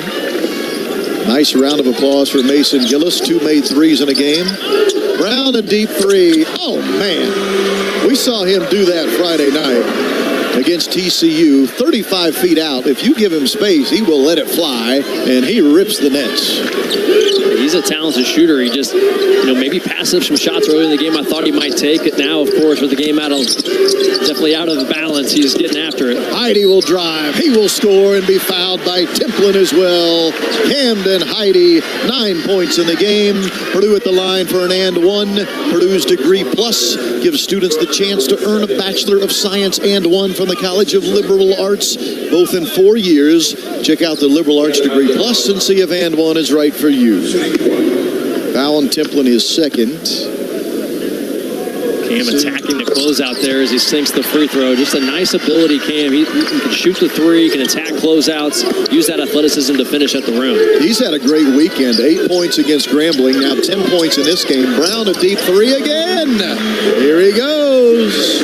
Nice round of applause for Mason Gillis. 2 made 3s in a game. Brown, a deep 3. Oh, man. We saw him do that Friday night against TCU, 35 feet out. If you give him space, he will let it fly, and he rips the nets. He's a talented shooter. He just, maybe passed up some shots early in the game I thought he might take it. Now, of course, with the game definitely out of balance, he's getting after it. Heidi will drive. He will score and be fouled by Templin as well. Camden Heidi, 9 points in the game. Purdue at the line for an and one. Purdue's Degree Plus gives students the chance to earn a Bachelor of Science and one from the College of Liberal Arts, both in 4 years. Check out the Liberal Arts Degree Plus and see if and one is right for you. Foul on Templin is second. Cam attacking the closeout there as he sinks the free throw. Just a nice ability, Cam. He can shoot the 3, can attack closeouts, use that athleticism to finish at the rim. He's had a great weekend. 8 points against Grambling. Now 10 points in this game. Brown, a deep 3 again. Here he goes.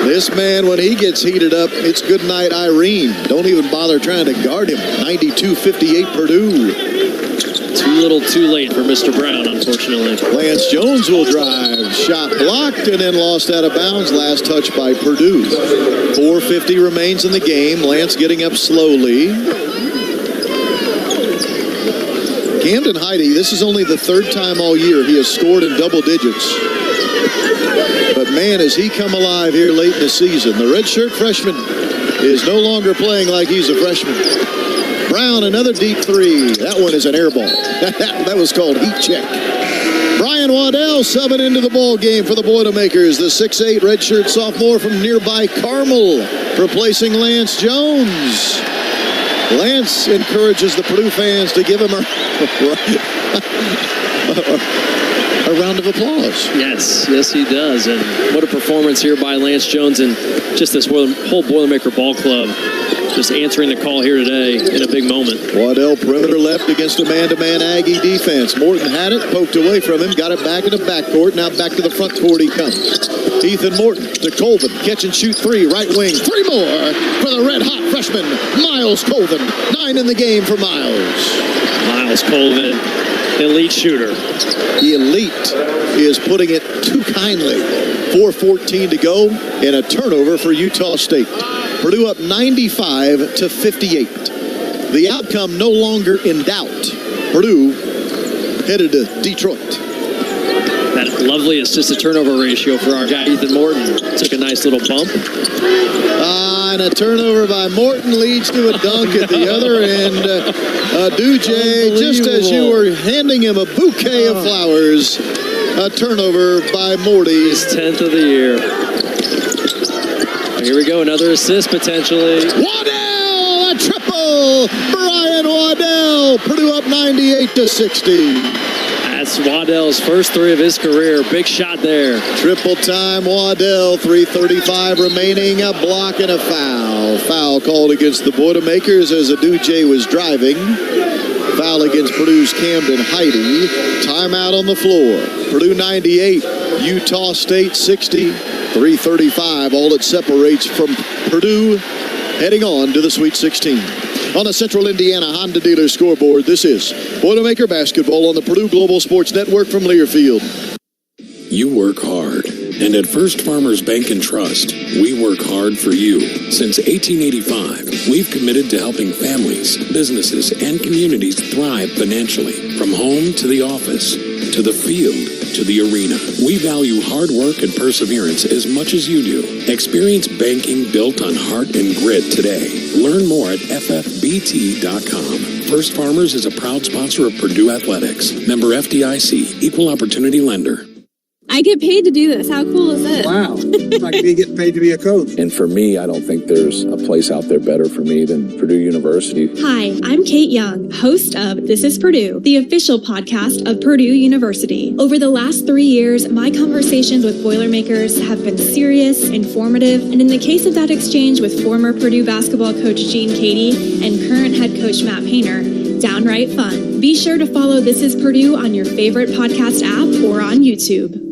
This man, when he gets heated up, it's good night, Irene. Don't even bother trying to guard him. 92-58 Purdue. Too little, too late for Mr. Brown, unfortunately. Lance Jones will drive. Shot blocked and then lost out of bounds. Last touch by Purdue. 4:50 remains in the game. Lance getting up slowly. Camden Heidi, this is only the 3rd time all year he has scored in double digits. But man, has he come alive here late in the season. The redshirt freshman is no longer playing like he's a freshman. Brown, another deep 3. That one is an air ball. That was called heat check. Brian Waddell subbing into the ball game for the Boilermakers. The 6'8" redshirt sophomore from nearby Carmel, replacing Lance Jones. Lance encourages the Purdue fans to give him a round of applause. Yes, he does. And what a performance here by Lance Jones and just this whole Boilermaker ball club. Just answering the call here today in a big moment. Waddell perimeter left against a man-to-man Aggie defense. Morton had it, poked away from him, got it back in the backcourt. Now back to the front court he comes. Ethan Morton to Colvin. Catch and shoot 3, right wing. 3 more for the red-hot freshman, Miles Colvin. 9 in the game for Miles. Miles Colvin, elite shooter. The elite is putting it too kindly. 4:14 to go and a turnover for Utah State. Purdue up 95-58. The outcome no longer in doubt. Purdue headed to Detroit. That lovely assist-to-turnover ratio for our guy Ethan Morton. Took a nice little bump. And a turnover by Morton leads to a dunk at the other end. Duje, just as you were handing him a bouquet of flowers, a turnover by Morty. His 10th of the year. Here we go, another assist potentially. Waddell, a triple! Brian Waddell, Purdue up 98-60. That's Waddell's first 3 of his career. Big shot there. Triple time Waddell, 3:35 remaining, a block and a foul. Foul called against the Boilermakers as Aduje was driving. Foul against Purdue's Camden Heidi. Timeout on the floor. Purdue 98, Utah State 60. 3:35, all that separates from Purdue heading on to the Sweet 16. On the Central Indiana Honda Dealer scoreboard, this is Boilermaker Basketball on the Purdue Global Sports Network from Learfield. You work hard. And at First Farmers Bank and Trust, we work hard for you. Since 1885, we've committed to helping families, businesses, and communities thrive financially. From home to the office, to the field, to the arena. We value hard work and perseverance as much as you do. Experience banking built on heart and grit today. Learn more at ffbt.com. First Farmers is a proud sponsor of Purdue Athletics. Member FDIC, Equal Opportunity Lender. I get paid to do this. How cool is it? Wow. It's like me getting paid to be a coach. And for me, I don't think there's a place out there better for me than Purdue University. Hi, I'm Kate Young, host of This is Purdue, the official podcast of Purdue University. Over the last 3 years, my conversations with Boilermakers have been serious, informative, and in the case of that exchange with former Purdue basketball coach Gene Cady and current head coach Matt Painter, downright fun. Be sure to follow This is Purdue on your favorite podcast app or on YouTube.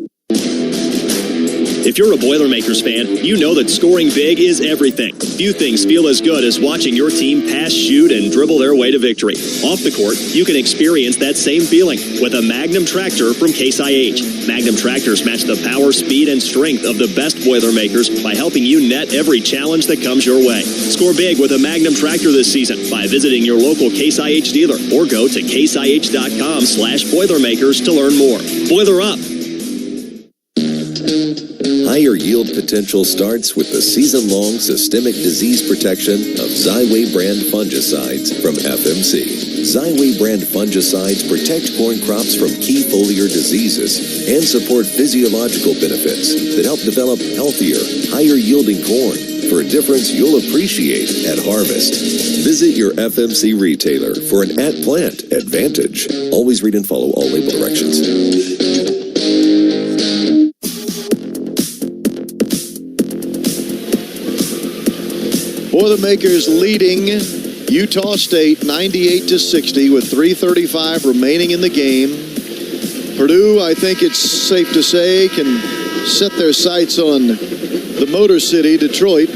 If you're a Boilermakers fan, you know that scoring big is everything. Few things feel as good as watching your team pass, shoot, and dribble their way to victory. Off the court, you can experience that same feeling with a Magnum tractor from Case IH. Magnum tractors match the power, speed, and strength of the best Boilermakers by helping you net every challenge that comes your way. Score big with a Magnum tractor this season by visiting your local Case IH dealer or go to caseih.com/Boilermakers to learn more. Boiler up! Higher yield potential starts with the season-long systemic disease protection of Xyway brand fungicides from FMC. Xyway brand fungicides protect corn crops from key foliar diseases and support physiological benefits that help develop healthier, higher-yielding corn for a difference you'll appreciate at harvest. Visit your FMC retailer for an at-plant advantage. Always read and follow all label directions. Boilermakers leading Utah State 98-60 with 3:35 remaining in the game. Purdue, I think it's safe to say, can set their sights on the Motor City, Detroit.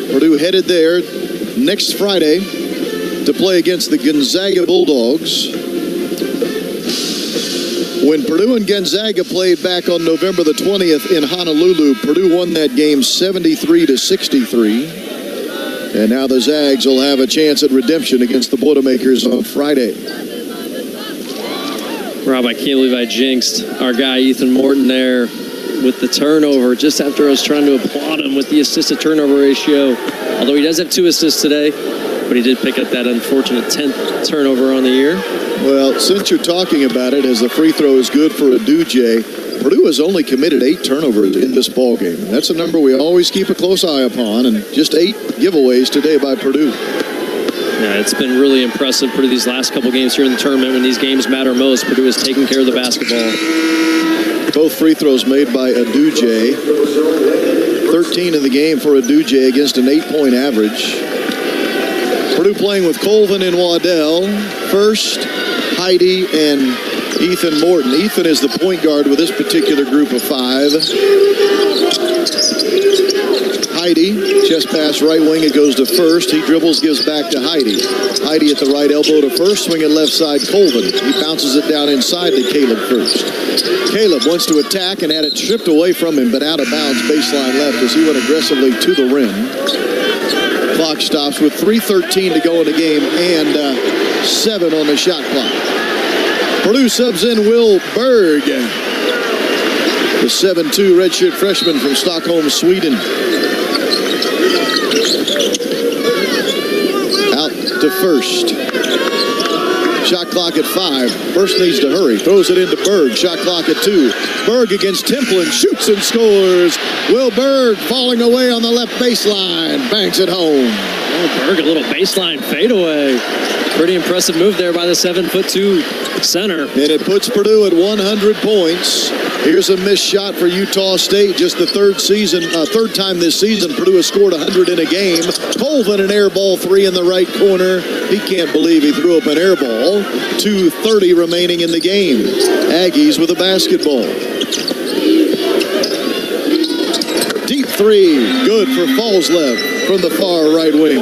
Purdue headed there next Friday to play against the Gonzaga Bulldogs. When Purdue and Gonzaga played back on November the 20th in Honolulu, Purdue won that game 73-63. And now the Zags will have a chance at redemption against the Boilermakers on Friday. Rob, I can't believe I jinxed our guy Ethan Morton there with the turnover just after I was trying to applaud him with the assist-to-turnover ratio. Although he does have 2 assists today, but he did pick up that unfortunate 10th turnover on the year. Well, since you're talking about it, as the free throw is good for Aduje, Purdue has only committed 8 turnovers in this ballgame. That's a number we always keep a close eye upon, and just 8 giveaways today by Purdue. Yeah, it's been really impressive for these last couple games here in the tournament. When these games matter most, Purdue is taking care of the basketball. Both free throws made by Aduje. 13 in the game for Aduje against an 8-point average. Purdue playing with Colvin and Waddell. First, Heidi and Ethan Morton. Ethan is the point guard with this particular group of 5. Heidi, chest pass right wing, it goes to First. He dribbles, gives back to Heidi. Heidi at the right elbow to First, swing it left side, Colvin. He bounces it down inside to Caleb First. Caleb wants to attack and had it stripped away from him, but out of bounds, baseline left as he went aggressively to the rim. Clock stops with 3:13 to go in the game and 7 on the shot clock. Purdue subs in Will Berg, the 7'2" redshirt freshman from Stockholm, Sweden. Out to First. Shot clock at 5. First needs to hurry. Throws it into Berg. Shot clock at 2. Berg against Templin. Shoots and scores. Will Berg falling away on the left baseline. Banks it home. Oh, Berg, a little baseline fadeaway. Pretty impressive move there by the 7'2" center. And it puts Purdue at 100 points. Here's a missed shot for Utah State. Just the third time this season, Purdue has scored 100 in a game. Colvin, an air ball three in the right corner. He can't believe he threw up an air ball. 2:30 remaining in the game. Aggies with a basketball. Deep three, good for Fallslev from the far right wing.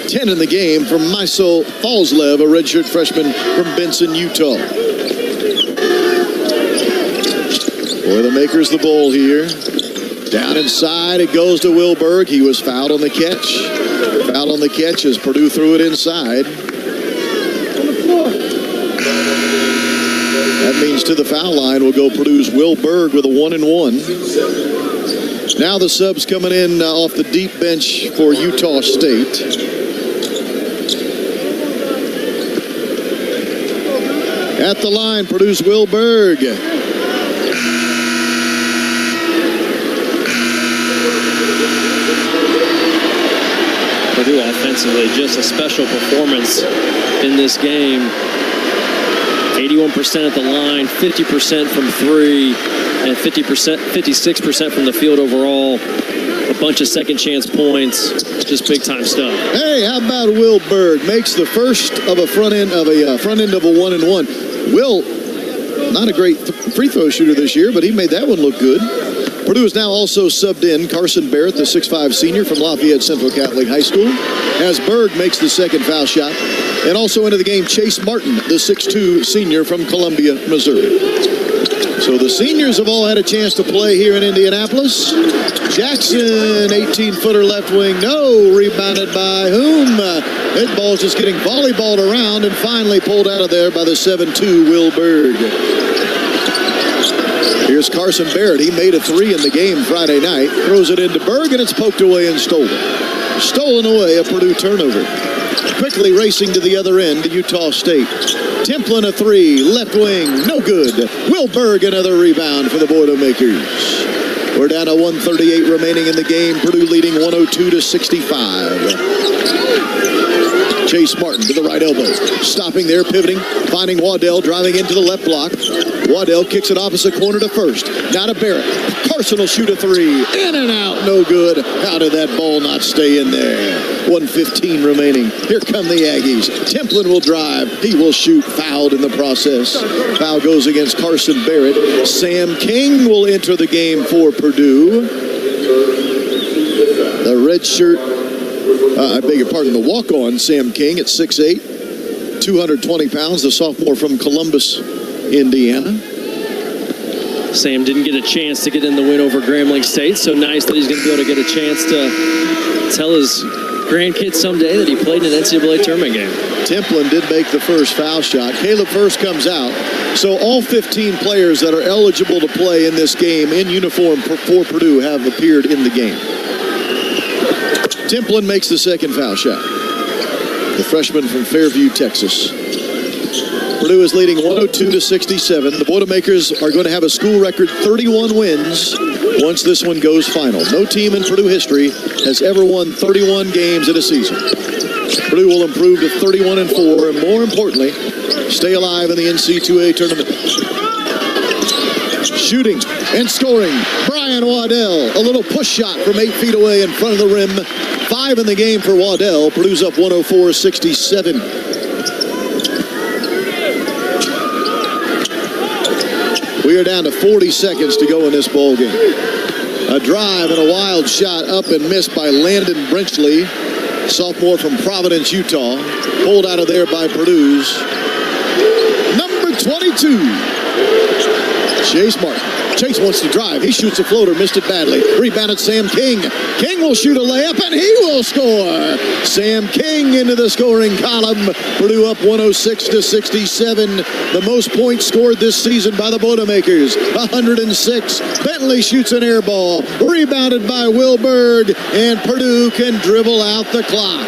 10 in the game from Mysel Fallslev, a redshirt freshman from Benson, Utah. Boilermakers the ball here. Down inside, it goes to Wilberg. He was fouled on the catch. Fouled on the catch as Purdue threw it inside. That means to the foul line will go Purdue's Wilberg with a 1-and-1. Now the subs coming in off the deep bench for Utah State. At the line, Purdue's Wilberg. Purdue offensively, just a special performance in this game. 81% at the line, 50% from three, and 56% from the field overall. A bunch of second chance points, just big time stuff. Hey, how about Wilberg makes the first of a front end of a 1-and-1. Will, not a great free throw shooter this year, but he made that one look good. Purdue is now also subbed in Carson Barrett, the 6'5 senior from Lafayette Central Catholic High School, as Berg makes the second foul shot. And also into the game, Chase Martin, the 6'2 senior from Columbia, Missouri. So the seniors have all had a chance to play here in Indianapolis. Jackson, 18-footer left wing, no, rebounded by whom? That ball's just getting volleyballed around and finally pulled out of there by the 7'2 Wilberg. Here's Carson Barrett. He made a three in the game Friday night. Throws it into Berg, and it's poked away and stolen. Stolen away, a Purdue turnover. Quickly racing to the other end to Utah State. Templin a three, left wing, no good. Wilberg, another rebound for the Boilermakers. We're down to 1:38 remaining in the game. Purdue leading 102-65. Chase Martin to the right elbow. Stopping there, pivoting, finding Waddell, driving into the left block. Waddell kicks it opposite corner to first. Now to Barrett. Carson will shoot a three. In and out, no good. How did that ball not stay in there? 1:15 remaining. Here come the Aggies. Templin will drive. He will shoot. Fouled in the process. Foul goes against Carson Barrett. Sam King will enter the game for Purdue. The red shirt, I beg your pardon, the walk-on Sam King at 6'8", 220 pounds, the sophomore from Columbus, Indiana. Sam didn't get a chance to get in the win over Grambling State, so nice that he's going to be able to get a chance to tell his grandkids someday that he played in an NCAA tournament game. Templin did make the first foul shot. Caleb First comes out. So all 15 players that are eligible to play in this game in uniform for Purdue have appeared in the game. Templin makes the second foul shot. The freshman from Fairview, Texas. Purdue is leading 102-67. The Boilermakers are going to have a school record 31 wins once this one goes final. No team in Purdue history has ever won 31 games in a season. Purdue will improve to 31-4, and more importantly, stay alive in the NCAA tournament. Shooting and scoring, Brian Waddell. A little push shot from 8 feet away in front of the rim. 5 in the game for Waddell. Purdue's up 104-67. We are down to 40 seconds to go in this ball game. A drive and a wild shot up and missed by Landon Brenchley, sophomore from Providence, Utah. Pulled out of there by Purdue's number 22, Chase Martin. Chase wants to drive. He shoots a floater, missed it badly. Rebounded Sam King. King will shoot a layup, and he will score. Sam King into the scoring column. Purdue up 106-67. The most points scored this season by the Boilermakers, 106. Bentley shoots an air ball. Rebounded by Wilberg, and Purdue can dribble out the clock.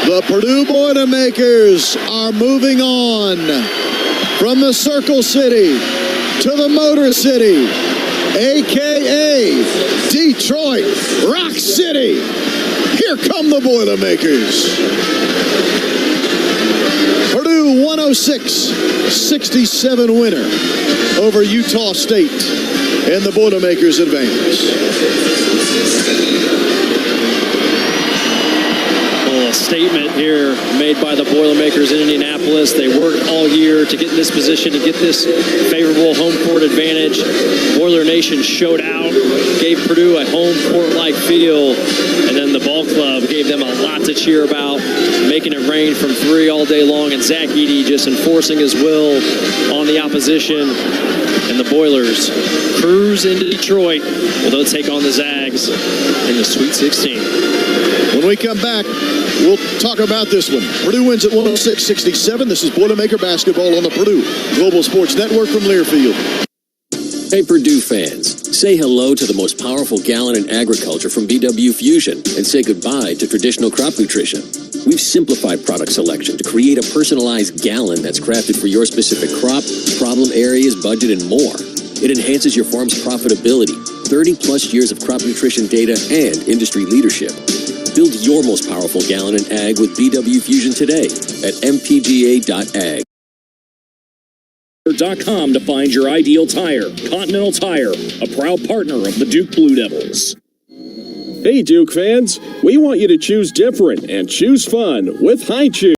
The Purdue Boilermakers are moving on from the Circle City to the Motor City, a.k.a. Detroit Rock City. Here come the Boilermakers. Purdue 106-67 winner over Utah State, and the Boilermakers advance. A statement here made by the Boilermakers in Indianapolis. They worked all year to get in this position, to get this favorable home court advantage. Boiler Nation showed out, gave Purdue a home court-like feel, and then the ball club gave them a lot to cheer about, making it rain from three all day long, and Zach Edey just enforcing his will on the opposition. And the Boilers cruise into Detroit, where they'll take on the Zags in the Sweet 16. When we come back, we'll talk about this one. Purdue wins at 106-67. This is Boilermaker basketball on the Purdue Global Sports Network from Learfield. Hey Purdue fans, say hello to the most powerful gallon in agriculture from BW Fusion and say goodbye to traditional crop nutrition. We've simplified product selection to create a personalized gallon that's crafted for your specific crop, problem areas, budget, and more. It enhances your farm's profitability, 30-plus years of crop nutrition data, and industry leadership. Build your most powerful gallon in ag with BW Fusion today at mpga.ag. .com to find your ideal tire. Continental Tire, a proud partner of the Duke Blue Devils. Hey Duke fans, we want you to choose different and choose fun with High Chew.